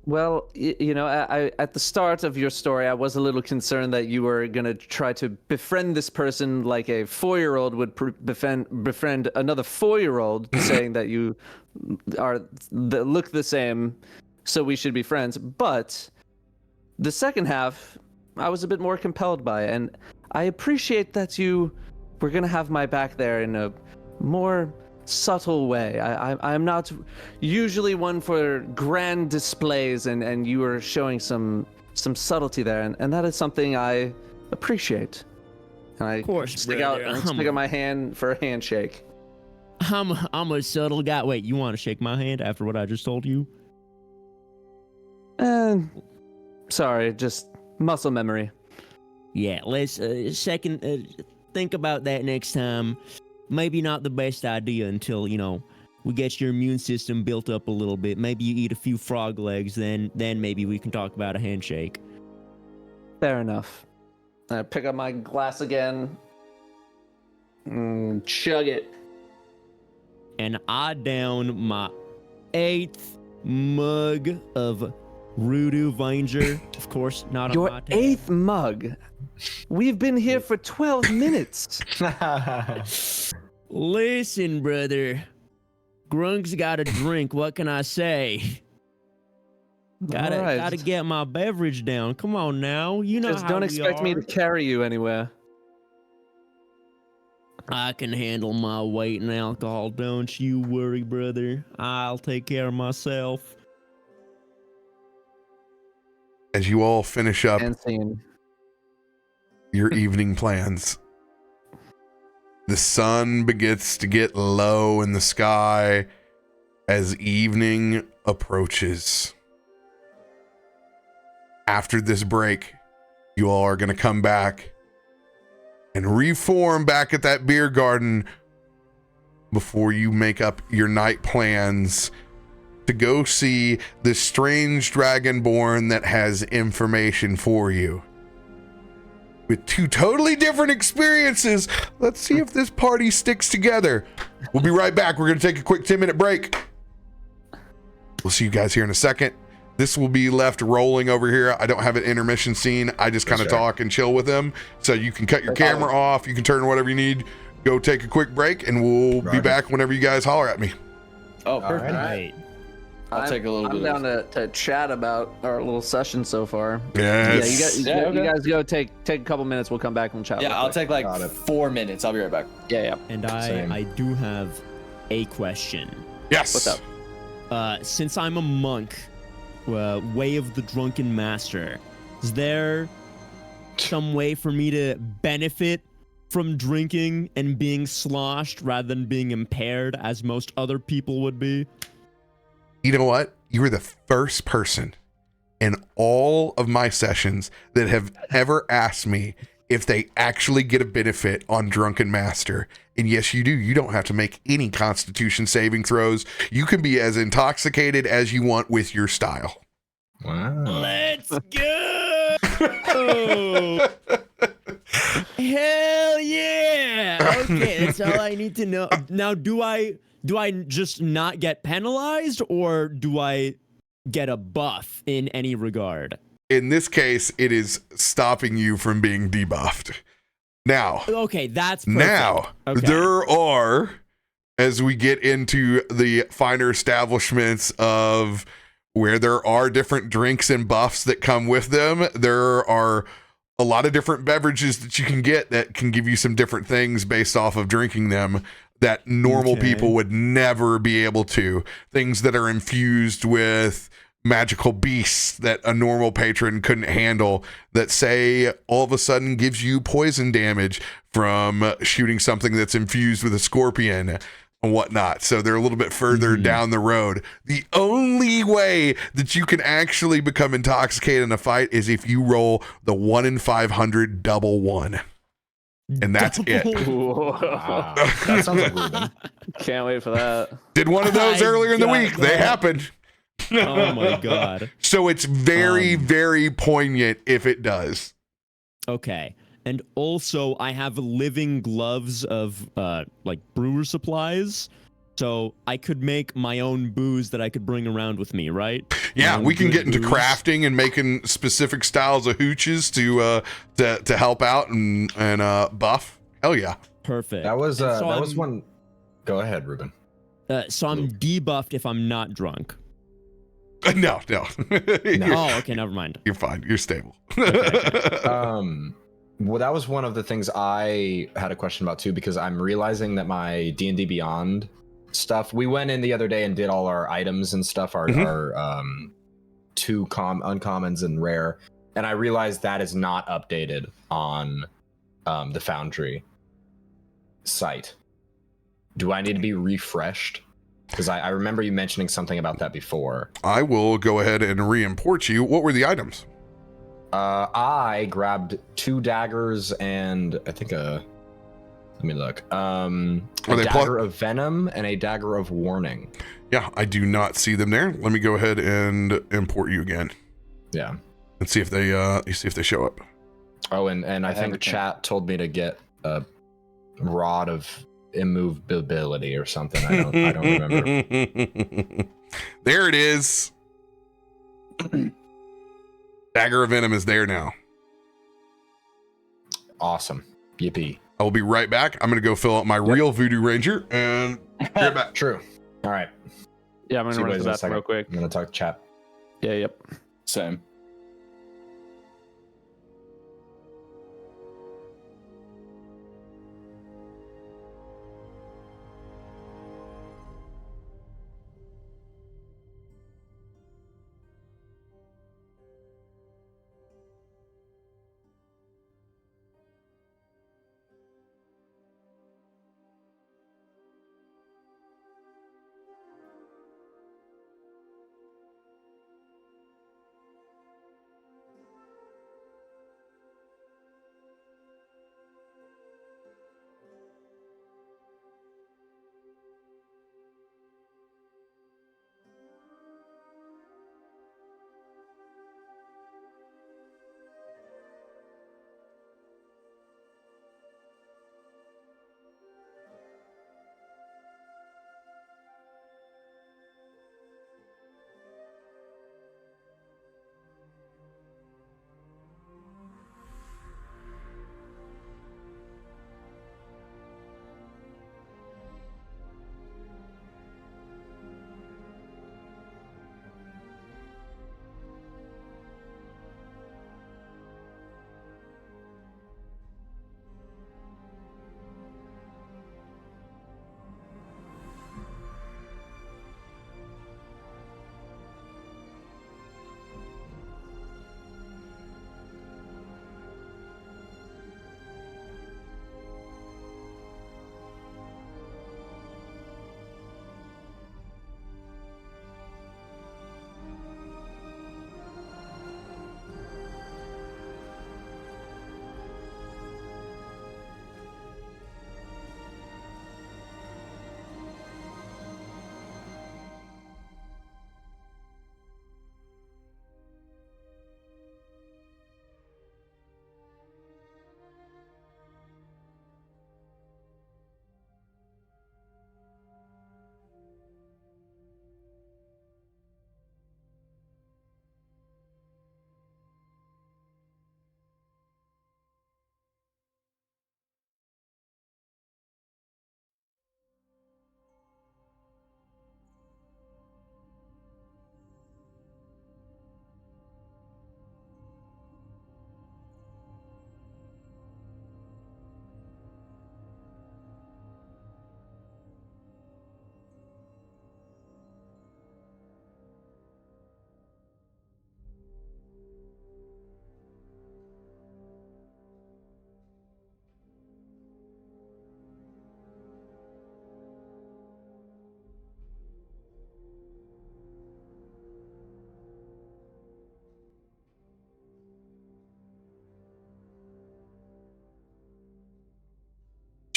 Well, I at the start of your story, I was a little concerned that you were going to try to befriend this person like a 4-year-old would befriend another 4-year-old, saying that you look the same, so we should be friends. But the second half, I was a bit more compelled by, and I appreciate that you were going to have my back there in a more subtle way. I'm not usually one for grand displays, and you were showing some subtlety there, and that is something I appreciate. And I Of course, stick brother. out my hand for a handshake. I'm a subtle guy. Wait, you want to shake my hand after what I just told you? Sorry, just muscle memory. Yeah, let's think about that next time. Maybe not the best idea until, we get your immune system built up a little bit. Maybe you eat a few frog legs, then maybe we can talk about a handshake. Fair enough. I pick up my glass again. Chug it. And I down my 8th mug of Rudu Vanger. Of course, not Your on my tab. 8th mug. We've been here for 12 minutes. Listen, brother. Grunk's got a drink. What can I say? Gotta get my beverage down. Come on now. You know Just how don't we expect me are. to carry you anywhere. I can handle my weight in alcohol. Don't you worry, brother. I'll take care of myself. As you all finish up And scene. your evening plans, the sun begins to get low in the sky as evening approaches. After this break, you all are going to come back and reform back at that beer garden before you make up your night plans to go see the strange dragonborn that has information for you. With 2 totally different experiences, let's see if this party sticks together. We'll be right back. We're going to take a quick 10-minute break. We'll see you guys here in a second. This will be left rolling over here. I don't have an intermission scene. I just kind of talk and chill with them. So you can cut your camera off. You can turn whatever you need. Go take a quick break, and we'll be back whenever you guys holler at me. Oh, perfect. Right. I'll take a little bit. I'm down to chat about our little session so far. Yes. You guys go take a couple minutes. We'll come back and chat. Yeah, I'll take like 4 minutes. I'll be right back. Yeah. And Same. I do have a question. Yes. What's up? Since I'm a monk, way of the drunken master, is there some way for me to benefit from drinking and being sloshed rather than being impaired as most other people would be? You know what? You were the first person in all of my sessions that have ever asked me if they actually get a benefit on Drunken Master. And yes, you do. You don't have to make any Constitution saving throws. You can be as intoxicated as you want with your style. Wow. Let's go! Hell yeah! Okay, that's all I need to know. Now, do I just not get penalized, or do I get a buff in any regard? In this case, it is stopping you from being debuffed. Now, Okay, that's perfect. Okay. There are, as we get into the finer establishments of where there are different drinks and buffs that come with them, there are a lot of different beverages that you can get that can give you some different things based off of drinking them that normal people would never be able to. Things that are infused with magical beasts that a normal patron couldn't handle, that say all of a sudden gives you poison damage from shooting something that's infused with a scorpion and whatnot. So they're a little bit further down the road. The only way that you can actually become intoxicated in a fight is if you roll the 1 in 500 double 1. and that's it. Wow. That sounds like Ruben. Can't wait for that. Did one of those I earlier in the got week. They that. happened. Oh my god. So it's very, very poignant if it does. Okay. And also, I have living gloves of like brewer supplies, so I could make my own booze that I could bring around with me, right? Yeah, My own we can good get into booze. crafting and making specific styles of hooches to help out and buff. Hell yeah. Perfect. That was And so that was I'm- one. Go ahead, Ruben. So I'm debuffed if I'm not drunk. No. Oh, okay, never mind. You're fine. You're stable. Well, that was one of the things I had a question about too, because I'm realizing that my D&D Beyond stuff. We went in the other day and did all our items and stuff, our two uncommons and rare, and I realized that is not updated on the Foundry site. Do I need to be refreshed? Because I remember you mentioning something about that before. I will go ahead and re-import you. What were the items? I grabbed 2 daggers and I think let me look. A they dagger of venom and a dagger of warning. Yeah, I do not see them there. Let me go ahead and import you again Yeah. and see if they show up. Oh, and I think Everything. chat told me to get a rod of immovability or something. I don't remember. There it is. Dagger of Venom is there now. Awesome. Yippee. I will be right back. I'm going to go fill out my real Voodoo Ranger and be right back. True. All right. Yeah, I'm gonna See you run guys to in the a bathroom second. real quick. I'm gonna talk to chat. Yeah, yep. Same.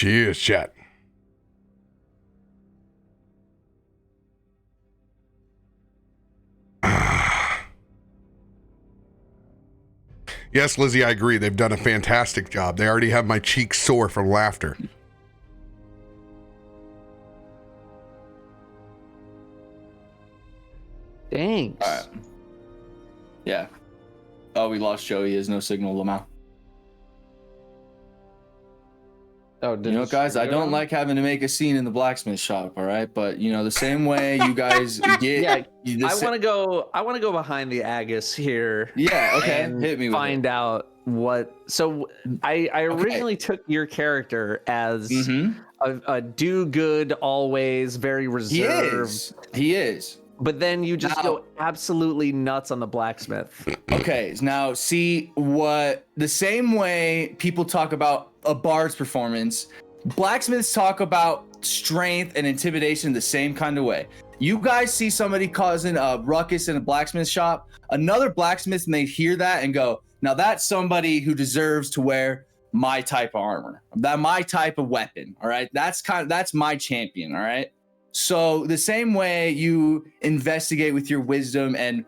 Cheers, chat. Yes, Lizzie, I agree. They've done a fantastic job. They already have my cheeks sore from laughter. Thanks. All right. Yeah. Oh, we lost Joey. He has no signal, Lamau. Oh, You know, guys, I don't like having to make a scene in the blacksmith shop. All right, but you know, the same way you guys get. Yeah, I want to go. I want to go behind the Agus here. Yeah. Okay. and Hit me with find out what. So I originally took your character as a do good, always very reserved. He is. But then you just go absolutely nuts on the blacksmith. Okay, now see what the same way people talk about a bard's performance, blacksmiths talk about strength and intimidation the same kind of way. You guys see somebody causing a ruckus in a blacksmith shop, another blacksmith may hear that and go, now that's somebody who deserves to wear my type of armor, that my type of weapon. All right, that's my champion. All right. So the same way you investigate with your wisdom and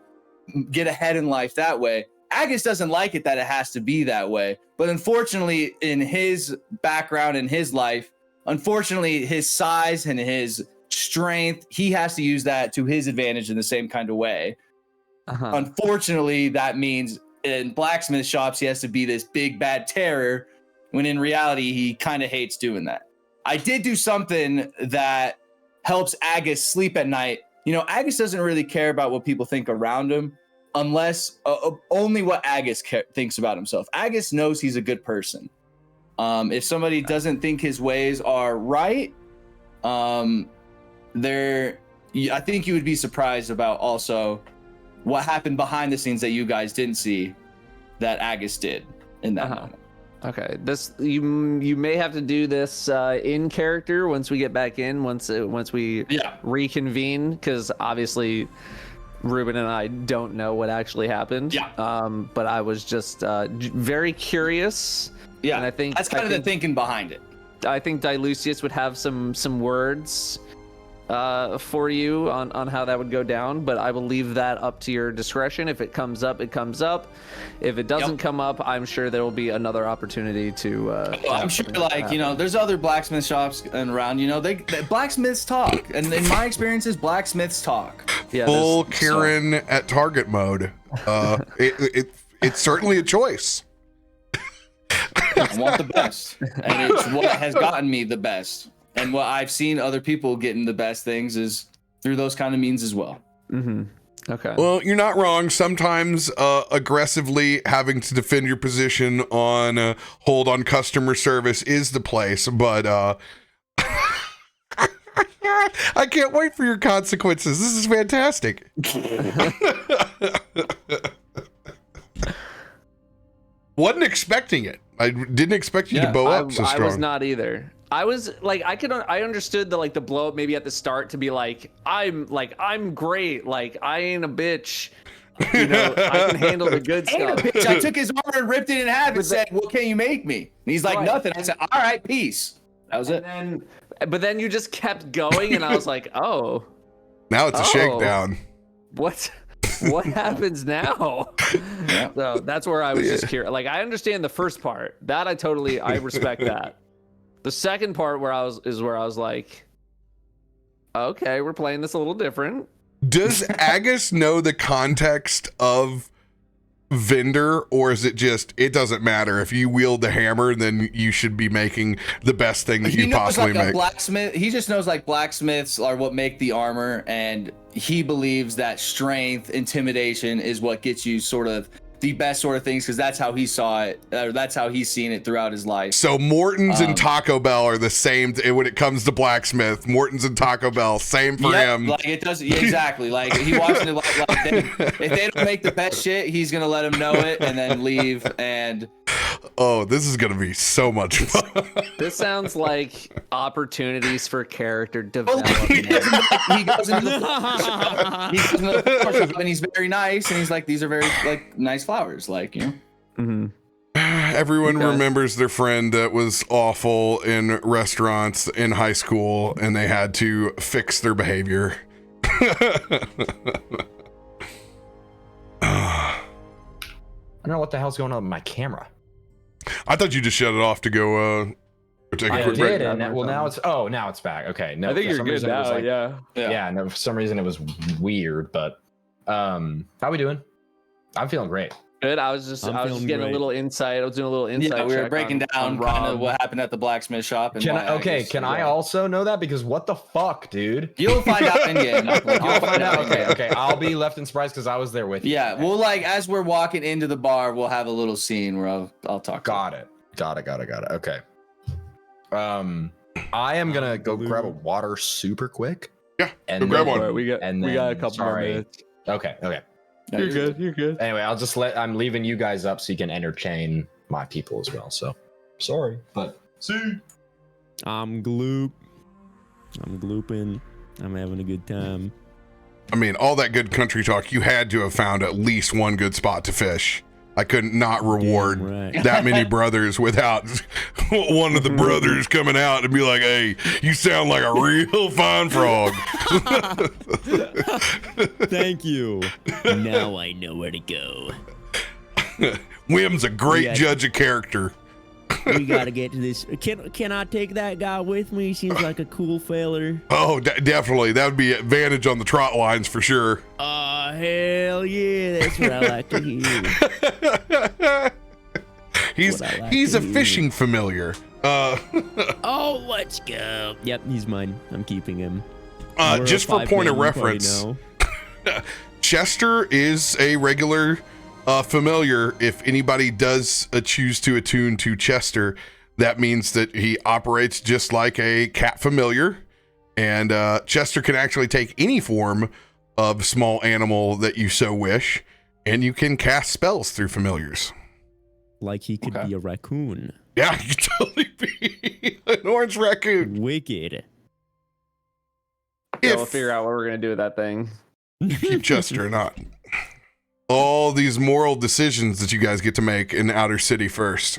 get ahead in life that way, Agus doesn't like it that it has to be that way. But unfortunately, in his background, in his life, unfortunately, his size and his strength, he has to use that to his advantage in the same kind of way. Unfortunately, that means in blacksmith shops, he has to be this big, bad terror, when in reality, he kind of hates doing that. I did do something that helps Agus sleep at night. You know, Agus doesn't really care about what people think around him, unless only what Agus thinks about himself. Agus knows he's a good person. If somebody doesn't think his ways are right, I think you would be surprised about also what happened behind the scenes that you guys didn't see that Agus did in that moment. Okay, this you may have to do this in character once we get back in, once we reconvene, because obviously Ruben and I don't know what actually happened. Yeah. But I was just very curious. Yeah. And I think that's kind of the thinking behind it. I think Dilucius would have some words for you on how that would go down, but I will leave that up to your discretion. If it comes up, it comes up. If it doesn't come up, I'm sure there will be another opportunity to I'm sure, like, you know, there's other blacksmith shops around, you know, they blacksmiths talk, and in my experiences, blacksmiths talk. Yeah, full Kieran at target mode. It's certainly a choice. I want the best, and it's what has gotten me the best. And what I've seen other people getting the best things is through those kind of means as well. Okay. Well, you're not wrong. Sometimes aggressively having to defend your position on hold on customer service is the place, but I can't wait for your consequences. This is fantastic. Wasn't expecting it. I didn't expect you to bow up so strong. I was not either. I was like, I understood the blow up maybe at the start to be like, I'm great. Like, I ain't a bitch. You know, I can handle the good stuff. Bitch, I took his armor and ripped it in half and said, what can you make me? And he's like, nothing. I said, all right, peace. That was it. But then you just kept going, and I was like, oh. Now it's a shakedown. What happens now? Yeah. So that's where I was just curious. Like, I understand the first part. That I respect that. The second part where I was like, okay, we're playing this a little different. Does Agus know the context of vendor, or is it just, it doesn't matter if you wield the hammer, then you should be making the best thing that you possibly make? Blacksmith, he just knows like blacksmiths are what make the armor, and he believes that strength, intimidation is what gets you sort of the best sort of things, because that's how he saw it, or that's how he's seen it throughout his life. So Morton's and Taco Bell are the same when it comes to blacksmith. Morton's and Taco Bell, same for him. Like it does, exactly. Like he watched it. If they don't make the best shit, he's gonna let them know it and then leave. And oh, this is gonna be so much fun. This sounds like opportunities for character development. He goes into the flower shop and he's very nice, and he's like, these are very like nice flowers, like, you know. Everyone remembers their friend that was awful in restaurants in high school and they had to fix their behavior. I don't know what the hell's going on with my camera. I thought you just shut it off to go take a I quick did, break. and now it's back. Okay, no, I think for you're some good reason it was now. like- Yeah. No, for some reason it was weird, but how we doing? I'm feeling great. Good. I was just feeling getting a great. little insight. I was doing a little insight. Yeah, we were check breaking on down kind of what happened at the blacksmith shop. And Can why I, okay, guess- can I also know that? Because what the fuck, dude? You'll find out in game. I'll find out. Okay. I'll be left in surprise because I was there with you. Yeah, well, like as we're walking into the bar, we'll have a little scene where I'll talk. Got it. Okay. I am gonna go grab a water super quick. Yeah, And go grab then- one. We got and we got a then- couple more sorry. minutes. Okay. No, You're good. You're good. Anyway, I'm leaving you guys up so you can entertain my people as well. So sorry, but see. I'm glooping. I'm having a good time. I mean, all that good country talk, you had to have found at least one good spot to fish. I couldn't not reward Damn right. that many brothers without one of the brothers coming out and be like, hey, you sound like a real fine frog. Thank you. Now I know where to go. Wyrm's a great Yeah. judge of character. We gotta get to this. Can I take that guy with me? He seems like a cool feller. Oh, definitely. That would be advantage on the trot lines for sure. Hell yeah, that's what I like to hear. He's What I like he's to a hear. fishing familiar. Oh, let's go. Yep, he's mine. I'm keeping him. We're a Just for point of 5-man, you probably reference, know. Chester is a regular familiar. If anybody does choose to attune to Chester, that means that he operates just like a cat familiar. And Chester can actually take any form of small animal that you so wish, and you can cast spells through familiars. Like he could Okay. be a raccoon. Yeah, you could totally be an orange raccoon. Wicked. Yeah, we'll figure out what we're gonna do with that thing. Keep Chester or not. All these moral decisions that you guys get to make in Outer City first.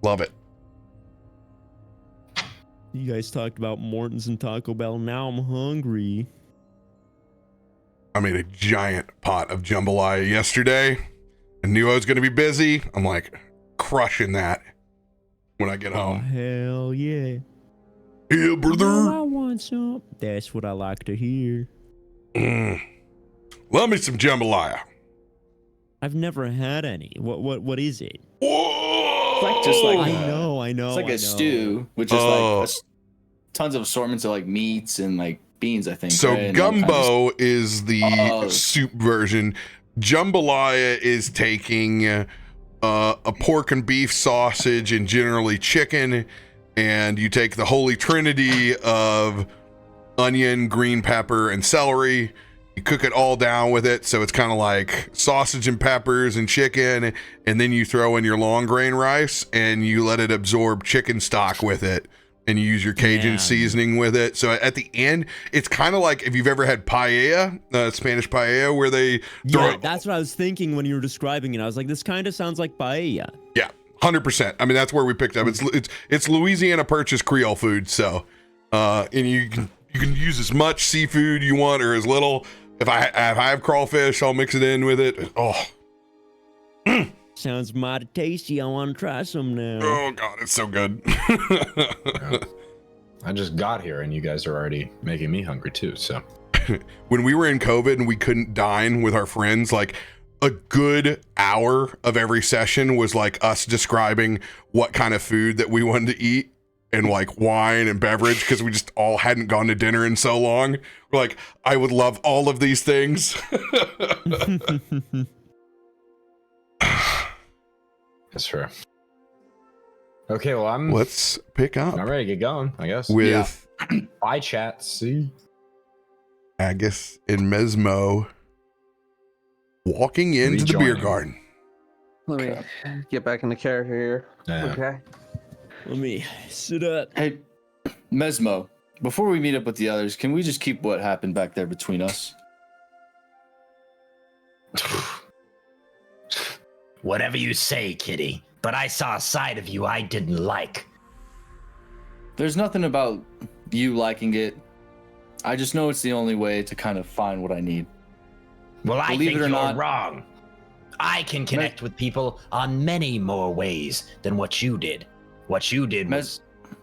Love it. You guys talked about Morton's and Taco Bell. Now I'm hungry. I made a giant pot of jambalaya yesterday. I knew I was going to be busy. I'm like crushing that when I get Oh, home. hell yeah. Yeah, Oh, brother. I want some. That's what I like to hear. Love me some jambalaya. I've never had any. What is it? Whoa! like just like I a- know. It's like I know. a stew, which is Oh. like tons of assortments of like meats and like beans, I think. So right? And all kinds of gumbo is the Oh. soup version. Jambalaya is taking a pork and beef sausage and generally chicken, and you take the holy trinity of onion, green pepper, and celery. You cook it all down with it, so it's kind of like sausage and peppers and chicken, and then you throw in your long grain rice and you let it absorb chicken stock with it, and you use your Cajun Man. seasoning with it. So at the end, it's kind of like if you've ever had paella, Spanish paella, where they throw Yeah, that's what I was thinking when you were describing it. I was like, this kind of sounds like paella. Yeah, 100%. I mean, that's where we picked up. It's Louisiana Purchase Creole food. So, and you can use as much seafood you want or as little. If I have crawfish, I'll mix it in with it. Oh, Sounds mighty tasty. I want to try some now. oh God, it's so good. I just got here and you guys are already making me hungry too. So When we were in COVID and we couldn't dine with our friends, like a good hour of every session was like us describing what kind of food that we wanted to eat and like wine and beverage, because we just all hadn't gone to dinner in so long. We're like, I would love all of these things. that's fair. Okay, well I'm Let's pick up ready to get going, I guess. with Bye chat. See. Agus and Mesmo walking into the beer Rejoining. garden. Let me get back into character here. Yeah. Okay. Let me sit up. Hey, Mesmo, before we meet up with the others, can we just keep what happened back there between us? Whatever you say, kitty. But I saw a side of you I didn't like. There's nothing about you liking it. I just know it's the only way to kind of find what I need. Well, I Believe think it or you're not- wrong. I can connect with people on many more ways than what you did. What you did was You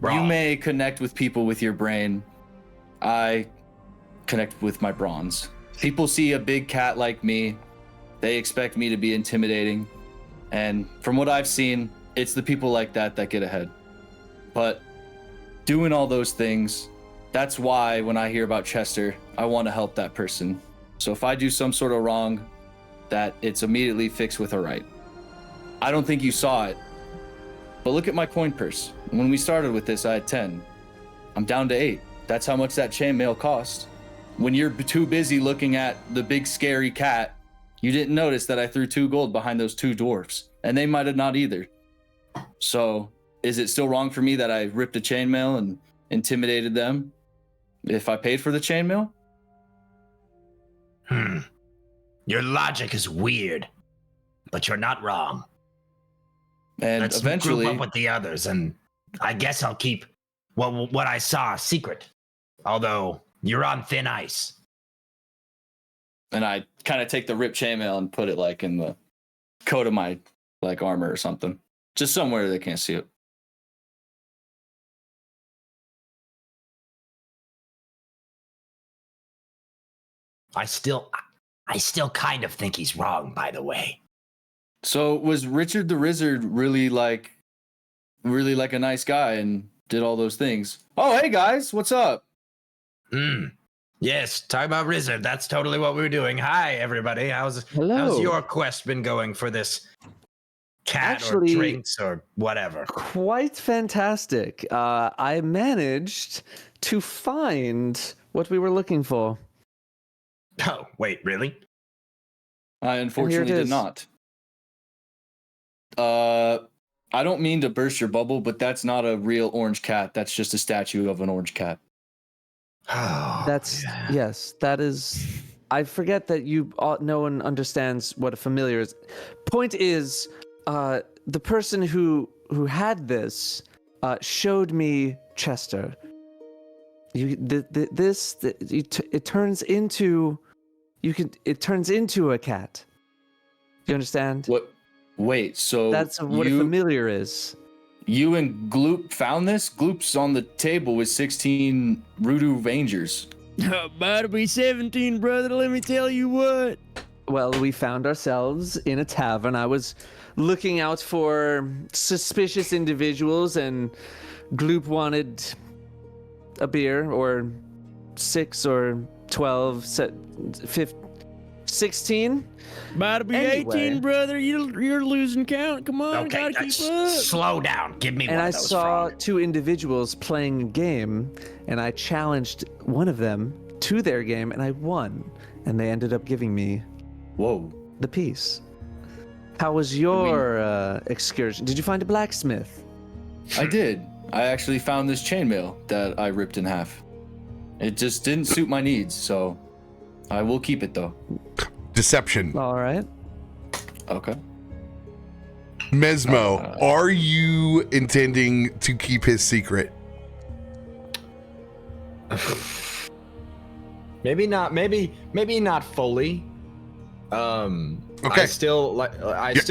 wrong. may connect with people with your brain. I connect with my bronze. People see a big cat like me. They expect me to be intimidating. And from what I've seen, it's the people like that that get ahead. But doing all those things, that's why when I hear about Chester, I want to help that person. So if I do some sort of wrong, that it's immediately fixed with a right. I don't think you saw it, but look at my coin purse. When we started with this, I had 10. I'm down to 8. That's how much that chainmail cost. When you're too busy looking at the big scary cat, you didn't notice that I threw 2 gold behind those 2 dwarfs, and they might have not either. So is it still wrong for me that I ripped a chainmail and intimidated them if I paid for the chainmail? Your logic is weird, but you're not wrong. And Let's eventually, group up with the others, and I guess I'll keep what I saw a secret. Although you're on thin ice. and I kind of take the ripped chainmail and put it like in the coat of my like armor or something, just somewhere they can't see it. I still kind of think he's wrong, by the way. So was Richard the Rizzard really like a nice guy and did all those things? Oh, hey guys, what's up? Yes, talk about Rizzard. That's totally what we were doing. Hi, everybody. How's your quest been going for this cat Actually, or drinks or whatever? Quite fantastic. I managed to find what we were looking for. Oh, wait, really? I unfortunately did is. not. I don't mean to burst your bubble, but that's not a real orange cat. That's just a statue of an orange cat. Oh, That's yes, that is. I forget that no one understands what a familiar is. Point is, the person who had this showed me Chester. It turns into it turns into a cat. You understand? What? Wait, so That's what a familiar is. You and Gloop found this? Gloop's on the table with 16 Rudu Rangers. About to be 17, brother. Let me tell you what. Well, we found ourselves in a tavern. I was looking out for suspicious individuals, and Gloop wanted a beer, or 6 or 12, 16. About to be Anyway. 18, brother. You're losing count. Come on, okay, gotta keep up. slow down. Give me And one I of those saw frog. 2 individuals playing a game, and I challenged one of them to their game, and I won. And they ended up giving me Whoa. the piece. How was your excursion? Did you find a blacksmith? I did. I actually found this chainmail that I ripped in half. It just didn't suit my needs, so I will keep it though. Deception. All right. Okay. Mesmo, are you intending to keep his secret? Maybe not. Maybe not fully. Okay. I still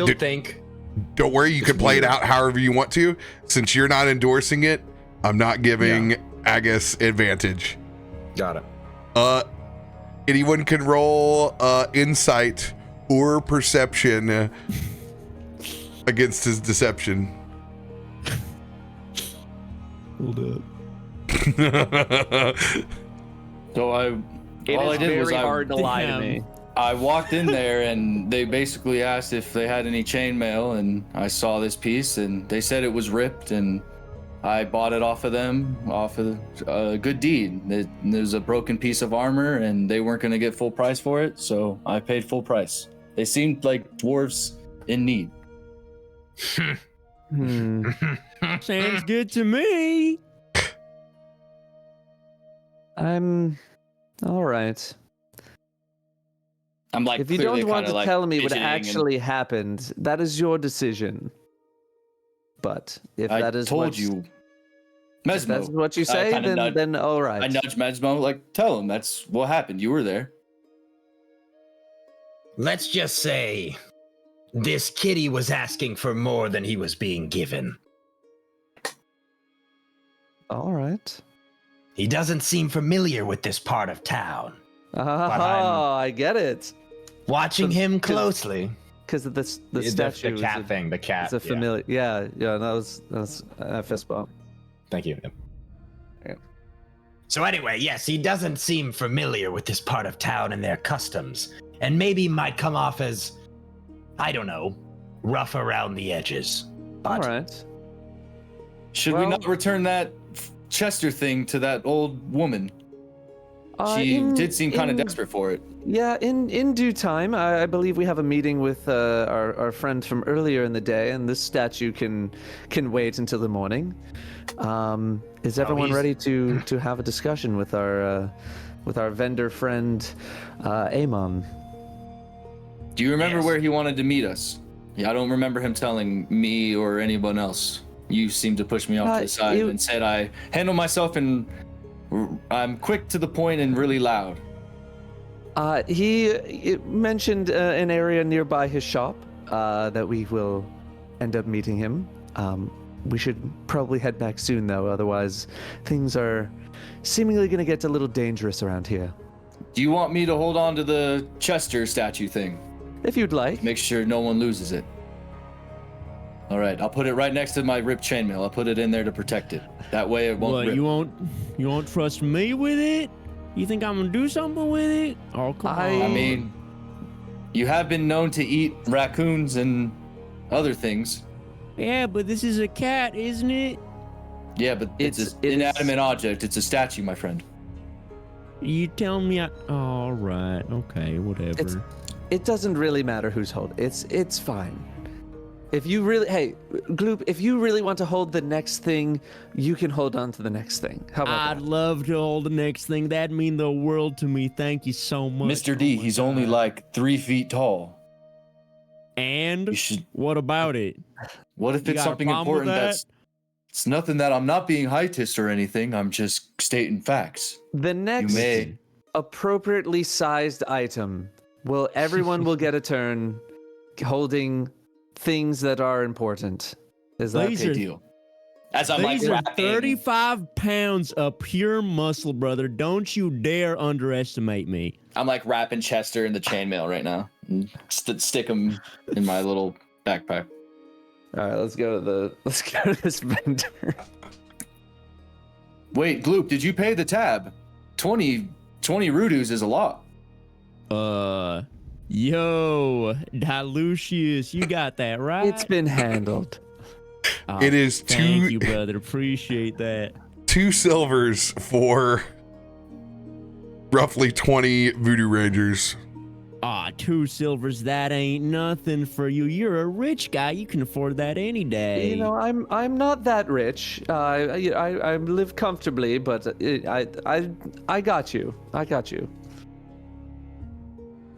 dude. think. Don't worry, you can play it out however you want to. Since you're not endorsing it, I'm not giving Agus advantage. Got it. Anyone can roll insight or perception against his deception. Hold up. So It all is I did was very hard to lie to Damn. me. I walked in there and they basically asked if they had any chainmail, and I saw this piece and they said it was ripped, and I bought it off of them, off of a good deed. There's a broken piece of armor and they weren't going to get full price for it, so I paid full price. They seemed like dwarves in need. Sounds good to me. I'm all right. I'm like, If you don't want to tell me what fidgeting actually happened, that is your decision. But if I that is told what, you, if that's Mesmo. what you say, then all right. I nudged Mesmo, like, tell him that's what happened. You were there. Let's just say this kitty was asking for more than he was being given. All right. He doesn't seem familiar with this part of town. Oh, I get it. Watching him closely. Because of the statue. The cat thing, the cat. It's a familiar. Yeah, that was a fist bump. Thank you. Yeah. So anyway, yes, he doesn't seem familiar with this part of town and their customs. And maybe might come off as, I don't know, rough around the edges. All right. Should we not return that Chester thing to that old woman? She did seem kind of desperate for it. Yeah, in due time. I believe we have a meeting with our friend from earlier in the day, and this statue can wait until the morning. Is everyone ready to have a discussion with our vendor friend, Amon? Do you remember where he wanted to meet us? Yeah, I don't remember him telling me or anyone else. You seemed to push me off to the side and said I handle myself and I'm quick to the point and really loud. He mentioned an area nearby his shop that we will end up meeting him. We should probably head back soon, though. Otherwise, things are seemingly going to get a little dangerous around here. Do you want me to hold on to the Chester statue thing? If you'd like. Make sure no one loses it. All right, I'll put it right next to my ripped chainmail. I'll put it in there to protect it. That way it won't rip. You won't trust me with it? You think I'm gonna do something with it? Oh, come on. I mean, you have been known to eat raccoons and other things. Yeah, but this is a cat, isn't it? Yeah, but it's an inanimate object. It's a statue, my friend. You telling me all right, okay, whatever. It doesn't really matter who's holding. It's fine. If you really, hey, Gloop, if you really want to hold the next thing, you can hold on to the next thing. How about I'd that? love to hold the next thing. That'd mean the world to me. Thank you so much. Mr. D, he's only like 3 feet tall. And what about it? What if it's something important it's nothing that I'm not being heightist or anything. I'm just stating facts. The next appropriately sized item everyone will get a turn holding things that are important. Is that a deal? As I'm these like are 35 pounds of pure muscle, brother. Don't you dare underestimate me. I'm like wrapping Chester in the chainmail right now. Stick him in my little backpack. All right, let's go to this vendor. Wait, Gloop, did you pay the tab? 20 Rudus is a lot. Yo, Dilucius, you got that right? It's been handled. It is Thank you, brother. Appreciate that. 2 silvers for roughly 20 Voodoo Rangers. 2 silvers, that ain't nothing for you. You're a rich guy. You can afford that any day. You know, I'm not that rich. I live comfortably, but I got you. I got you.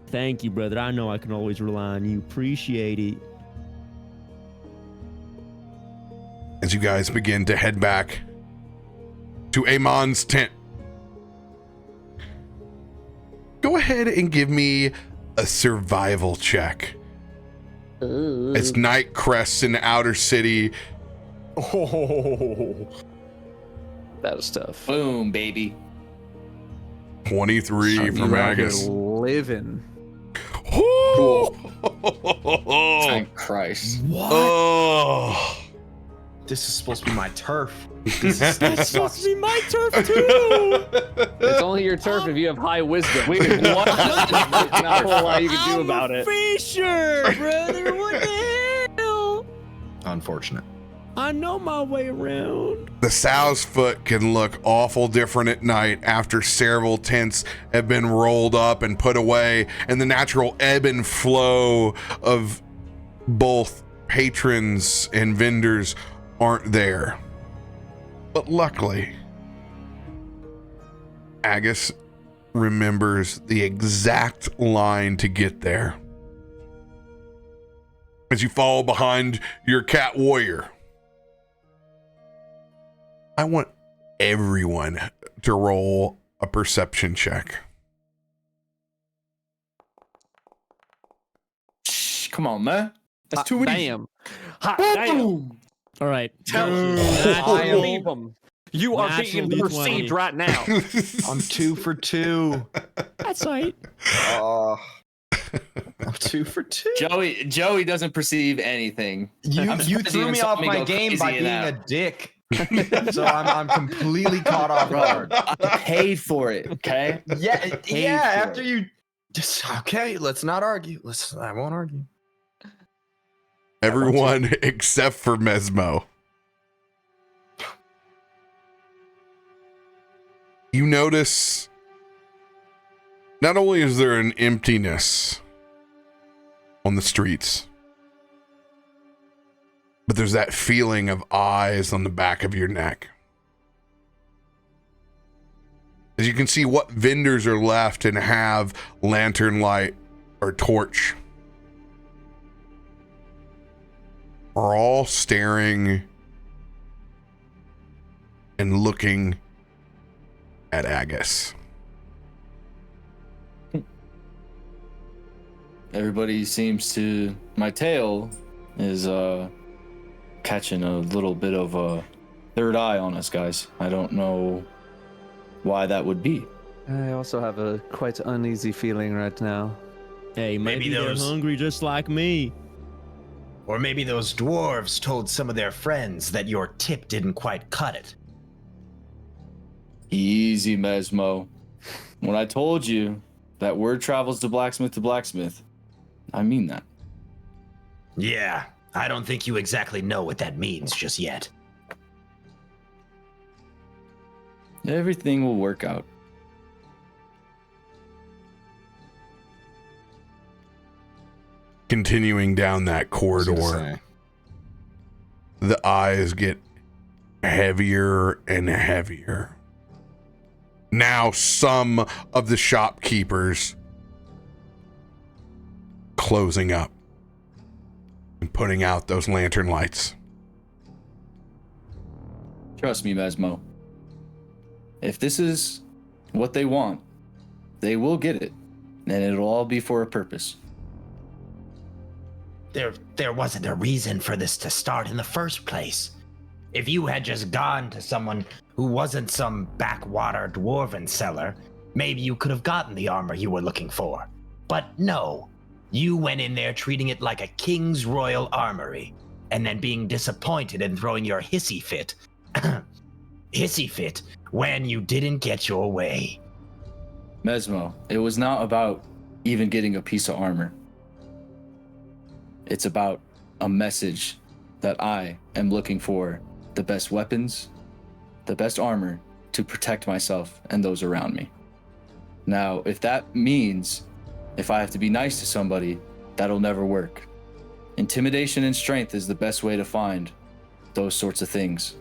Thank you, brother. I know I can always rely on you. Appreciate it. As you guys begin to head back to Amon's tent, go ahead and give me a survival check. As night crests in the outer city. Oh, that was tough. Boom, baby. 23 for Magus. Living. Cool. Thank Christ. What? Oh. This is supposed to be my turf. That's supposed to be my turf too. It's only your turf if you have high wisdom. Wait, what? Not a whole lot you can do about it. Fisher, brother. What the hell? Unfortunate. I know my way around. The sow's foot can look awful different at night after several tents have been rolled up and put away, and the natural ebb and flow of both patrons and vendors aren't there. But luckily, Agus, remembers the exact line to get there. As you follow behind your cat warrior, I want everyone to roll a perception check. Shh, come on, man. That's too easy. Bam. Hot damn. All right. I believe him. You are Natural being D20. perceived right now. I'm 2 for 2. That's right. I'm 2 for 2. Joey doesn't perceive anything. You surprised threw even me saw off me my go game by crazy being in a that. dick. So I'm completely caught off guard. I paid for it, okay? Yeah, paid yeah. for After it. you, just okay. Let's not argue. I won't argue. Everyone except for Mesmo. You notice not only is there an emptiness on the streets, but there's that feeling of eyes on the back of your neck. As you can see, what vendors are left and have lantern light or torch are all staring and looking at Agus. Everybody seems to. My tail is catching a little bit of a third eye on us, guys. I don't know why that would be. I also have a quite uneasy feeling right now. Hey, maybe they're those- hungry just like me. Or maybe those dwarves told some of their friends that your tip didn't quite cut it. Easy, Mesmo. When I told you that word travels to blacksmith, I mean that. Yeah, I don't think you exactly know what that means just yet. Everything will work out. Continuing down that corridor, the eyes get heavier and heavier. Now some of the shopkeepers closing up and putting out those lantern lights. Trust me, Mesmo. If this is what they want, they will get it. And it'll all be for a purpose. There wasn't a reason for this to start in the first place. If you had just gone to someone who wasn't some backwater dwarven seller, maybe you could have gotten the armor you were looking for. But no, you went in there treating it like a king's royal armory, and then being disappointed and throwing your hissy fit. Hissy fit when you didn't get your way. Mesmo, it was not about even getting a piece of armor. It's about a message that I am looking for the best weapons, the best armor to protect myself and those around me. Now, if that means if I have to be nice to somebody, that'll never work. Intimidation and strength is the best way to find those sorts of things,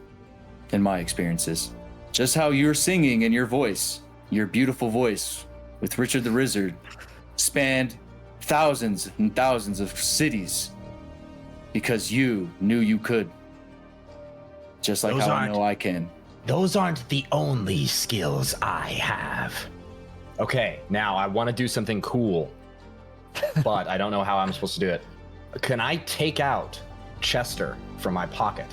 in my experiences. Just how your singing and your voice, your beautiful voice with Richard the Wizard, spanned thousands and thousands of cities because you knew you could. Just like Those how I aren't- know I can. Those aren't the only skills I have. Okay, now I want to do something cool, but I don't know how I'm supposed to do it. Can I take out Chester from my pocket?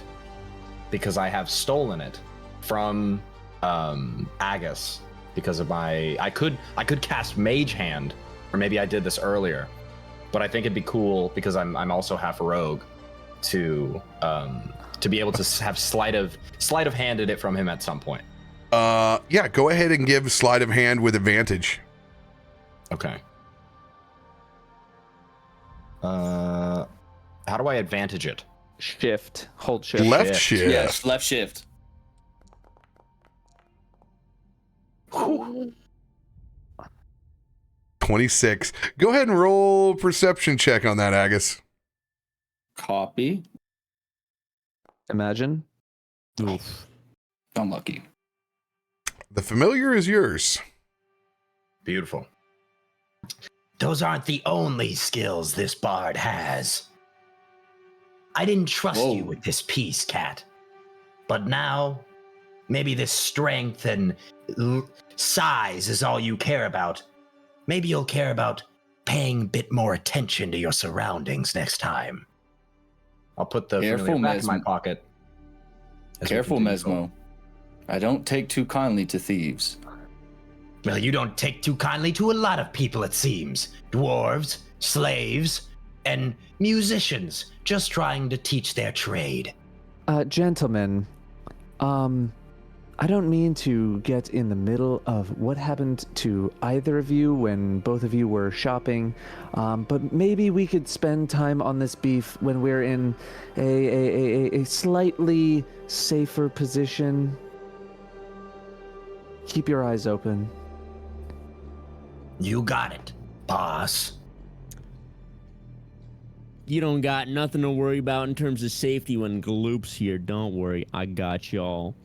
Because I have stolen it from Agus because of my. I could cast Mage Hand, or maybe I did this earlier, but I think it'd be cool because I'm also half a rogue to be able to have sleight of handed it from him at some point. Yeah, go ahead and give sleight of hand with advantage. Okay. How do I advantage it? Shift. Hold shift. Left shift. Yes, left shift. 26. Go ahead and roll perception check on that, Agus. Copy. Imagine. Oof. Unlucky. The familiar is yours. Beautiful. Those aren't the only skills this bard has. I didn't trust you with this piece, Cat. But now, maybe this strength and size is all you care about. Maybe you'll care about paying a bit more attention to your surroundings next time. I'll put the Careful, familiar back in my Mesmo. pocket. as we Careful, continue Mesmo. I don't take too kindly to thieves. Well, you don't take too kindly to a lot of people, it seems. Dwarves, slaves, and musicians just trying to teach their trade. Gentlemen, I don't mean to get in the middle of what happened to either of you when both of you were shopping, but maybe we could spend time on this beef when we're in a slightly safer position. Keep your eyes open. You got it, boss. You don't got nothing to worry about in terms of safety when Gloop's here. Don't worry, I got y'all.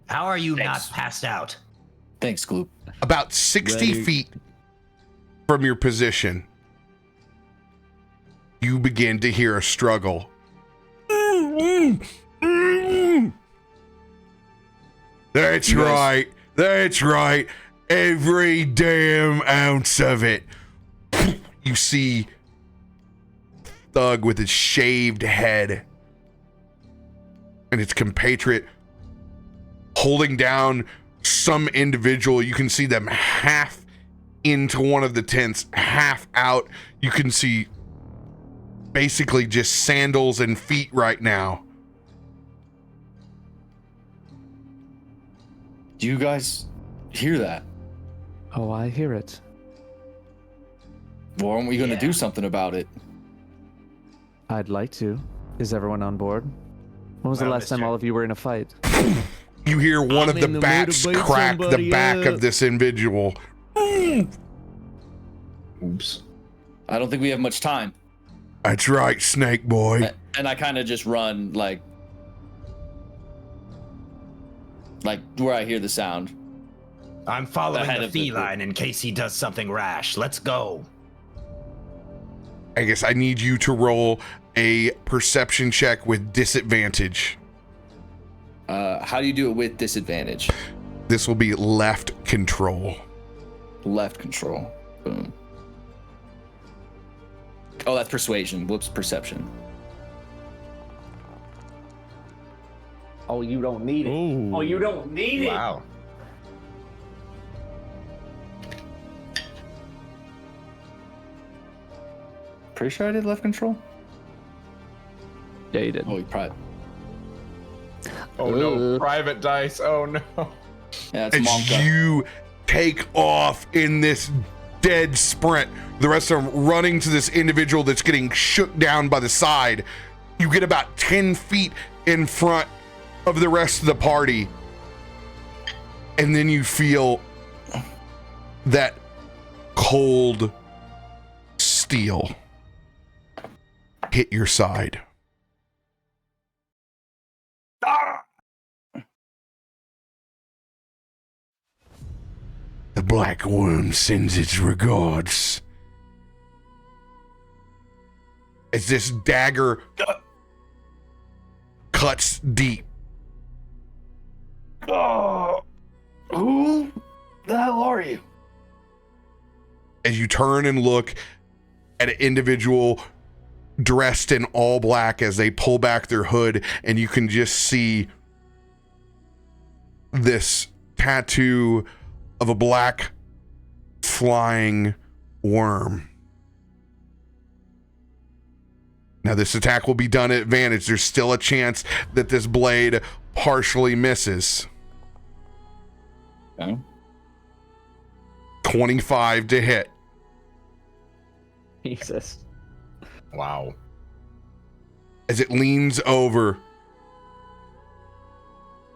How are you Thanks. not passed out? Thanks, Gloop. About 60 Ready. feet from your position, you begin to hear a struggle. That's You guys- right. That's right. Every damn ounce of it. You see Thug with his shaved head and its compatriot holding down some individual. You can see them half into one of the tents, half out. You can see basically just sandals and feet right now. Do you guys hear that? Oh, I hear it. Well, aren't we going to Yeah. do something about it? I'd like to. Is everyone on board? When was the Well, last time Mr. all of you were in a fight? You hear one I'm of the in the mood bats to beat crack the somebody back up. of this individual. Oops. I don't think we have much time. That's right, Snake Boy. And I kind of just run like where I hear the sound. I'm following Ahead the of the feline in case he does something rash. Let's go. I guess I need you to roll a perception check with disadvantage. How do you do it with disadvantage? This will be left control. Left control. Boom. Oh, that's persuasion. Whoops, perception. Oh, you don't need Oh, you don't need Wow. Pretty sure I did left control. Yeah, you did. Oh, you probably. Oh no, private dice. Oh no. Yeah, it's As Monka. you take off in this dead sprint, the rest of them running to this individual that's getting shook down by the side. You get about 10 feet in front of the rest of the party, and then you feel that cold steel hit your side. The Black Worm sends its regards. As this dagger cuts deep. Who the hell are you? As you turn and look at an individual dressed in all black as they pull back their hood, and you can just see this tattoo of a black flying worm. Now this attack will be done at advantage. There's still a chance that this blade partially misses. Okay. 25 to hit. Jesus. Wow. As it leans over.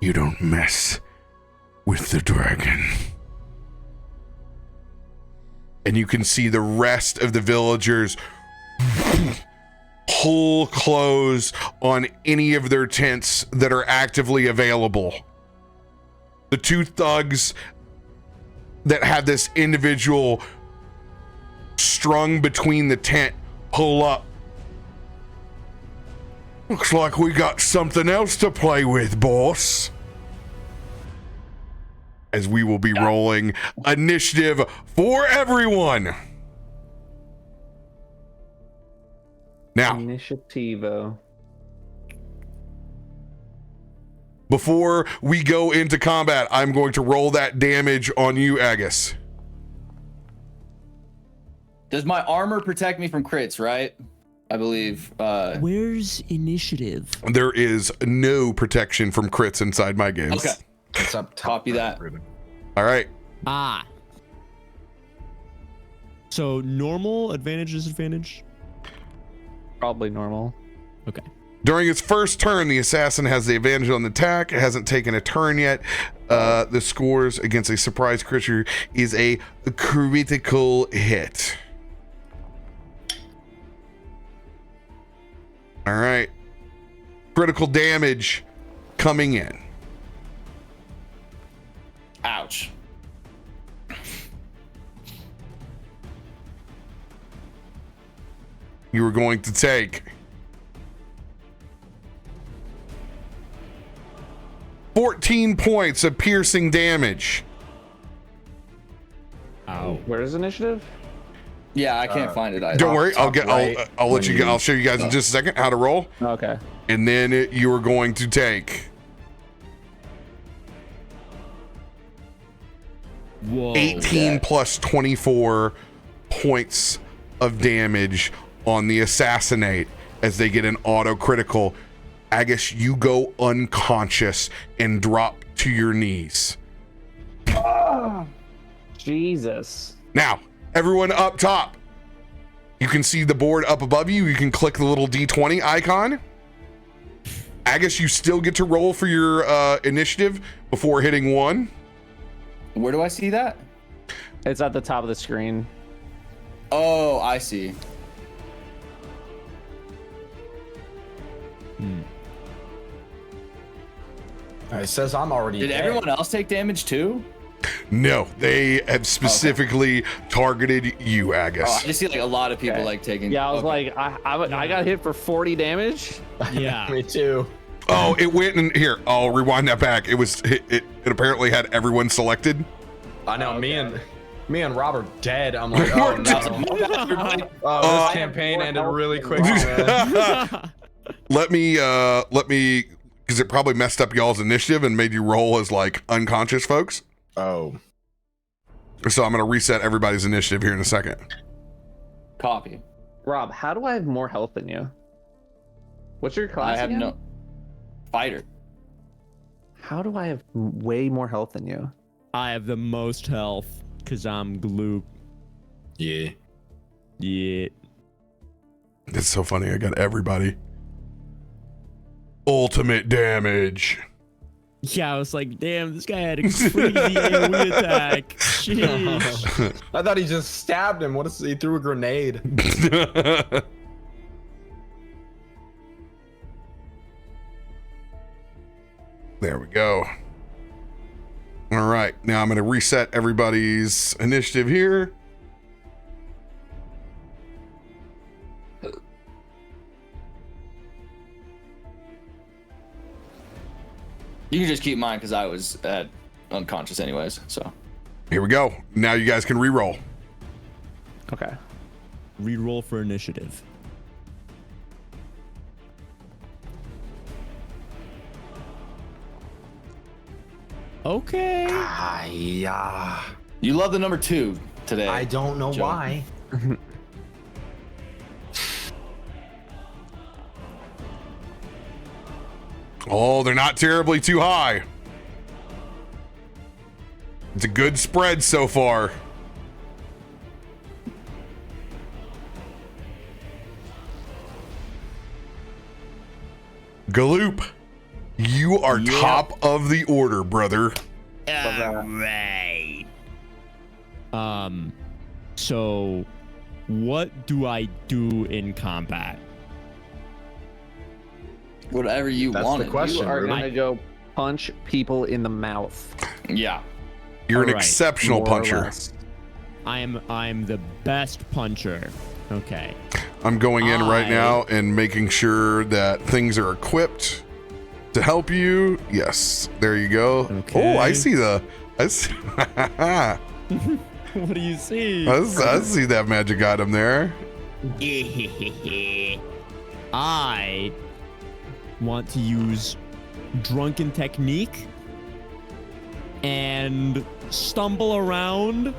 You don't mess with the dragon. And you can see the rest of the villagers pull close on any of their tents that are actively available. The two thugs that had this individual strung between the tent pull up. Looks like we got something else to play with, boss. As we will be rolling initiative for everyone. Now, Initiativo. before we go into combat, I'm going to roll that damage on you, Agus. Does my armor protect me from crits, right? I believe. Where's initiative? There is no protection from crits inside my games. Okay. It's up top. Copy that. Ruben. All right. So normal, advantage, disadvantage? Probably normal. Okay. During its first turn, the assassin has the advantage on the attack. It hasn't taken a turn yet. The scores against a surprise creature is a critical hit. All right. Critical damage coming in. Ouch. You are going to take 14 points of piercing damage. Ow. Where's initiative? Yeah, I can't find it either. Don't worry, I'll let you. when I'll show you guys in just a second how to roll, Okay. and then you are going to take Whoa. 18 plus 24 points of damage on the assassinate as they get an auto critical. Agus, you go unconscious and drop to your knees. Jesus. Now, everyone up top, you can see the board up above you. You can click the little D20 icon. Agus, you still get to roll for your initiative before hitting 1. Where do I see that? It's at the top of the screen. Oh, I see. It says I'm already Did dead. everyone else take damage too? No, they have specifically targeted you, Agus. Oh, I just see like a lot of people Okay. like taking. Yeah, I was okay. like, I got hit for 40 damage. Yeah. Me too. Oh, it went in here. I'll rewind that back. It apparently had everyone selected. I know. Me and Rob are dead. I'm like, oh no. This campaign ended really quick. Man. Let me, because it probably messed up y'all's initiative and made you roll as like unconscious folks. Oh. So I'm gonna reset everybody's initiative here in a second. Copy. Rob, how do I have more health than you? What's your class I have again? no fighter. How do I have way more health than you? I have the most health because I'm gloop. Yeah. Yeah. It's so funny. I got everybody. Ultimate damage. Yeah, I was like, damn, this guy had a crazy AoE attack. Sheesh. I thought he just stabbed him. What if he threw a grenade? There we go. All right, now I'm going to reset everybody's initiative here. You can just keep mine because I was unconscious anyways. So Here we go. Now you guys can re-roll. Okay. Reroll for initiative. Okay. Yeah. you love the number 2 today. I don't know Joe. why. Oh, they're not terribly too high. It's a good spread so far. Galoop, you are top of the order, brother. Right. So what do I do in combat? Whatever you That's want. the question. You are Ruben. gonna go punch people in the mouth. Yeah. You're an All right. exceptional More or puncher. less. I'm the best puncher. Okay. I'm going in right I- now and making sure that things are equipped to help you. Yes, there you go. Okay. Oh, I see I see What do you see? I see that magic item there. I want to use drunken technique and stumble around,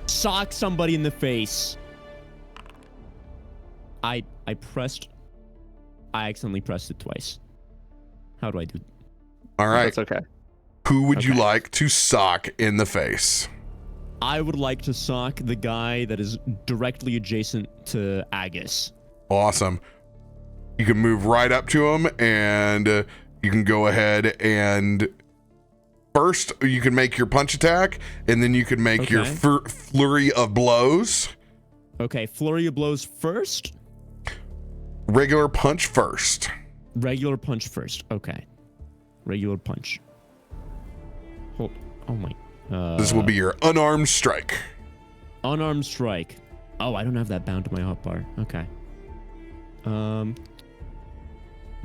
sock somebody in the face. I accidentally pressed it twice. How do I do? All right. That's okay. Who would you Okay. like to sock in the face? I would like to sock the guy that is directly adjacent to Agus. Awesome. You can move right up to him and you can go ahead and first you can make your punch attack and then you can make your Okay. flurry of blows. Okay, flurry of blows first. Regular punch first. Regular punch first. Okay. Regular punch. Hold. Oh my. This will be your unarmed strike. Unarmed strike. Oh, I don't have that bound to my hotbar. Okay. I'm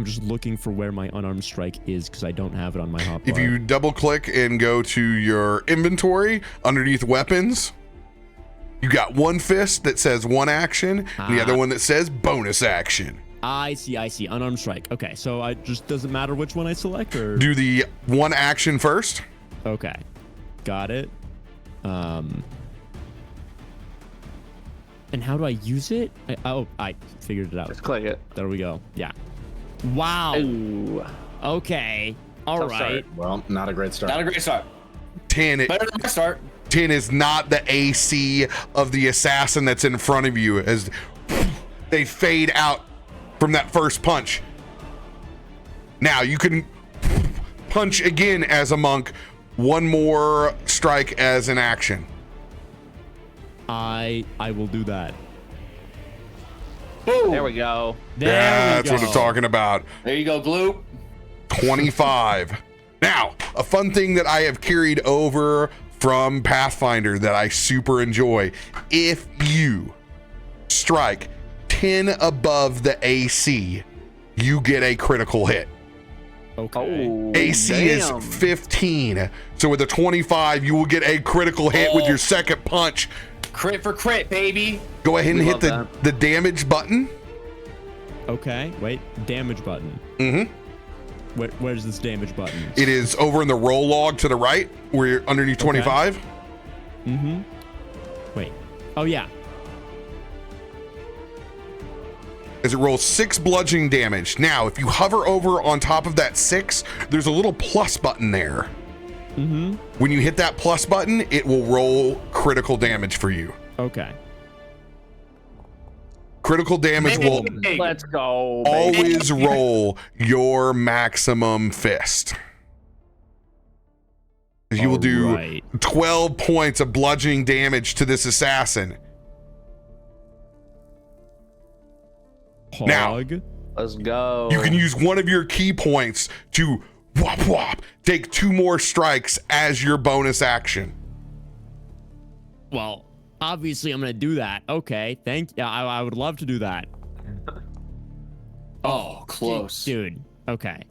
just looking for where my unarmed strike is because I don't have it on my hotbar. If you double click and go to your inventory underneath weapons, you got one fist that says one action and the other one that says bonus action. I see. Unarmed strike. Okay, so I just doesn't matter which one I select or. Do the one action first. Okay. Got it. And how do I use it? I figured it out. Just click it. There we go. Yeah. Wow. Ooh. Okay. All Tough right. Well, not a great start. Not a great start. 10 Better than my start. 10 is not the AC of the assassin that's in front of you as they fade out from that first punch. Now you can punch again as a monk, one more strike as an action. I will do that. Boom. There we go. That's we what go. I'm talking about. There you go, Glue. 25. Now, a fun thing that I have carried over from Pathfinder that I super enjoy. If you strike 10 above the AC, you get a critical hit. Okay. Oh, AC damn. is 15. So with a 25, you will get a critical hit with your second punch. Crit for crit, baby. Go ahead and We hit love the damage button. Okay. Wait. Damage button. Mm-hmm. Where's this damage button? It is over in the roll log to the right, where you're underneath 25. Mm-hmm. Wait. Oh yeah. As it rolls 6 bludgeoning damage. Now, if you hover over on top of that 6, there's a little plus button there. Mm-hmm. When you hit that plus button, it will roll critical damage for you. Okay. Critical damage will Let's go. baby. always roll your maximum fist. You will do Alright. 12 points of bludgeoning damage to this assassin. Now, Hog. Let's go. you can use one of your key points to whop whop, take 2 more strikes as your bonus action. Well, obviously I'm gonna do that. Okay. Thank you. I would love to do that. Oh, close. Dude. Okay.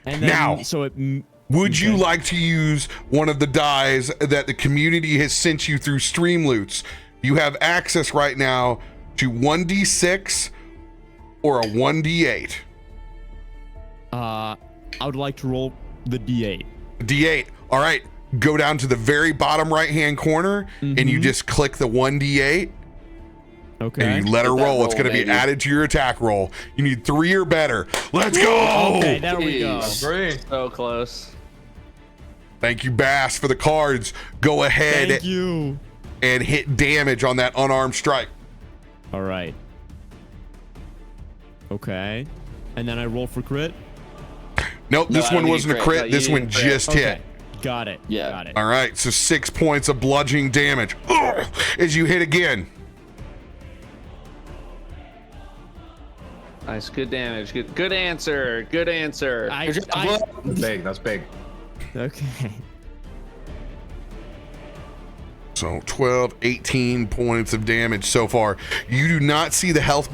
And then, Now- so it. Would you Okay. like to use one of the dies that the community has sent you through Stream Loots? You have access right now to 1d6 or a 1d8. I would like to roll the D8. D8. All right. Go down to the very bottom right-hand corner and you just click the 1d8 Okay. and you let her Let that roll. It's roll, going to be baby. added to your attack roll. You need 3 or better. Let's go. Okay, there we go. Jeez. So close. Thank you, Bass, for the cards. Go ahead Thank you. and hit damage on that unarmed strike. All right. Okay. And then I roll for crit. Nope, No, this I one don't wasn't a need crit. crit. No, you This need one crit. just Okay. hit. Got it. Yeah. Got it. All right, so 6 points of bludgeoning damage. Ugh, as you hit again. Nice. Good damage. Good answer. Good answer. I, That's big. That's big. okay. So 12, 18 points of damage so far. You do not see the health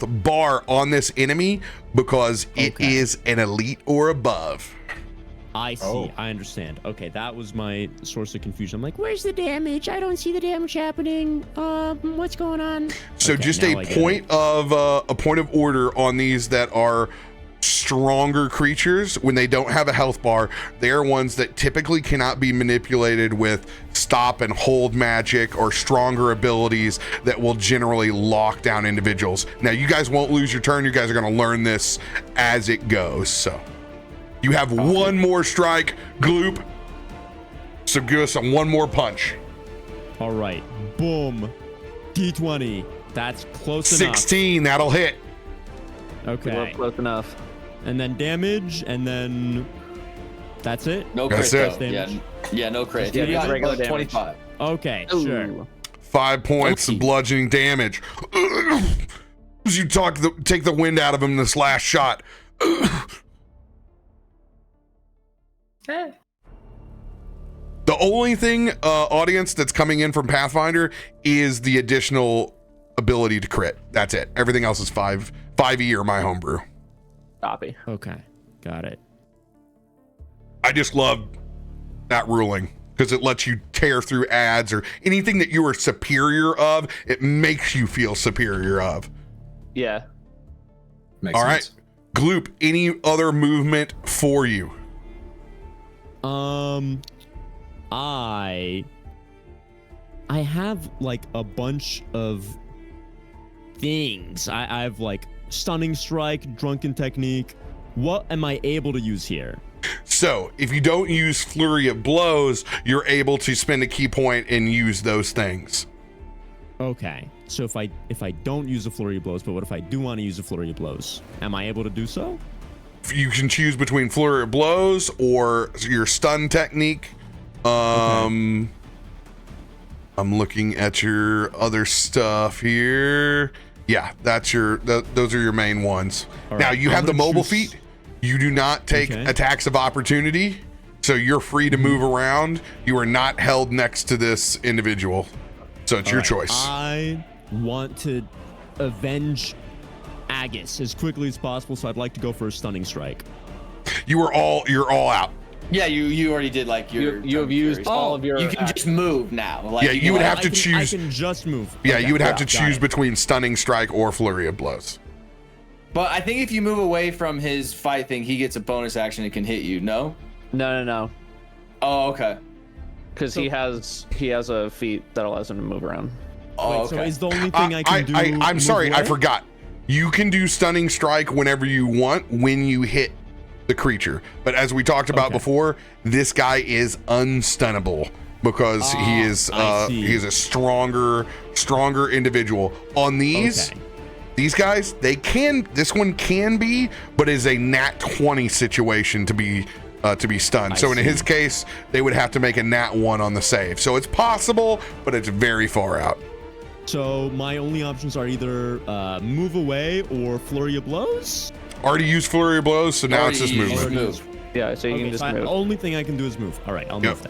bar on this enemy because it is an elite or above. I see. I understand. Okay, that was my source of confusion. I'm like, where's the damage? I don't see the damage happening. What's going on? So Okay, just now I a get point of order on these that are stronger creatures. When they don't have a health bar, they're ones that typically cannot be manipulated with stop and hold magic or stronger abilities that will generally lock down individuals. Now, you guys won't lose your turn. You guys are going to learn this as it goes. So you have one more strike, Gloop. So give us one more punch. All right. Boom. D20. That's close enough. 16, that'll hit. We're Okay. close enough. And then damage, and then that's it? No crit, That's though. it. Yeah, no crit. Yeah, You got regular like damage. 25. Okay, Ooh. sure. 5 points of bludgeoning damage. As you take the wind out of him this last shot. The only thing, audience, that's coming in from Pathfinder is the additional ability to crit. That's it. Everything else is 5e or my homebrew. Copy. Okay, got it. I just love that ruling because it lets you tear through ads or anything that you are superior of. It makes you feel superior of. Yeah. Makes All right, sense. Gloop, any other movement for you? I have like a bunch of things. I have like stunning strike, drunken technique. What am I able to use here? So if you don't use flurry of blows, you're able to spend a key point and use those things. Okay, so if I don't use a flurry of blows, but what if I do want to use a flurry of blows? Am I able to do so? You can choose between flurry of blows or your stun technique. I'm looking at your other stuff here. Yeah, that's those are your main ones. All Now right, you I'm have the gonna mobile choose- feat. You do not take Okay. attacks of opportunity, so you're free to move around. You are not held next to this individual, so it's All your right, choice. I want to avenge Agus as quickly as possible, so I'd like to go for a stunning strike. You're all out. Yeah, you already did like your. You have used all of your. You can just move now. Like, Yeah, you would have to choose. I can just move. Yeah, Okay, you would have to got choose it. between stunning strike or flurry of blows. But I think if you move away from his fight thing, he gets a bonus action. It can hit you. No. No. Oh, okay. Because he has a feat that allows him to move around. Oh, Wait, okay. so is the only thing I can do? I'm move sorry, I away? forgot. You can do stunning strike whenever you want when you hit the creature. But as we talked about Okay. before, this guy is unstunnable because he is I see. he is a stronger individual. On these Okay. these guys, this one can be, but is a nat 20 situation to be stunned. I So in see. his case, they would have to make a nat 1 on the save. So it's possible, but it's very far out. So my only options are either move away or flurry of blows. Already used flurry of blows, so now it's just Already used movement. move. Yeah, so you Okay, can just so the move. only thing I can do is move. All right, I'll Yep. move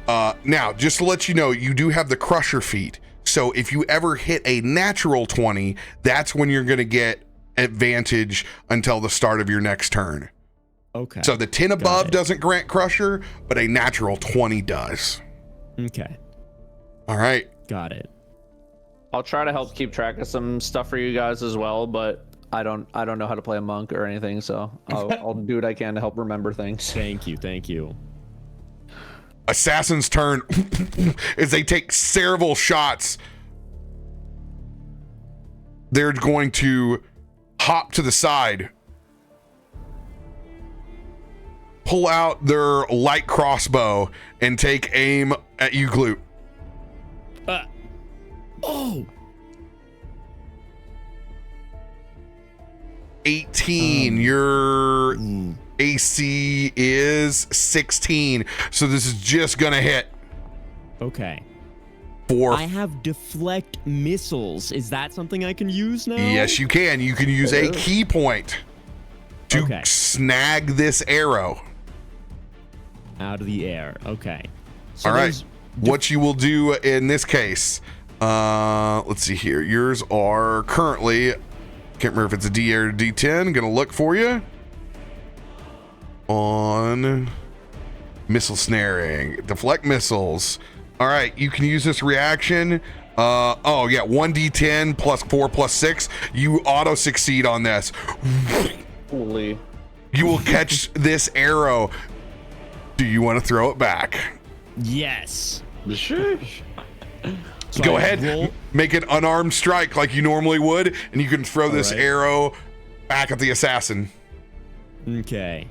then. Now, just to let you know, you do have the Crusher feat. So if you ever hit a natural 20, that's when you're going to get advantage until the start of your next turn. Okay. So the 10 above it. doesn't grant Crusher, but a natural 20 does. Okay, All right. got it. I'll try to help keep track of some stuff for you guys as well, but I don't know how to play a monk or anything, so I'll do what I can to help remember things. Thank you. Assassin's turn as they take several shots. They're going to hop to the side, pull out their light crossbow, and take aim at you, Gloop. Oh, 18. Your AC is 16, so this is just gonna hit okay. for. I have deflect missiles. Is that something I can use now? Yes, you can. You can use a key point to Okay. snag this arrow. Out of the air. Okay. So All right. there's- What you will do in this case, let's see here. Yours are currently, can't remember if it's a D or a D10. Gonna look for you on missile snaring. Deflect missiles. All right, you can use this reaction. 1d10 plus 4 plus 6. You auto succeed on this. Holy. You will catch this arrow. Do you want to throw it back? Yes. Sure. So Go I ahead, roll- make an unarmed strike like you normally would, and you can throw this right. arrow back at the assassin. Okay.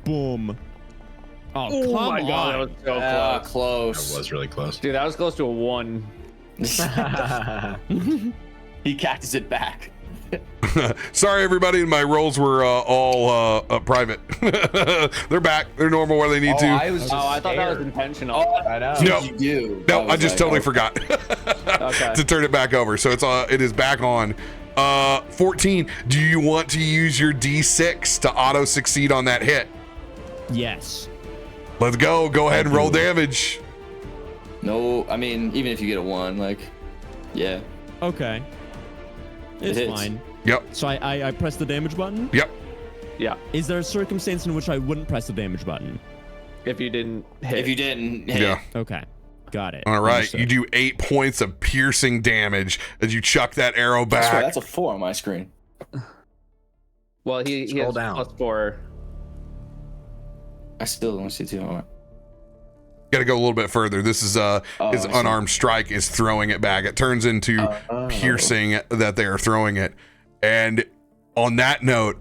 Boom. Oh, Oh come my god, on. that was so close. Close. That was really close. Dude, that was close to a 1. He cactus it back. Sorry, everybody. My rolls were all private. They're back. They're normal where they need to. I was just I thought that was scared. intentional. I know. No. You do. No, I was just like, totally oh. forgot Okay. to turn it back over. So it is back on. 14. Do you want to use your D6 to auto succeed on that hit? Yes. Let's go. Go ahead and roll damage. No, I mean, even if you get a 1, like, yeah. Okay. It's hits. fine. Yep. So I press the damage button. Yep. Yeah. Is there a circumstance in which I wouldn't press the damage button? If you didn't hit. If you didn't hit. Yeah. Okay. Got it. All right. Understood. You do 8 points of piercing damage as you chuck that arrow I swear, back. that's a 4 on my screen. Well, he Scroll has down. +4. I still don't see 2. All right. Got to go a little bit further. This is his I see. unarmed strike is throwing it back. It turns into piercing that they are throwing it. And on that note,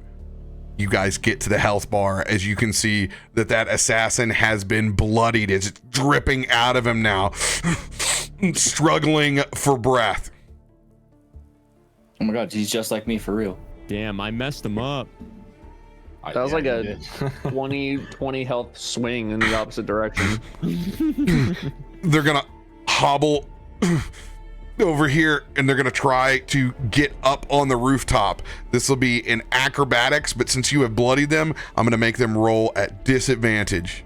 you guys get to the health bar as you can see that assassin has been bloodied. It's dripping out of him now, struggling for breath. Oh my god, he's just like me for real. Damn, I messed him up. That was like you a did. 20 health swing in the opposite direction. They're gonna hobble over here and they're gonna try to get up on the rooftop. This will be in acrobatics, but since you have bloodied them, I'm gonna make them roll at disadvantage.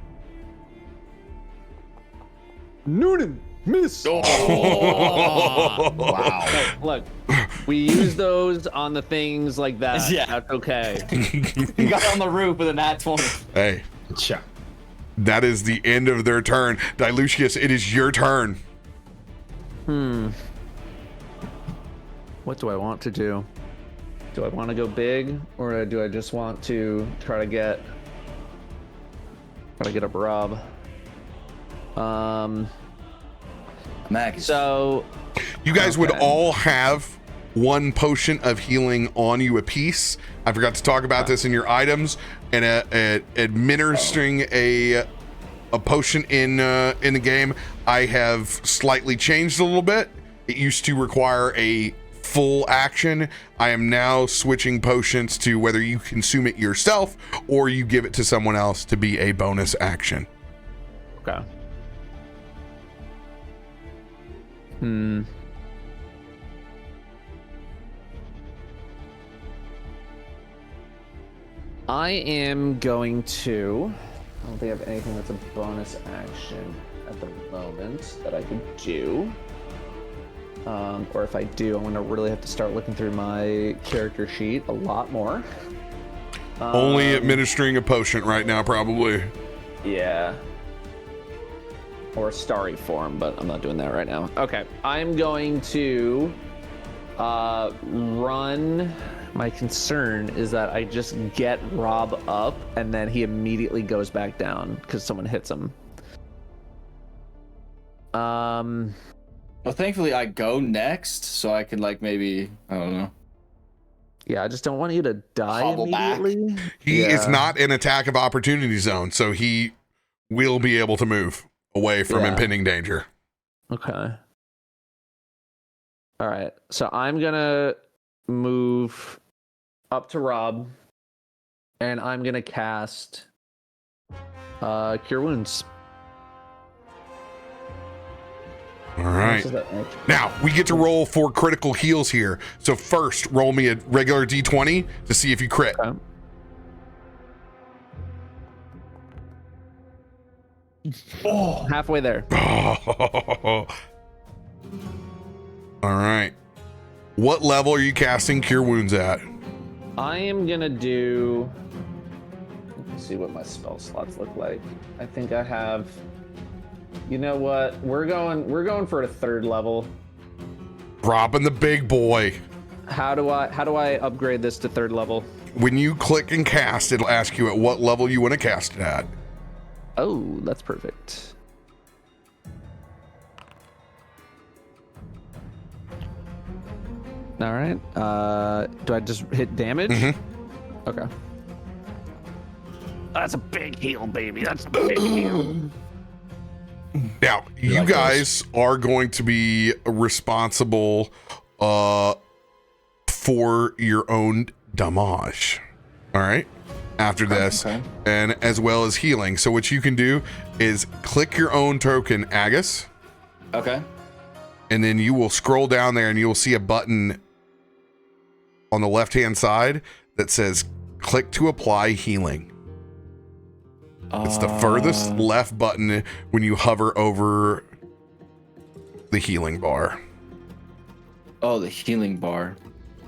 Noonan, miss. Wow. Look, we use those on the things like that. Yeah. That's okay. He got on the roof with a nat 20. Hey, Cha. that is the end of their turn. Dilucius, it is your turn. What do I want to do? Do I want to go big, or do I just want to try to get up Rob? Mac is So You guys would Okay. all have one potion of healing on you apiece. I forgot to talk about this in your items. And administering a potion in the game, I have slightly changed a little bit. It used to require a full action. I am now switching potions to whether you consume it yourself or you give it to someone else to be a bonus action. okay. I am going to. I don't think I have anything that's a bonus action at the moment that I could do. Or if I do, I'm gonna really have to start looking through my character sheet a lot more. Only administering a potion right now, probably. Yeah. Or starry form, but I'm not doing that right now. Okay, I'm going to run. My concern is that I just get Rob up and then he immediately goes back down because someone hits him. Well, thankfully I go next, so I can like maybe I don't know. Yeah, I just don't want you to die Hobble back. immediately. He is Yeah. not in attack of opportunity zone, so he will be able to move away from Yeah. impending danger. Okay. All right. So I'm gonna move up to Rob, and I'm gonna cast Cure Wounds. All How much right. does that make? Now, we get to roll 4 critical heals here. So first, roll me a regular D20 to see if you crit. Okay. Halfway there. All right. What level are you casting Cure Wounds at? I am gonna do. Let's see what my spell slots look like. I think I have. You know what? We're going for a 3rd level. Dropping the big boy. How do I upgrade this to 3rd level? When you click and cast, it'll ask you at what level you want to cast it at. Oh, that's perfect. All right. Do I just hit damage? Mm-hmm. Okay. That's a big heal, baby. That's a big heal. Now, you like guys are going to be responsible for your own damage. All right. After this, Okay. and as well as healing. So what you can do is click your own token, Agus, Okay. and then you will scroll down there and you will see a button on the left-hand side that says click to apply healing. It's the furthest left button when you hover over the healing bar. Oh, the healing bar.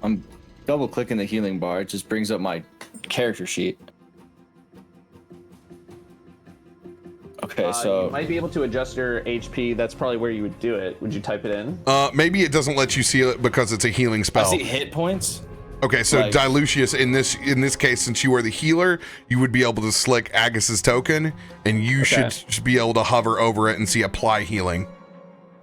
I'm double clicking the healing bar. It just brings up my character sheet. Okay, You so might be able to adjust your HP. That's probably where you would do it. Would you type it in? Maybe it doesn't let you see it because it's a healing I spell. see hit points. Okay, so like- Dilucius, in this case, since you are the healer, you would be able to select Agus's token, and you should just be able to hover over it and see apply healing.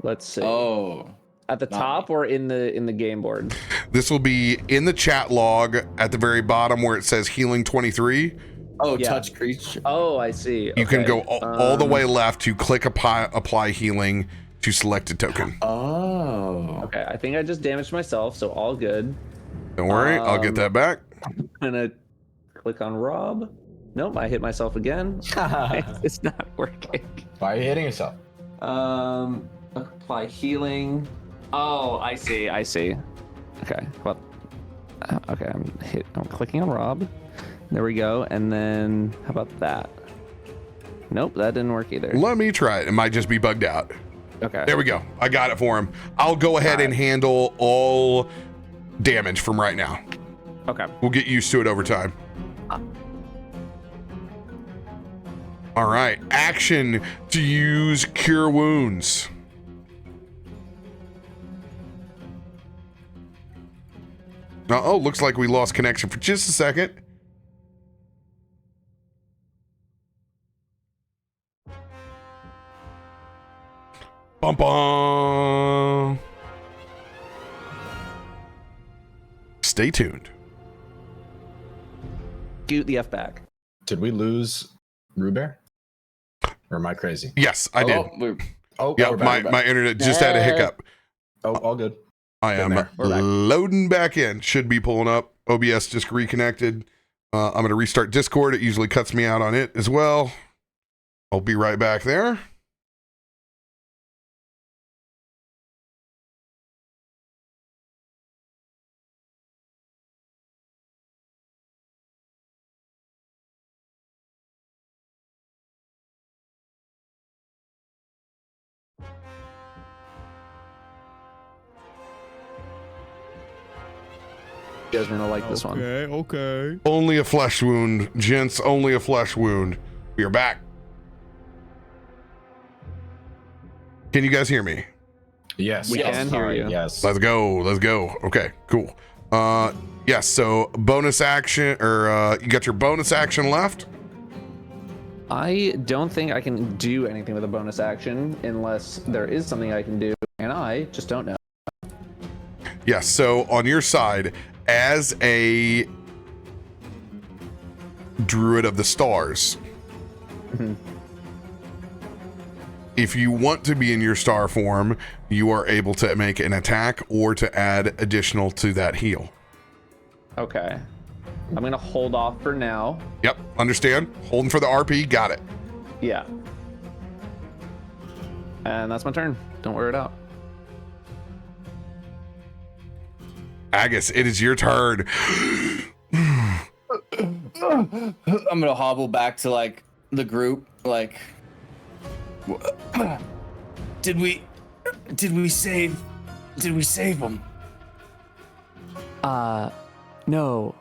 Let's see. Oh, At the top or in the game board? This will be in the chat log at the very bottom where it says healing 23. oh, Yeah. touch creature. Oh, I see. You can Okay. go all the way left to click apply healing to select a token. Oh. Okay, I think I just damaged myself, so all good. Don't worry, I'll get that back. I'm gonna click on Rob. Nope, I hit myself again. It's not working. Why are you hitting yourself? Apply healing. Oh, I see. Okay, well, okay, I'm clicking on Rob. There we go, and then how about that? Nope, that didn't work either. Let me try it. It might just be bugged out. Okay. There we go. I got it for him. I'll go ahead and handle all damage from right now. Okay. We'll get used to it over time. All right. Action to use Cure Wounds. Oh, looks like we lost connection for just a second. Bum bum. Stay tuned. Scoot the F back. Did we lose Rubear? Or am I crazy? Yes, I did. Oh, Yeah, we're back. my internet just had a hiccup. Oh, all good. I am there. We're back. loading back in. Should be pulling up. OBS just reconnected. I'm going to restart Discord. It usually cuts me out on it as well. I'll be right back there. You guys are gonna like this one. Okay. Only a flesh wound, gents. Only a flesh wound. We are back. Can you guys hear me? Yes. We yes, can sorry, hear you. Yes. Let's go. Let's go. Okay, cool. Yes, so bonus action, or you got your bonus action left? I don't think I can do anything with a bonus action unless there is something I can do, and I just don't know. Yes, so on your side, as a druid of the stars, if you want to be in your star form, you are able to make an attack or to add additional to that heal. Okay. I'm gonna hold off for now. Yep, understand? Holding for the RP, got it. Yeah. And that's my turn. Don't wear it out. Agus, it is your turn. I'm gonna hobble back to like the group, like Did we save him? No,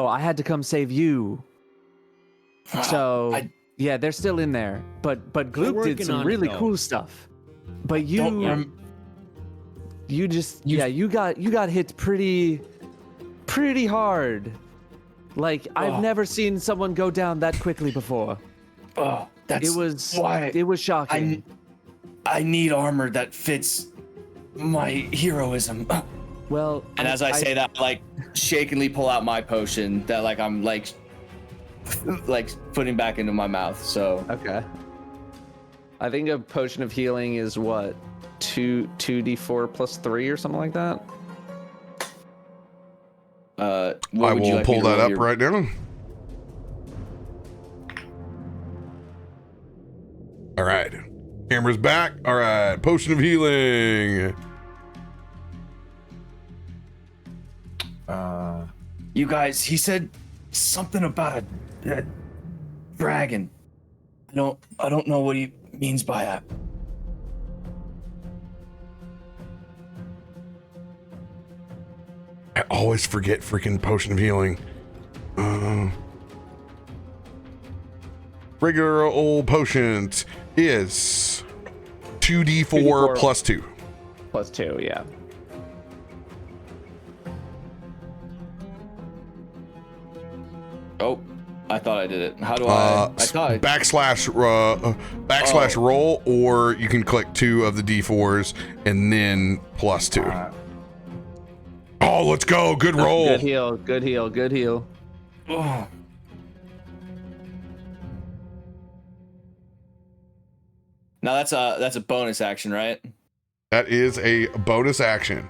I had to come save you. So yeah, they're still in there. But Gloop did some really cool stuff. But you got hit pretty hard. Like I've never seen someone go down that quickly before. Oh, It was shocking. I need armor that fits my heroism. Well, and as I say that, I, like, shakingly pull out my potion that like I'm like putting back into my mouth. So okay. I think a potion of healing is what, 2d4 plus 3 or something like that. I will pull that up right now. All right, camera's back. All right, potion of healing. You guys, he said something about a dragon. I don't know what he means by that. I always forget freaking potion of healing. Regular old potions is 2d4 plus 2. Plus 2, yeah. Oh, I thought I did it. How do I thought I... backslash roll, or you can click 2 of the d4s and then plus 2. Oh, let's go. Good roll. Good heal. Oh. Now that's a bonus action, right? That is a bonus action.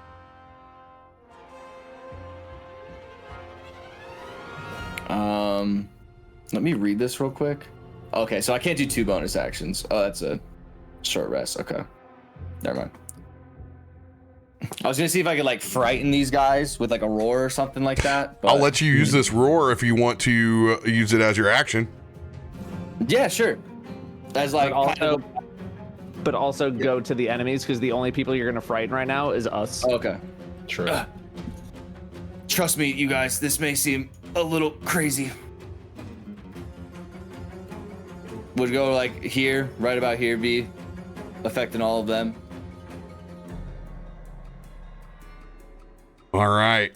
Let me read this real quick. Okay, so I can't do 2 bonus actions. Oh, that's a short rest. Okay, never mind. I was gonna see if I could like frighten these guys with like a roar or something like that. But... I'll let you use this roar if you want to use it as your action. Yeah, sure. As like but also go to the enemies, because the only people you're gonna frighten right now is us. Okay. True. Trust me, you guys. This may seem a little crazy. Would go like here, right about here, be affecting all of them. All right.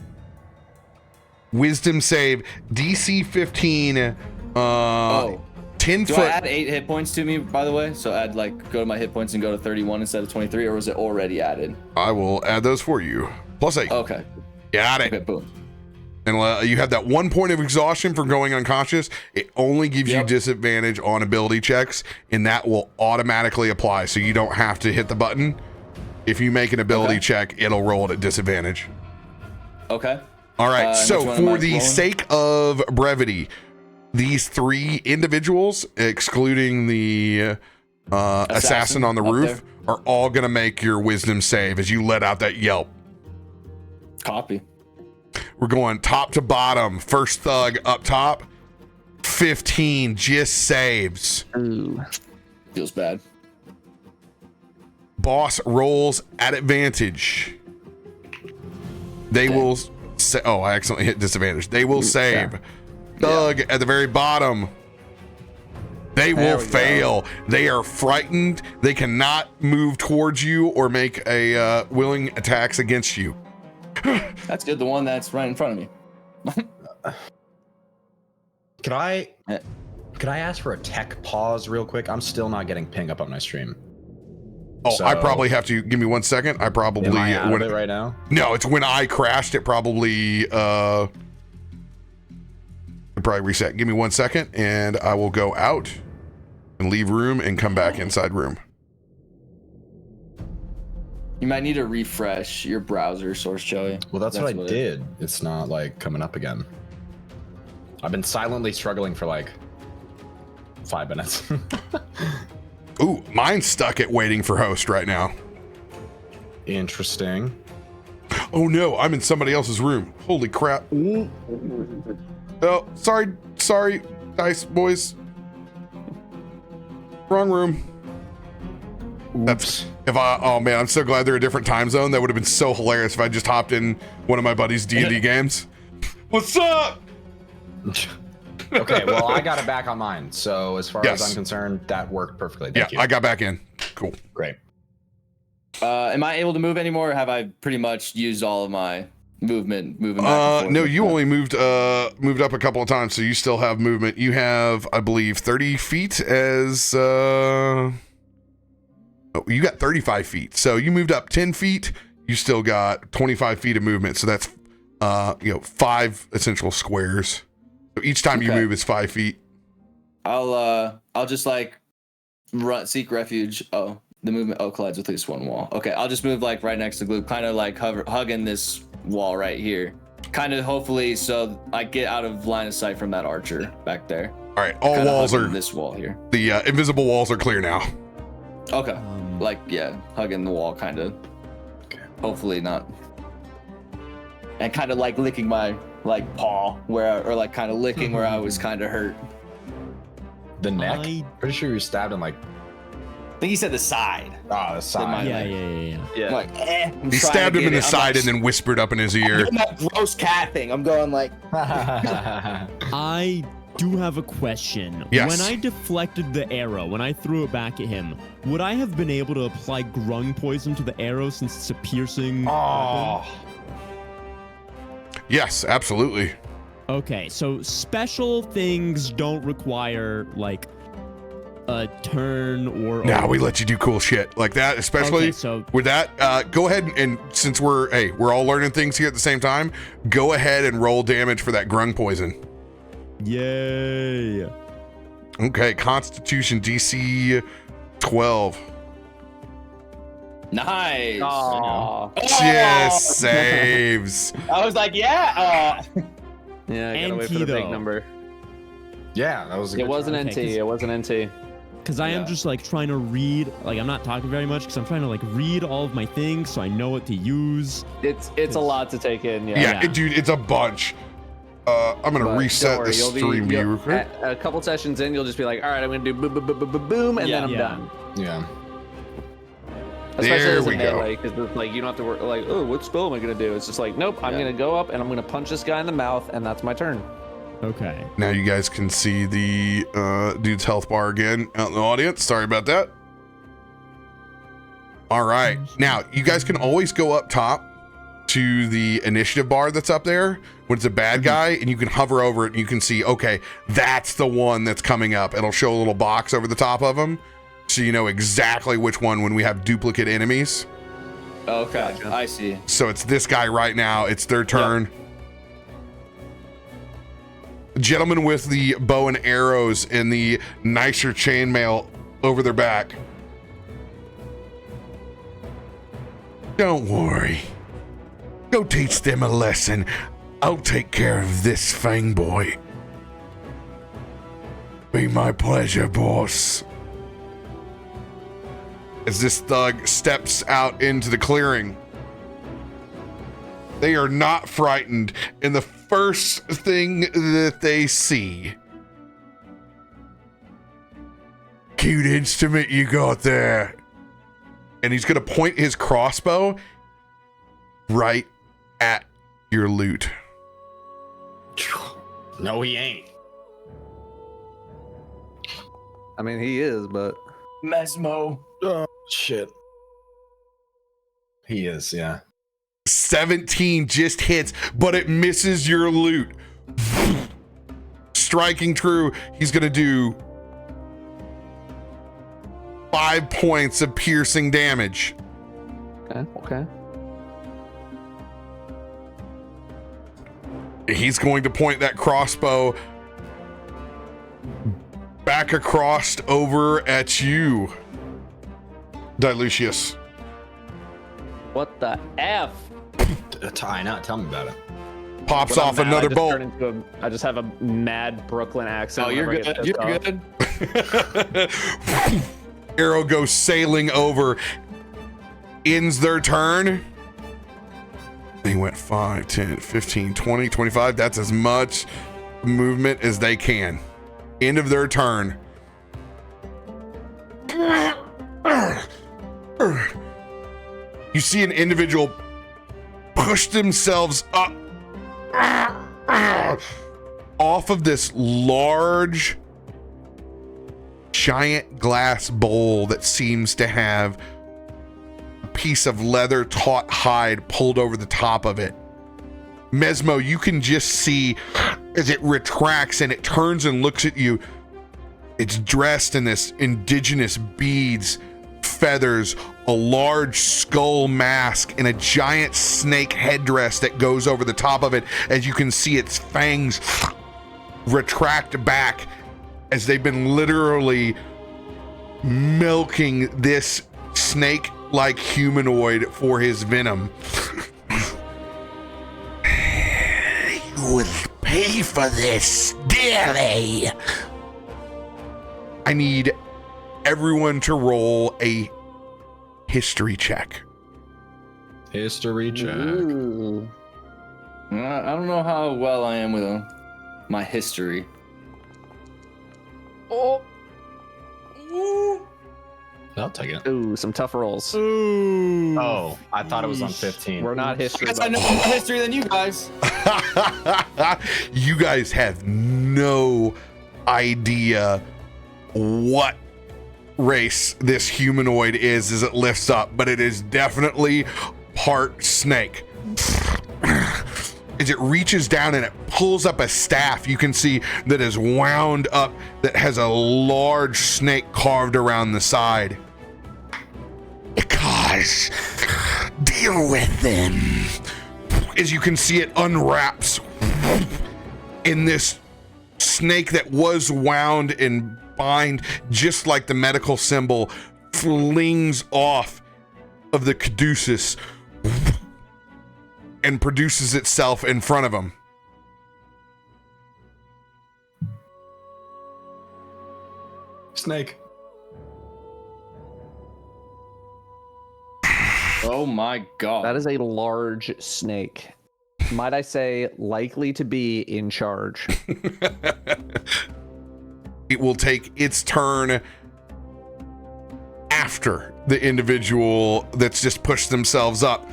Wisdom save, DC 15. 10 Do foot. I add 8 hit points to me, by the way? So add like go to my hit points and go to 31 instead of 23, or was it already added? I will add those for you. Plus 8. Okay. Got it. Okay, boom. And you have that 1 point of exhaustion for going unconscious. It only gives you disadvantage on ability checks, and that will automatically apply. So you don't have to hit the button. If you make an ability check, it'll roll it at disadvantage. Okay. All right. So for the sake of brevity, these 3 individuals, excluding the assassin on the roof, are all going to make your wisdom save as you let out that yelp. Copy. We're going top to bottom. First thug up top, 15 just saves. Ooh. Feels bad. Boss rolls at advantage. They will say, oh, I accidentally hit disadvantage. They will save. Yeah. Thug at the very bottom. They will fail. They are frightened. They cannot move towards you or make a willing attacks against you. That's good. The one that's right in front of me. Could I ask for a tech pause real quick? I'm still not getting ping up on my stream. Oh, so, I probably have to give me 1 second. I probably am I out of it right now? No, it's when I crashed. It probably reset. Give me 1 second, and I will go out and leave room and come back inside room. You might need to refresh your browser, Source Joey. Well, that's what I did. It's not like coming up again. I've been silently struggling for like 5 minutes. Ooh, mine's stuck at waiting for host right now. Interesting. Oh no, I'm in somebody else's room. Holy crap. Oh, sorry, dice boys. Wrong room. That's oh man, I'm so glad they're a different time zone. That would have been so hilarious if I just hopped in one of my buddy's D&D games. What's up? Okay, well, I got it back on mine. So as far as Yes. I'm concerned, that worked perfectly. Thank you. I got back in. Cool. Great. Am I able to move anymore, or have I pretty much used all of my movement? Moving back and forth No, with you that? only moved up a couple of times, so you still have movement. You have, I believe, 30 feet as you got 35 feet. So you moved up 10 feet. You still got 25 feet of movement. So that's 5 essential squares. So each time you Okay. move is 5 feet. I'll just like seek refuge. Oh, the movement collides with this one wall. Okay, I'll just move like right next to Glue, kind of like hugging this wall right here. Kind of hopefully so I get out of line of sight from that archer back there. All right, all Kinda walls hugging are this wall here. the invisible walls are clear now. Okay, like yeah, hugging the wall, kind of. Hopefully not. And kind of like licking my like paw or like kind of licking where I was kind of hurt. The neck? I- Pretty sure you were stabbed in like, I think he said the side. the side. Yeah. I'm like, I'm He trying stabbed to him in get the it. I'm side like, and then whispered up in his ear. doing that gross cat thing. I'm going like, I do have a question. Yes. When I deflected the arrow, when I threw it back at him, would I have been able to apply grung poison to the arrow since it's a piercing weapon? Oh, Yes, absolutely. Okay, so special things don't require like a turn or. Now we let you do cool shit like that, especially Okay, so with that. Go ahead and since we're all learning things here at the same time, go ahead and roll damage for that grung poison. yay. Okay, Constitution DC 12. nice. Aw. Just saves. I was like, yeah. Yeah, I gotta wait for NT the big though. number. yeah, that was a It good wasn't try. NT. It wasn't NT. Because I am Yeah. just like trying to read, like I'm not talking very much because I'm trying to like read all of my things so I know what to use. It's a lot to take in. Yeah. Yeah, dude, it's a bunch. I'm gonna But reset don't the worry, stream view real quick. A couple sessions in, you'll just be like, all right, I'm gonna do boom, boom, boom, boom, boom, boom, and Yeah. then I'm Yeah. done. Yeah. Especially There as a we go. melee, because like you don't have to work like, oh, what spell am I gonna do? It's just like, nope, I'm Yeah. gonna go up and I'm gonna punch this guy in the mouth, and that's my turn. Okay. Now you guys can see the dude's health bar again out in the audience. Sorry about that. All right. Now, you guys can always go up top to the initiative bar that's up there when it's a bad guy, and you can hover over it and you can see, okay, that's the one that's coming up. It'll show a little box over the top of them, so you know exactly which one when we have duplicate enemies. Okay, I see. So it's this guy right now. It's their turn. Gentlemen with the bow and arrows and the nicer chainmail over their back. Don't worry. Go teach them a lesson. I'll take care of this Fang boy. Be my pleasure, boss. As this thug steps out into the clearing, they are not frightened, and the first thing that they see, cute instrument you got there, and he's gonna point his crossbow right at your loot. No, he ain't. I mean, he is, but Mesmo. Oh, shit. He is, yeah. 17 just hits, but it misses your loot. Striking true, he's gonna do 5 points of piercing damage. okay. He's going to point that crossbow back across over at you, Dilucius. What the f? I know. Tell me about it. Pops When I'm off mad, another I just bolt. turn into I just have a mad Brooklyn accent. Oh, you're whenever I good. get pissed You're off. good. Arrow goes sailing over, ends their turn. They went 5, 10, 15, 20, 25. That's as much movement as they can. End of their turn. see an individual push themselves up off of this large, giant glass bowl that seems to have a piece of leather taut hide pulled over the top of it. Mesmo, you can just see as it retracts and it turns and looks at you. It's dressed in this indigenous beads, feathers, a large skull mask, and a giant snake headdress that goes over the top of it, as you can see its fangs retract back as they've been literally milking this snake-like humanoid for his venom. You will pay for this dearly. I need everyone to roll a history check. History check. Ooh. I don't know how well I am with my history. Oh. I'll take it. Ooh, some tough rolls. Ooh. Oh, I thought it was on 15. We're not history. I know more history than you guys. You guys have no idea what race this humanoid is as it lifts up, but it is definitely part snake. As it reaches down and it pulls up a staff, you can see that is wound up, that has a large snake carved around the side. Because deal with them. As you can see, it unwraps, and this snake that was wound and bind, just like the medical symbol, flings off of the caduceus and produces itself in front of him. Snake. Oh my god. That is a large snake. Might I say, likely to be in charge. It will take its turn after the individual that's just pushed themselves up.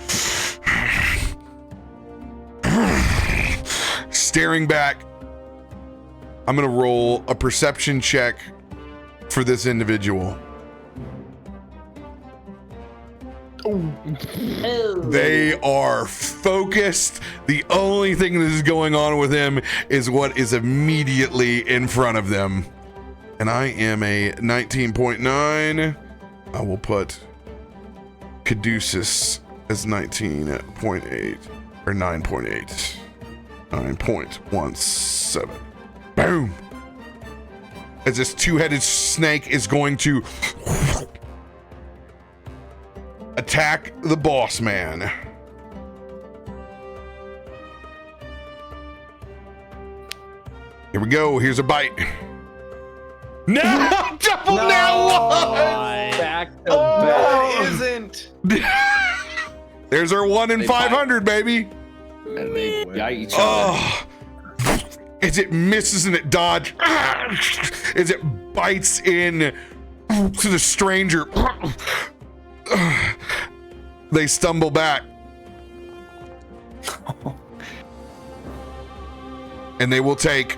Staring back, I'm gonna roll a perception check for this individual. They are focused. The only thing that is going on with him is what is immediately in front of them. And I am a 19.9. I will put Caduceus as 19.8 or 9.8. 9.17. Boom. As this two-headed snake is going to attack the boss man. Here we go. Here's a bite. No! Double now one! Back to back. Isn't. There's our 1 in They 500, baby. And they got each other. Oh, as it misses and it dodges, as it bites in to the stranger, they stumble back. And they will take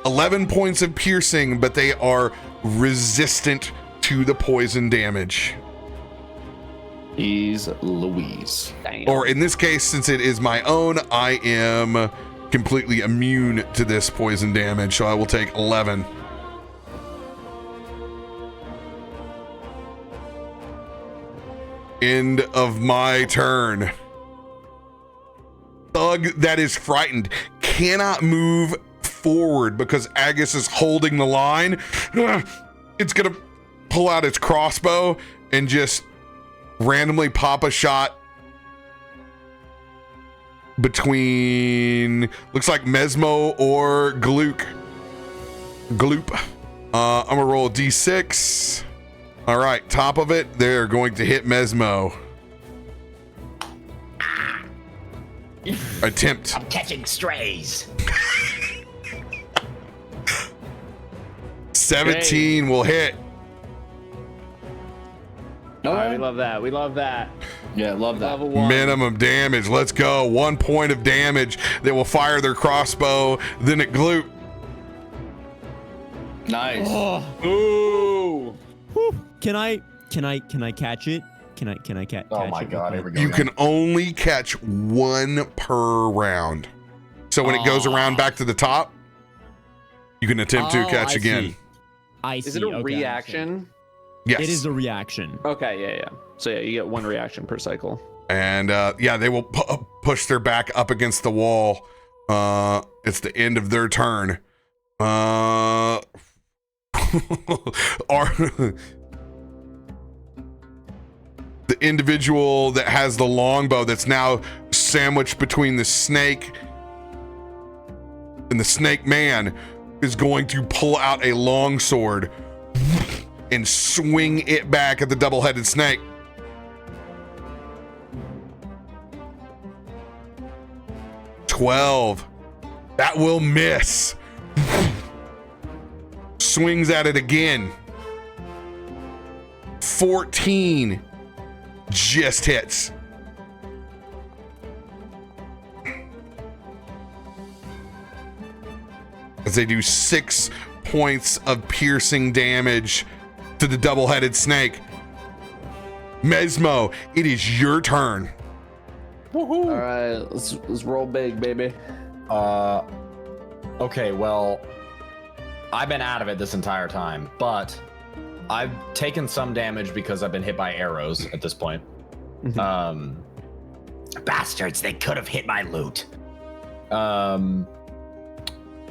11 points of piercing, but they are resistant to the poison damage. He's Louise. Damn. Or in this case, since it is my own, I am completely immune to this poison damage, so I will take 11. End of my turn. Thug that is frightened cannot move forward because Agus is holding the line. It's gonna pull out its crossbow and just randomly pop a shot between, looks like Mesmo or Gloop. I'm gonna roll a d6. All right, top of it, they're going to hit Mesmo. Attempt. I'm catching strays. 17 will hit. All right, we love that. We love that. Yeah, love that. Level 1. Minimum damage. Let's go. 1 point of damage. They will fire their crossbow, then at glute. Nice. Ooh. Can I catch it? Can I catch Oh my it? god, here we go. You again. can only catch 1 per round. So when it goes around back to the top, you can attempt to catch I again. see. I see. Is it a Okay, I understand. reaction? Yes. It is a reaction. Okay, yeah. So yeah, you get 1 reaction per cycle. And yeah, they will push their back up against the wall. It's the end of their turn. The individual that has the longbow that's now sandwiched between the snake and the snake man is going to pull out a long sword and swing it back at the double-headed snake. $12. That will miss. Swings at it again. 14. Just hits. As they do 6 points of piercing damage to the double-headed snake. Mesmo, it is your turn. All right, let's roll big, baby. Okay, well, I've been out of it this entire time, but I've taken some damage because I've been hit by arrows at this point. Bastards, they could have hit my loot.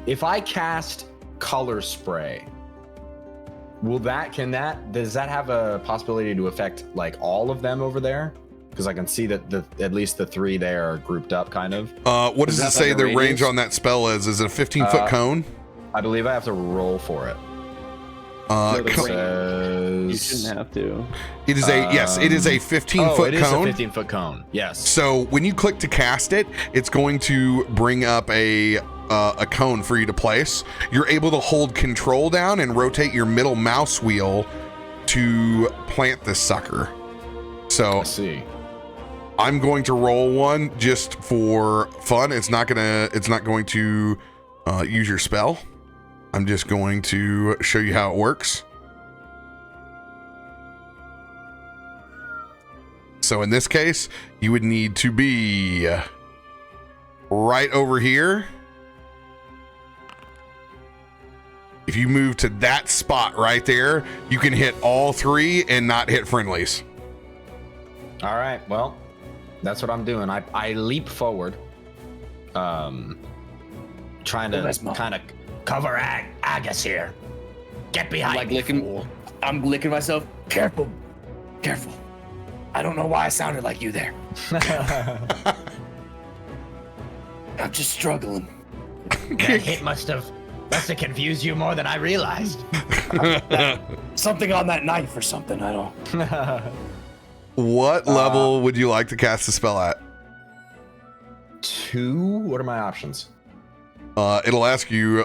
If I cast color spray, does that have a possibility to affect like all of them over there? Because I can see that at least the 3 there are grouped up, kind of. What does it say like a the radius? range on that spell is? Is it a 15-foot cone? I believe I have to roll for it. You shouldn't have to. It is yes, it is a 15-foot it cone. is a 15-foot cone. Yes. So when you click to cast it, it's going to bring up a cone for you to place. You're able to hold control down and rotate your middle mouse wheel to plant this sucker. So I see. I'm going to roll one just for fun. It's not going to use your spell. I'm just going to show you how it works. So in this case, you would need to be right over here. If you move to that spot right there, you can hit all 3 and not hit friendlies. All right. Well, that's what I'm doing. I leap forward, trying to kind of Cover Agus here. Get behind Like me, licking- fool. I'm licking myself. Careful. Careful. I don't know why I sounded like you there. I'm just struggling. That hit must have confused you more than I realized. Something on that knife or something. I don't. What level would you like to cast the spell at? 2. What are my options? It'll ask you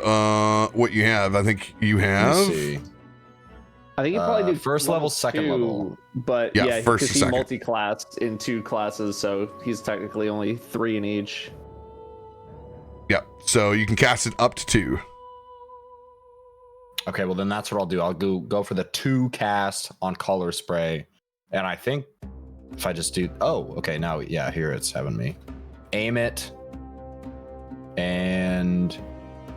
what you have. I think you Let me have. see. I think you probably do first level, second 2, level. But Yeah, yeah, first because or he second. multi-classed in 2 classes, so he's technically only 3 in each. Yep. So you can cast it up to 2. Okay, well then that's what I'll do. I'll go for the 2 cast on color spray, and I think if I just do, okay, now yeah, here it's having me aim it, and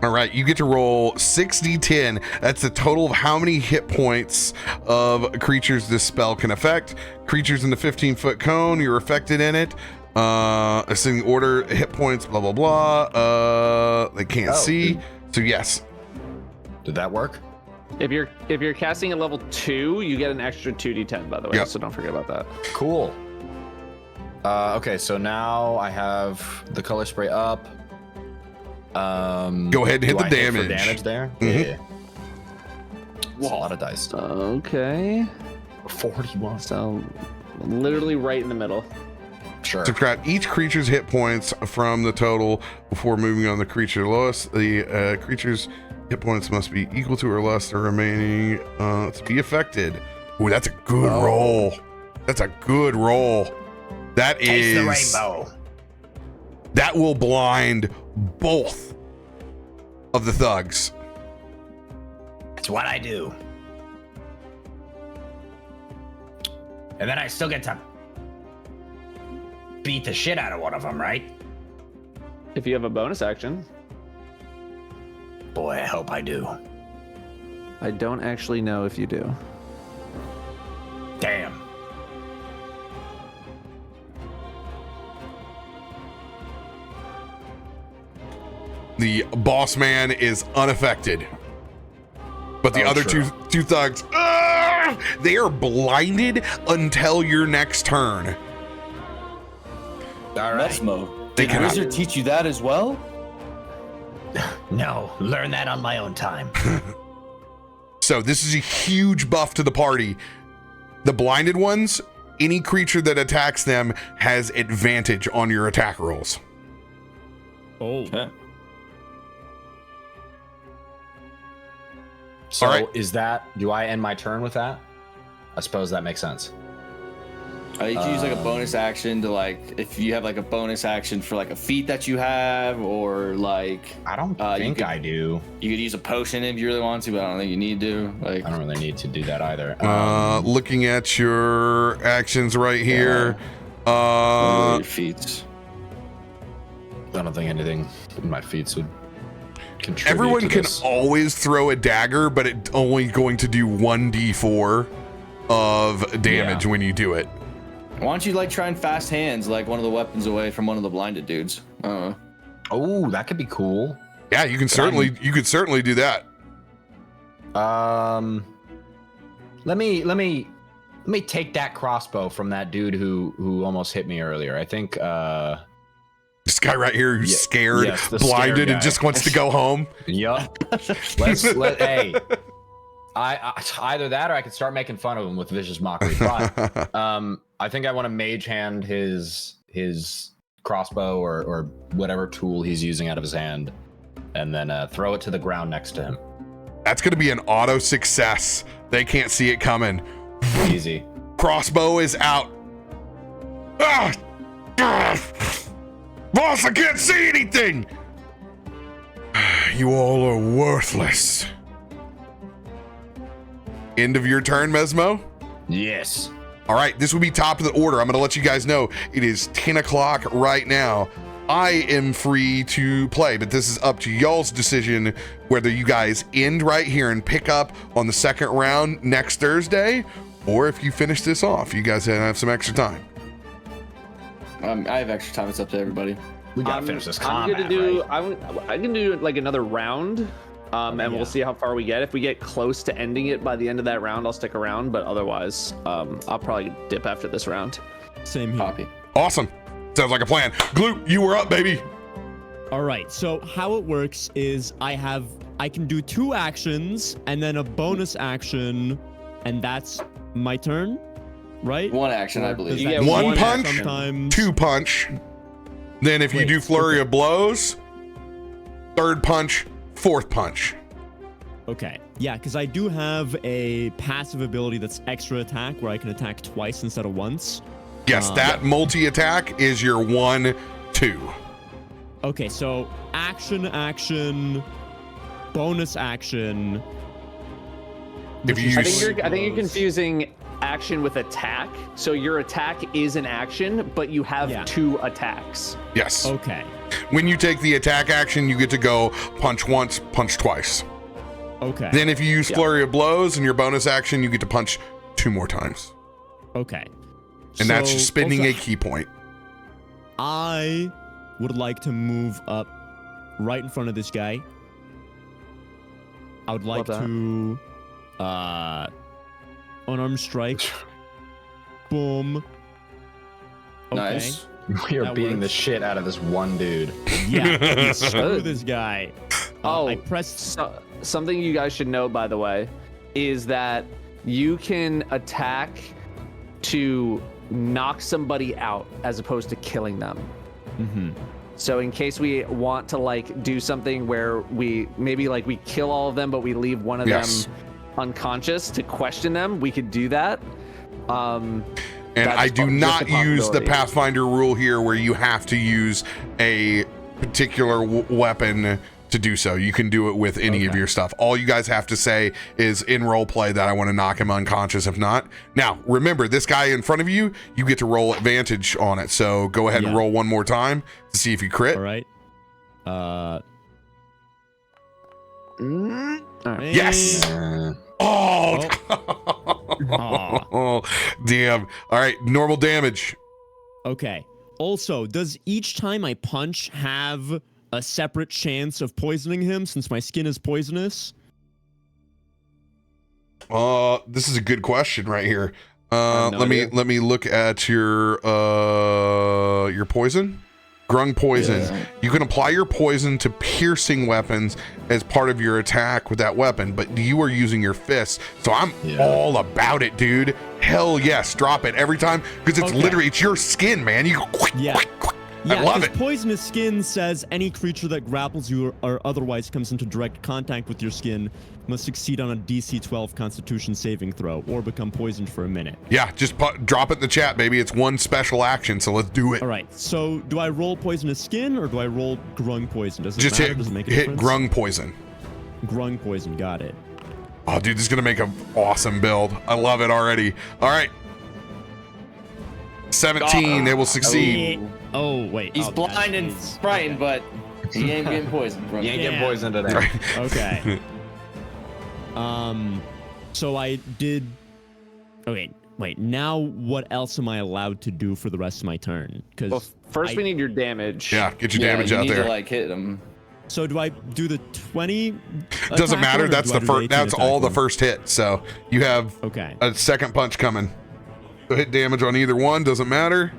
All right, you get to roll 6d10. That's the total of how many hit points of creatures this spell can affect. Creatures in the 15-foot cone, you're affected in it. Ascending order, hit points, blah, blah, blah. They can't see. So yes. did that work? If you're casting at level 2, you get an extra 2d10, by the way. Yep. So don't forget about that. Cool. Okay, so now I have the color spray up. Go ahead and hit do the I damage. for damage there. Mhm. Yeah. It's a lot of dice. Okay. 41. So literally right in the middle. Sure. Subtract each creature's hit points from the total before moving on the creature lowest. The creature's hit points must be equal to or less the remaining to be affected. Ooh, that's a good roll. That's a good roll. That Taste is the rainbow. that will blind both of the thugs. That's what I do. And then I still get to beat the shit out of one of them, right? If you have a bonus action. Boy, I hope I do. I don't actually know if you do. Damn. The boss man is unaffected. But the other two thugs, they are blinded until your next turn. All right. Mesmo, They did cannot- Wizard teach you that as well? No, learn that on my own time. So this is a huge buff to the party. The blinded ones, any creature that attacks them has advantage on your attack rolls. Oh. Okay. So All right. is that, do I end my turn with that? I suppose that makes sense. You can use like a bonus action to like, if you have like a bonus action for like a feat that you have, or like I don't you think could- I do. you could use a potion if you really want to, but I don't think you need to. Like, I don't really need to do that either. Looking at your actions right here. your feats. I don't think anything in my feats would contribute Everyone to can this. always throw a dagger, but it's only going to do 1d4 of damage when you do it. Why don't you like try and fast hands like one of the weapons away from one of the blinded dudes? Oh, that could be cool. Yeah, you could certainly do that. Let me take that crossbow from that dude who almost hit me earlier. I think This guy right here who's scared, yes, the blinded, scared and guy. just wants to go home. Yup. Hey. I either that or I could start making fun of him with vicious mockery. But I think I want to mage hand his crossbow or whatever tool he's using out of his hand, and then throw it to the ground next to him. That's going to be an auto success. They can't see it coming. Easy. Crossbow is out. Ah! Ah! Boss, I can't see anything. You all are worthless. End of your turn, Mesmo. Yes. All right, this will be top of the order. I'm going to let you guys know it is 10 o'clock right now. I am free to play, but this is up to y'all's decision whether you guys end right here and pick up on the second round next Thursday, or if you finish this off. You guys have some extra time. I have extra time. It's up to everybody. We gotta finish this I'm combat, gonna do. right? I can do like another round, and we'll see how far we get. If we get close to ending it by the end of that round, I'll stick around. But otherwise, I'll probably dip after this round. Same here. Copy. Awesome. Sounds like a plan. Gloop, you were up, baby. All right. So how it works is I can do 2 actions and then a bonus action, and that's my turn, right? One action, I believe. Does You that get mean one punch, sometimes? 2 punch. Then if you Wait, do flurry of blows, 3rd punch, 4th punch. Okay. Yeah, because I do have a passive ability that's extra attack where I can attack twice instead of once. Yes, that multi-attack is your 1-2. Okay, so action, bonus action. If you I use- think you're confusing action with attack. So your attack is an action, but you have 2 attacks. Yes. Okay. When you take the attack action, you get to go punch once, punch twice. Okay. Then if you use flurry of blows in your bonus action, you get to punch 2 more times. Okay. And that's So, just spending also, a key point. I would like to move up right in front of this guy. I would like Love that. to unarmed strike. Boom. Okay. Nice. We are That beating the works. shit out of this one dude. Yeah. Screw this guy. Oh, I pressed. something you guys should know, by the way, is that you can attack to knock somebody out as opposed to killing them. Mm-hmm. So in case we want to like do something where we maybe like we kill all of them, but we leave one of Yes. them unconscious to question them, we could do that. And That's I do just not a use the possibility. Pathfinder rule here where you have to use a particular weapon to do so. You can do it with any of your stuff. All you guys have to say is in role play that I want to knock him unconscious if not. Now, remember, this guy in front of you, you get to roll advantage on it. So go ahead and roll one more time to see if you crit. All right. Yes. Oh. Oh, damn. All right, normal damage. Okay. Also, does each time I punch have a separate chance of poisoning him since my skin is poisonous? This is a good question right here. no Let me look at your poison. Grung poison. Yeah. You can apply your poison to piercing weapons as part of your attack with that weapon, but you are using your fists. So I'm all about it, dude. Hell yes, drop it every time because it's literally it's your skin, man. You go quick, quick, quick. I love it. Poisonous skin says any creature that grapples you or otherwise comes into direct contact with your skin must succeed on a DC 12 Constitution saving throw or become poisoned for a minute. Yeah, just drop it in the chat, baby. It's one special action, so let's do it. All right. So do I roll poisonous skin or do I roll grung poison? Does it Just matter? Does it make a hit difference? grung poison. Grung poison. Got it. Oh, dude, this is gonna make an awesome build. I love it already. All right. 17, they will succeed. Oh, wait. He's Oh, blind and jeez. frightened, but he ain't getting poisoned. Bro. You ain't getting Yeah. poisoned today. Okay. So I did. Okay, wait. Now, what else am I allowed to do for the rest of my turn? Well, Because first we need your damage. Yeah, get your Yeah, damage you out need there. to like hit him. so do I do the 20? Doesn't attack matter. one, or That's do I the do first. 18 That's attack all the one? first hit. So you have Okay. a second punch coming. So hit damage on either one. Doesn't matter.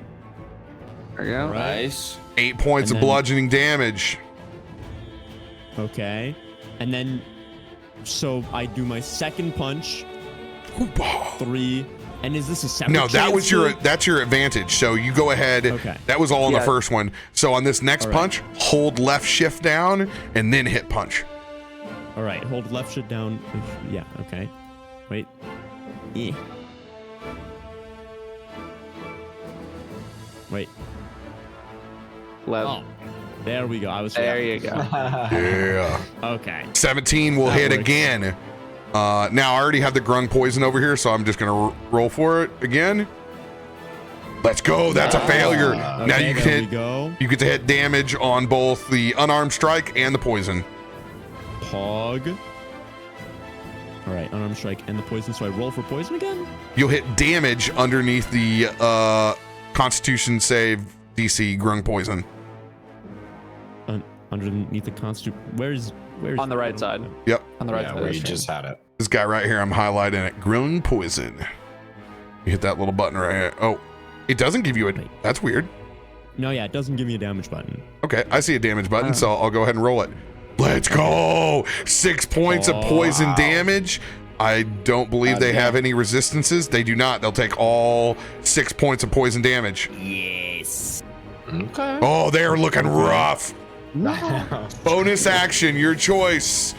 There you go. Nice. 8 points And of then- bludgeoning damage. Okay. And then, so I do my second punch. 3. And is this a separate? No, that chance was your. to- That's your advantage. So you go ahead. Okay. That was all on the Yeah. first one. So on this next All right. punch, hold left shift down and then hit punch. All right. Hold left shift down. Yeah. Okay. Wait. Wait. Left. Oh, there we go. I was. There you go. Yeah. Okay. 17 will That hit works. again. Now I already have the grung poison over here, so I'm just gonna roll for it again. Let's go. That's a failure. Now Okay, you there can we go. you get to hit damage on both the unarmed strike and the poison. Pog. All right, unarmed strike and the poison. So I roll for poison again? You'll hit damage underneath the Constitution save DC grung poison. Underneath the constitution. Where's On the right side. Yep. On the right Yeah, side. where of you the just screen. had it. This guy right here, I'm highlighting it. Grung poison. You hit that little button right here. Oh, it doesn't give you a. Wait. That's weird. No, yeah, it doesn't give me a damage button. Okay, I see a damage button, so I'll go ahead and roll it. Let's go! 6 points of poison damage. I don't believe they have any resistances. They do not. They'll take all 6 points of poison damage. Yes. Okay. Oh, they're looking rough. Bonus action, your choice.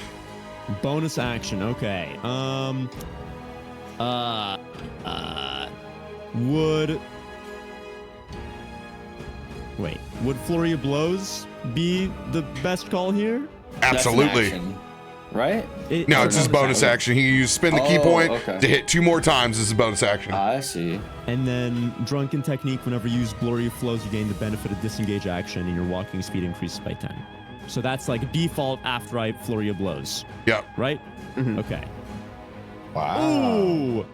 Bonus action. Okay. Would Flurry of Blows be the best call here? That's an Absolutely. action, right? No, Or it's his bonus action. He spend the key Oh, point okay. to hit 2 more times as a bonus action. I see. And then Drunken Technique, whenever you use Blurry of Flows, you gain the benefit of disengage action and your walking speed increases by 10. So that's like default after I Flurry of Blows, Yep. right? Mhm. Okay. Wow. Ooh.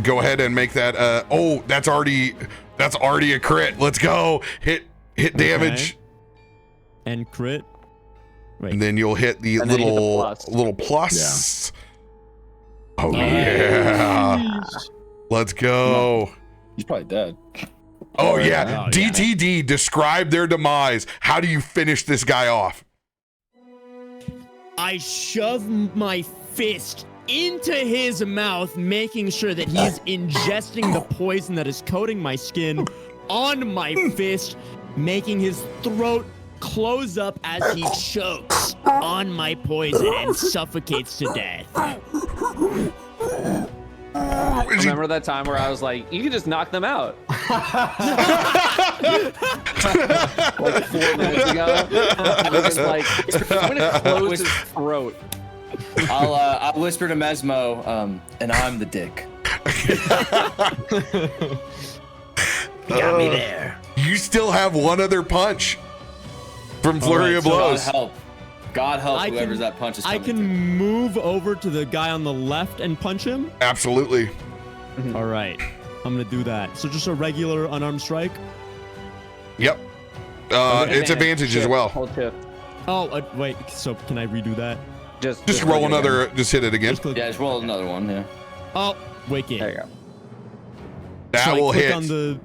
Go ahead and make that. Oh, that's already a crit. Let's go. Hit damage. And crit. Wait. And then you'll hit the And then you hit the little plus. plus. Oh yeah. Let's go. He's probably dead. Oh yeah. Oh, yeah. DTD, describe their demise. How do you finish this guy off? I shove my fist into his mouth, making sure that he's ingesting the poison that is coating my skin on my fist, making his throat close up as he chokes on my poison and suffocates to death. Remember that time where I was like, you can just knock them out? Like 4 minutes ago. I was like, I'm gonna close his throat. I'll whisper to Mesmo, and I'm the dick. Got me there. You still have one other punch from Flurry of Blows. God help whoever's that punch is coming I can move over to the guy on the left and punch him? Absolutely. All right. I'm going to do that. So just a regular unarmed strike? Yep. It's advantage as well. Hold shift. Oh, wait. So can I redo that? Just roll another. Just hit it again. Just roll another one. Yeah. Oh, wicked. There you go. That so will I click hit. On the...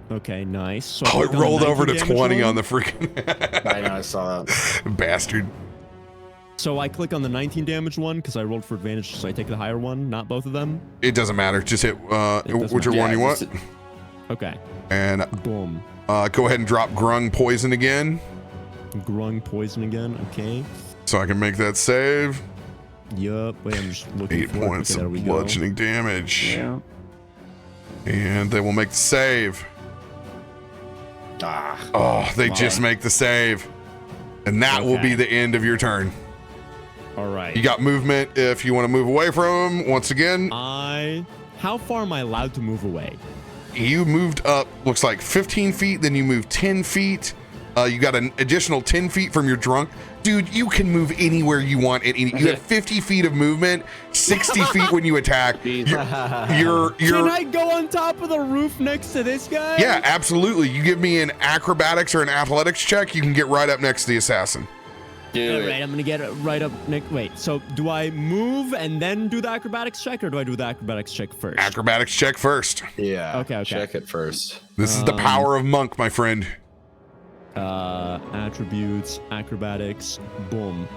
Okay, nice. So Oh, it rolled over to 20 on the freaking I know, I saw that. bastard. So I click on the 19 damage one because I rolled for advantage, so I take the higher one, not both of them. It doesn't matter. Just hit doesn't whichever matter. one you want. Okay. And Boom. go ahead and drop Grung Poison again, Grung poison again. Okay. so I can make that save. Yup. Wait, I'm just looking 8 for it. points Okay, there of we bludgeoning damage, Yeah. and they will make the save. Ah, Oh, they just make the save, and that will be Okay. the end of your turn. Go. All right. You got movement if you want to move away from him. Once again, How far am I allowed to move away? you moved up, looks like 15 feet, then you moved 10 feet. You got an additional 10 feet from your drunk. Dude, you can move anywhere you want. You have 50 feet of movement, 60 feet when you attack. You're Can I go on top of the roof next to this guy? yeah, absolutely. You give me an acrobatics or an athletics check, you can get right up next to the assassin. Do All it. right, I'm gonna get it right up. Wait, so do I move and then do the acrobatics check, or do I do the acrobatics check first? Acrobatics check first. yeah. Okay. Check it first. This is the power of monk, my friend. Attributes, acrobatics, boom.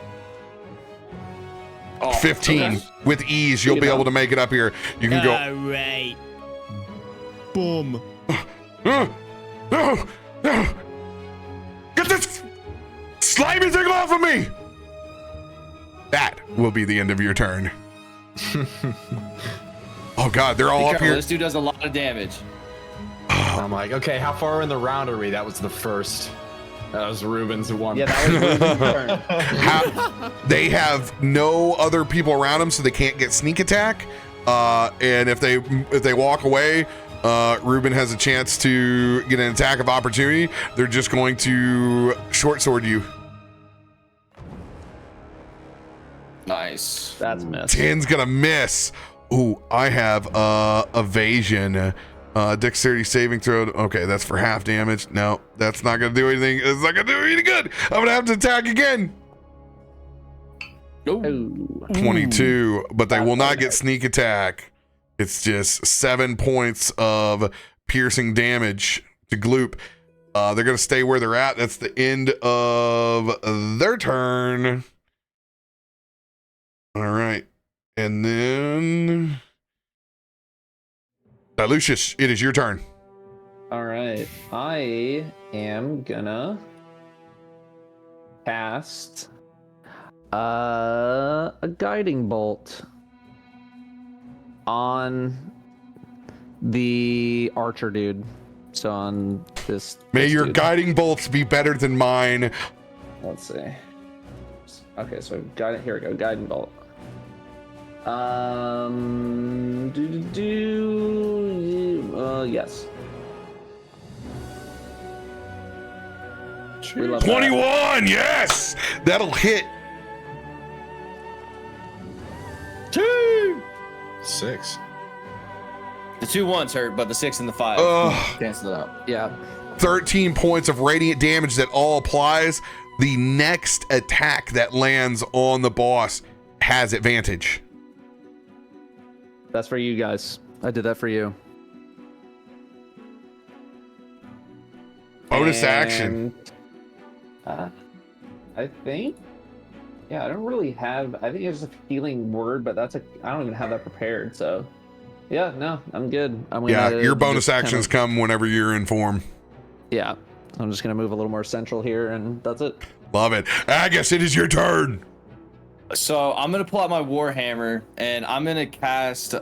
Oh, 15 okay. with ease. You'll be able to make it up here. You can go. All right. Boom. No! Get this slimy thing off of me! That will be the end of your turn. Oh god, they're all Be up careful, here. This dude does a lot of damage. I'm like, okay, how far in the round are we? That was the first. That was Ruben's one. Yeah, that was Ruben's turn. They have no other people around them, so they can't get sneak attack. And if they walk away, Ruben has a chance to get an attack of opportunity. They're just going to short sword you. Nice. That's missed. 10's gonna miss. Ooh, I have evasion. Dexterity saving throw. Okay, that's for half damage. No, that's not gonna do anything. It's not gonna do any good. I'm gonna have to attack again. Ooh. 22, but they will not get sneak attack. It's just 7 points of piercing damage to Gloop. They're gonna stay where they're at. That's the end of their turn. All right, and then Lucius, it is your turn. All right. I am gonna cast a guiding bolt on the archer dude. So on this. May this your dude. guiding bolts be better than mine. Let's see. Okay, so here we go. Guiding bolt. Yes. We love that. 21, yes, that'll hit. 6. The 2 1s hurt, but the 6 and the 5 Ugh. cancel it out. Yeah. 13 points of radiant damage that all applies. The next attack that lands on the boss has advantage. That's for you guys. I did that for you. Bonus action. I think. Yeah, I don't really have. I think it's a healing word, but I don't even have that prepared. So, yeah, no, I'm good. Yeah, your bonus just actions come whenever you're in form. Yeah, I'm just gonna move a little more central here, and that's it. Love it. Agus, it is your turn. So I'm gonna pull out my Warhammer and I'm gonna cast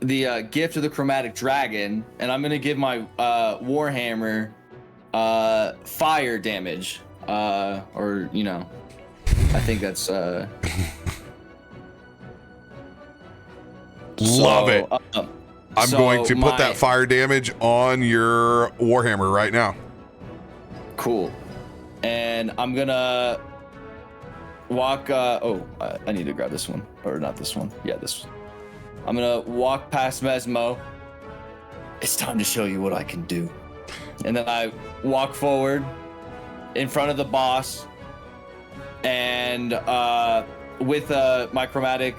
the gift of the chromatic dragon, and I'm gonna give my warhammer fire damage, or you know, I think that's Love it. I'm going to put that fire damage on your warhammer right now. Cool. And I'm gonna walk. I need to grab this one, or not this one. Yeah, this one. I'm gonna walk past Mesmo. It's time to show you what I can do. And then I walk forward in front of the boss, and with my chromatic.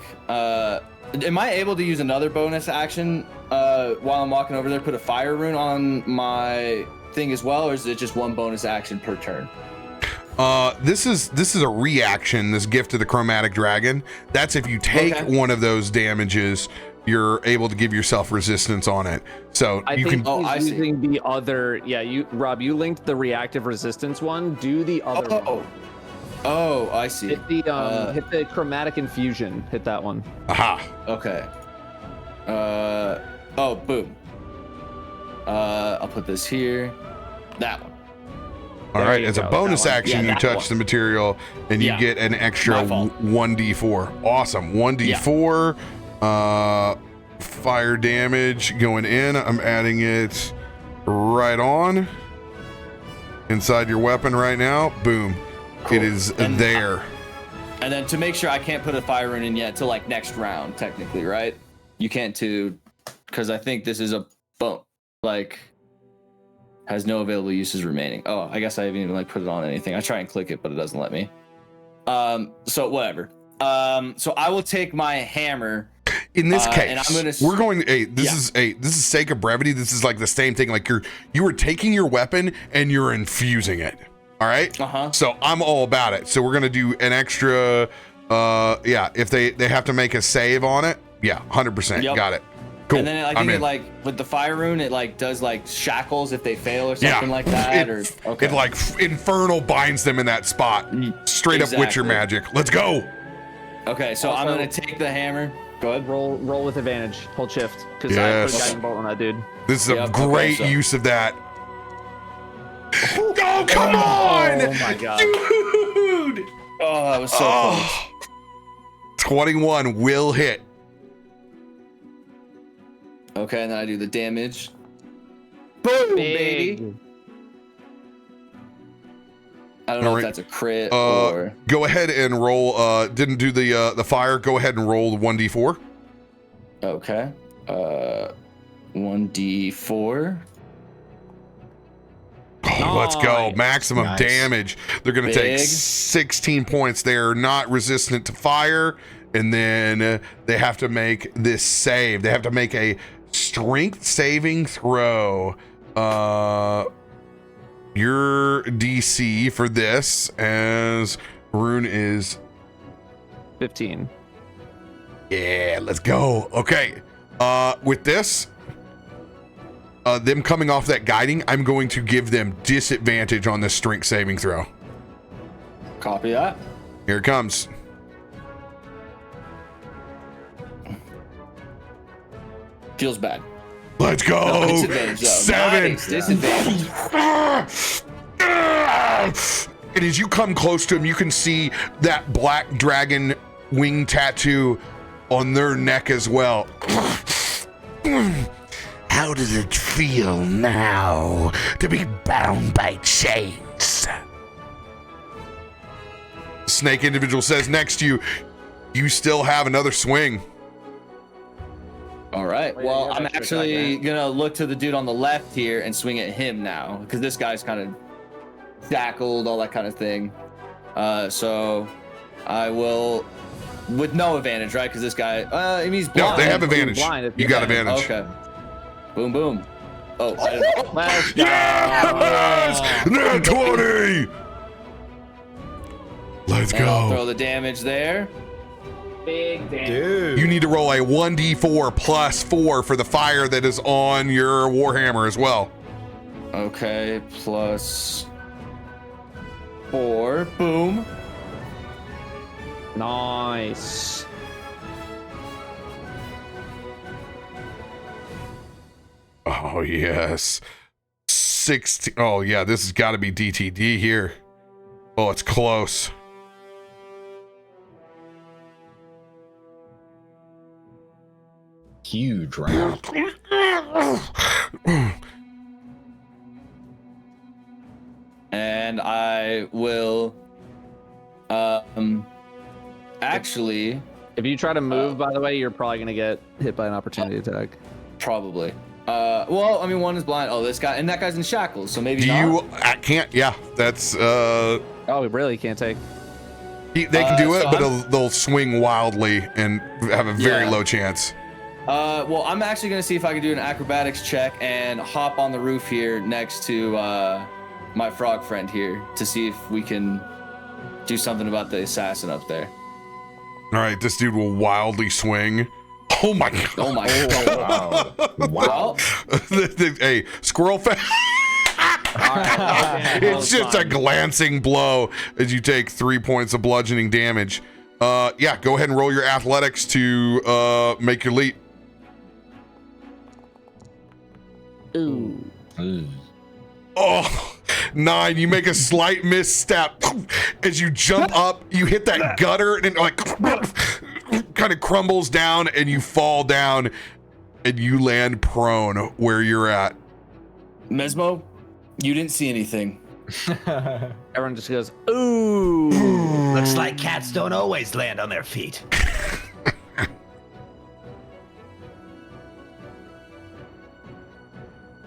Am I able to use another bonus action while I'm walking over there? Put a fire rune on my thing as well, or is it just one bonus action per turn? This is a reaction. This gift of the chromatic dragon. That's if you take one of those damages, you're able to give yourself resistance on it. So I think he's using the other. Yeah, Rob, you linked the reactive resistance one. Do the other one. Oh, I see. Hit the chromatic infusion. Hit that one. Aha. Okay. Boom. I'll put this here. That one. All right. As a bonus action, you touch the material and you get an extra 1d4. Awesome. 1d4 fire damage going in. I'm adding it right on inside your weapon right now. Boom. Cool. It is there. And then to make sure I can't put a fire rune in yet till like next round, technically, right? You can't because I think this is a bump. Like, has no available uses remaining. Oh, I guess I haven't even like put it on anything. I try and click it, but it doesn't let me. So whatever. So I will take my hammer. In this case, and I'm gonna, we're going. This is sake of brevity. This is like the same thing. Like you were taking your weapon and you're infusing it. All right. So I'm all about it. So we're gonna do an extra. If they have to make a save on it. Yeah, 100%. Got it. Cool. And then I think it like with the fire rune, it like does like shackles if they fail or something like that. It like infernal binds them in that spot. Straight up Witcher magic. Let's go. Okay, so I'm gonna take the hammer. Go ahead. Roll with advantage. Hold shift because I put a guiding bolt on that dude. This is a great use of that. Oh, come on! Oh my god, dude! Oh, that was so close. 21 will hit. Okay, and then I do the damage. Boom, baby! I don't know if that's a crit or. Go ahead and roll. Didn't do the fire. Go ahead and roll 1d4. Okay. 1d4. Oh, let's go. Maximum damage. They're going to take 16 points. They're not resistant to fire. And then they have to make this save. They have to make a strength saving throw. Your DC for this as Rune is 15. Yeah, let's go. Okay. With this, them coming off that guiding, I'm going to give them disadvantage on this strength saving throw. Copy that. Here it comes. Feels bad. Let's go. No, disadvantage, though. 7. Nice. Disadvantage. And as you come close to him, you can see that black dragon wing tattoo on their neck as well. How does it feel now to be bound by chains? Snake individual says next to you, you still have another swing. All right. Well, I'm actually gonna look to the dude on the left here and swing at him now because this guy's kind of shackled, all that kind of thing. So I will, with no advantage, right? Because this guy, he's blind. No, they have advantage. You got advantage. Okay. Boom, boom. Oh, let's go. Yes! Net 20! Let's go. I'll throw the damage there. Big damage. Dude. You need to roll a 1d4 plus 4 for the fire that is on your Warhammer as well. Okay, plus 4. Boom. Nice. Oh, yes. 16. Oh, yeah, this has got to be DTD here. Oh, it's close. Huge round. And I will actually If you try to move, by the way, you're probably gonna get hit by an opportunity attack. probably. Well, I mean, one is blind. Oh, this guy, and that guy's in shackles, so maybe Do not. you? I can't. Yeah, that's. Oh, we really can't take. They can do it, so but they'll swing wildly and have a very Yeah. low chance. Well, I'm actually gonna see if I can do an acrobatics check and hop on the roof here next to my frog friend here to see if we can do something about the assassin up there. All right, this dude will wildly swing. Oh my god! Oh my god! Wow. Hey, squirrel fan. It's just a glancing blow as you take 3 points of bludgeoning damage. Yeah, go ahead and roll your athletics to make your leap. Ooh. Oh, 9. You make a slight misstep as you jump up. You hit that gutter and it like kind of crumbles down, and you fall down, and you land prone where you're at. Mesmo, you didn't see anything. Everyone just goes, ooh. Looks like cats don't always land on their feet.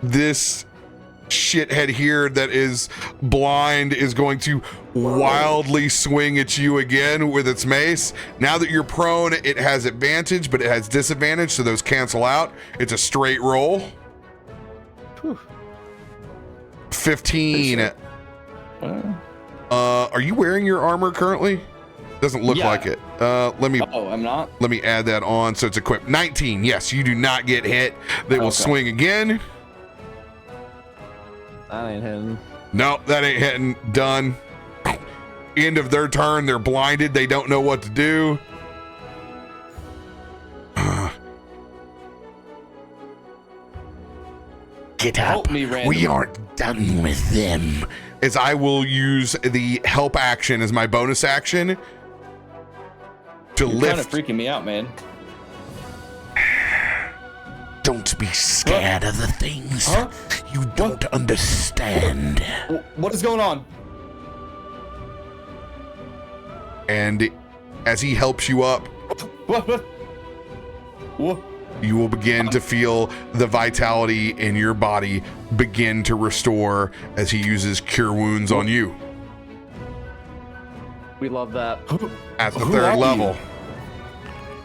This shithead here that is blind is going to wildly swing at you again with its mace. Now that you're prone, it has advantage, but it has disadvantage, so those cancel out. It's a straight roll. 15. Are you wearing your armor currently? Doesn't look Yeah. like it. Let me I'm not. add that on so it's equipped. 19. Yes, you do not get hit. They will Okay. swing again. That ain't hitting. No, that ain't hitting. Done. End of their turn. They're blinded. They don't know what to do. Get Help up. me, Randall. We aren't done with them. As I will use the help action as my bonus action to You're kind lift. of freaking me out, man. Don't be scared of the things Huh? you don't understand. What is going on? And as he helps you up, What? you will begin to feel the vitality in your body begin to restore as he uses Cure Wounds on you We love that. at the Who third are you? level.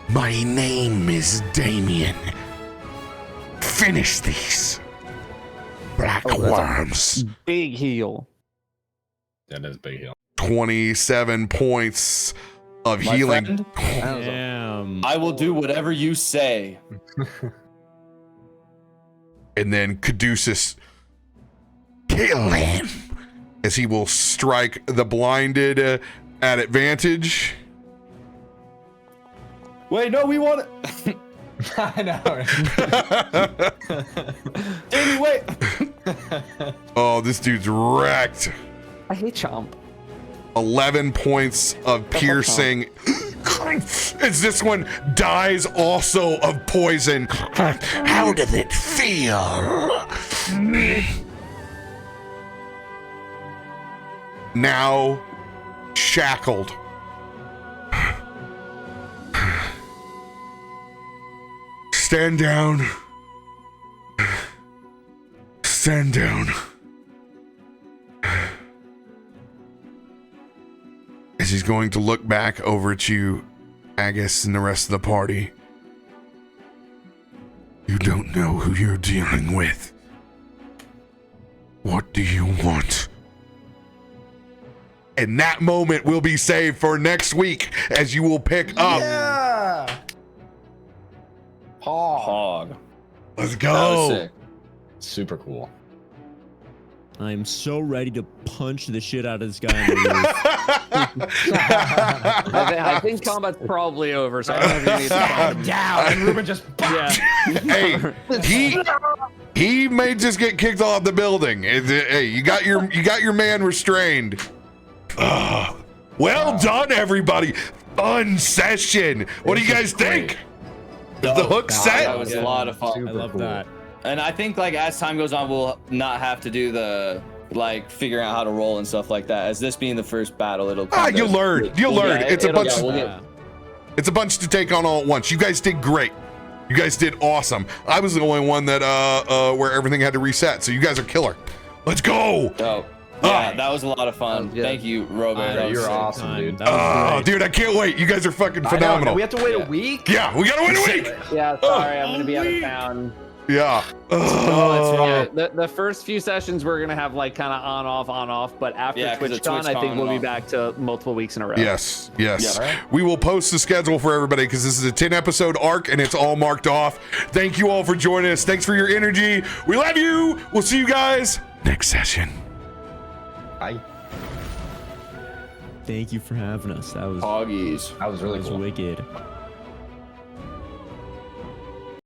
My name is Damien. Finish these. Black Oh, that's a- worms. Big heal. That is a big heal. 27 points of My healing. friend, Damn. I will do whatever you say. And then Caduceus, Kill him. as he will strike the blinded at advantage. Wait, no, we want it. I know. Jamie, wait. Oh, this dude's wrecked. I hate Chomp. 11 points of piercing. As this one dies also of poison. How does it feel? Now shackled. Stand down. Stand down. As he's going to look back over at you, Agus, and the rest of the party. You don't know who you're dealing with. What do you want? And that moment will be saved for next week as you will pick up. Yeah. Hog. Let's That was go. sick. Super cool. I'm so ready to punch the shit out of this guy in the roof. I think combat's probably over, so I don't know if you need to fight him. Down, and Ruben just Yeah. Hey, He may just get kicked off the building. Hey, you got your man restrained. Well done, everybody. Fun session. What do you guys think? Is the hook set? That was a lot of fun. I love that. And I think like as time goes on, we'll not have to do the like figuring out how to roll and stuff like that. As this being the first battle, it'll. You'll learn. You'll learn. It's a bunch. Yeah. It's a bunch to take on all at once. You guys did great. You guys did awesome. I was the only one that where everything had to reset. So you guys are killer. Let's go. Oh. Yeah, that was a lot of fun. Thank you, Robert. You're awesome, dude. Dude, I can't wait. You guys are fucking phenomenal. We have to wait a week? Yeah, we gotta wait a week. Yeah, sorry, I'm gonna be out of town. Yeah. The first few sessions we're gonna have like kind of on off, but after TwitchCon, I think we'll be back to multiple weeks in a row. Yes. Yeah. We will post the schedule for everybody because this is a 10-episode arc and it's all marked off. Thank you all for joining us. Thanks for your energy. We love you. We'll see you guys next session. Bye. Thank you for having us. That was Hoggies. That was really cool. wicked.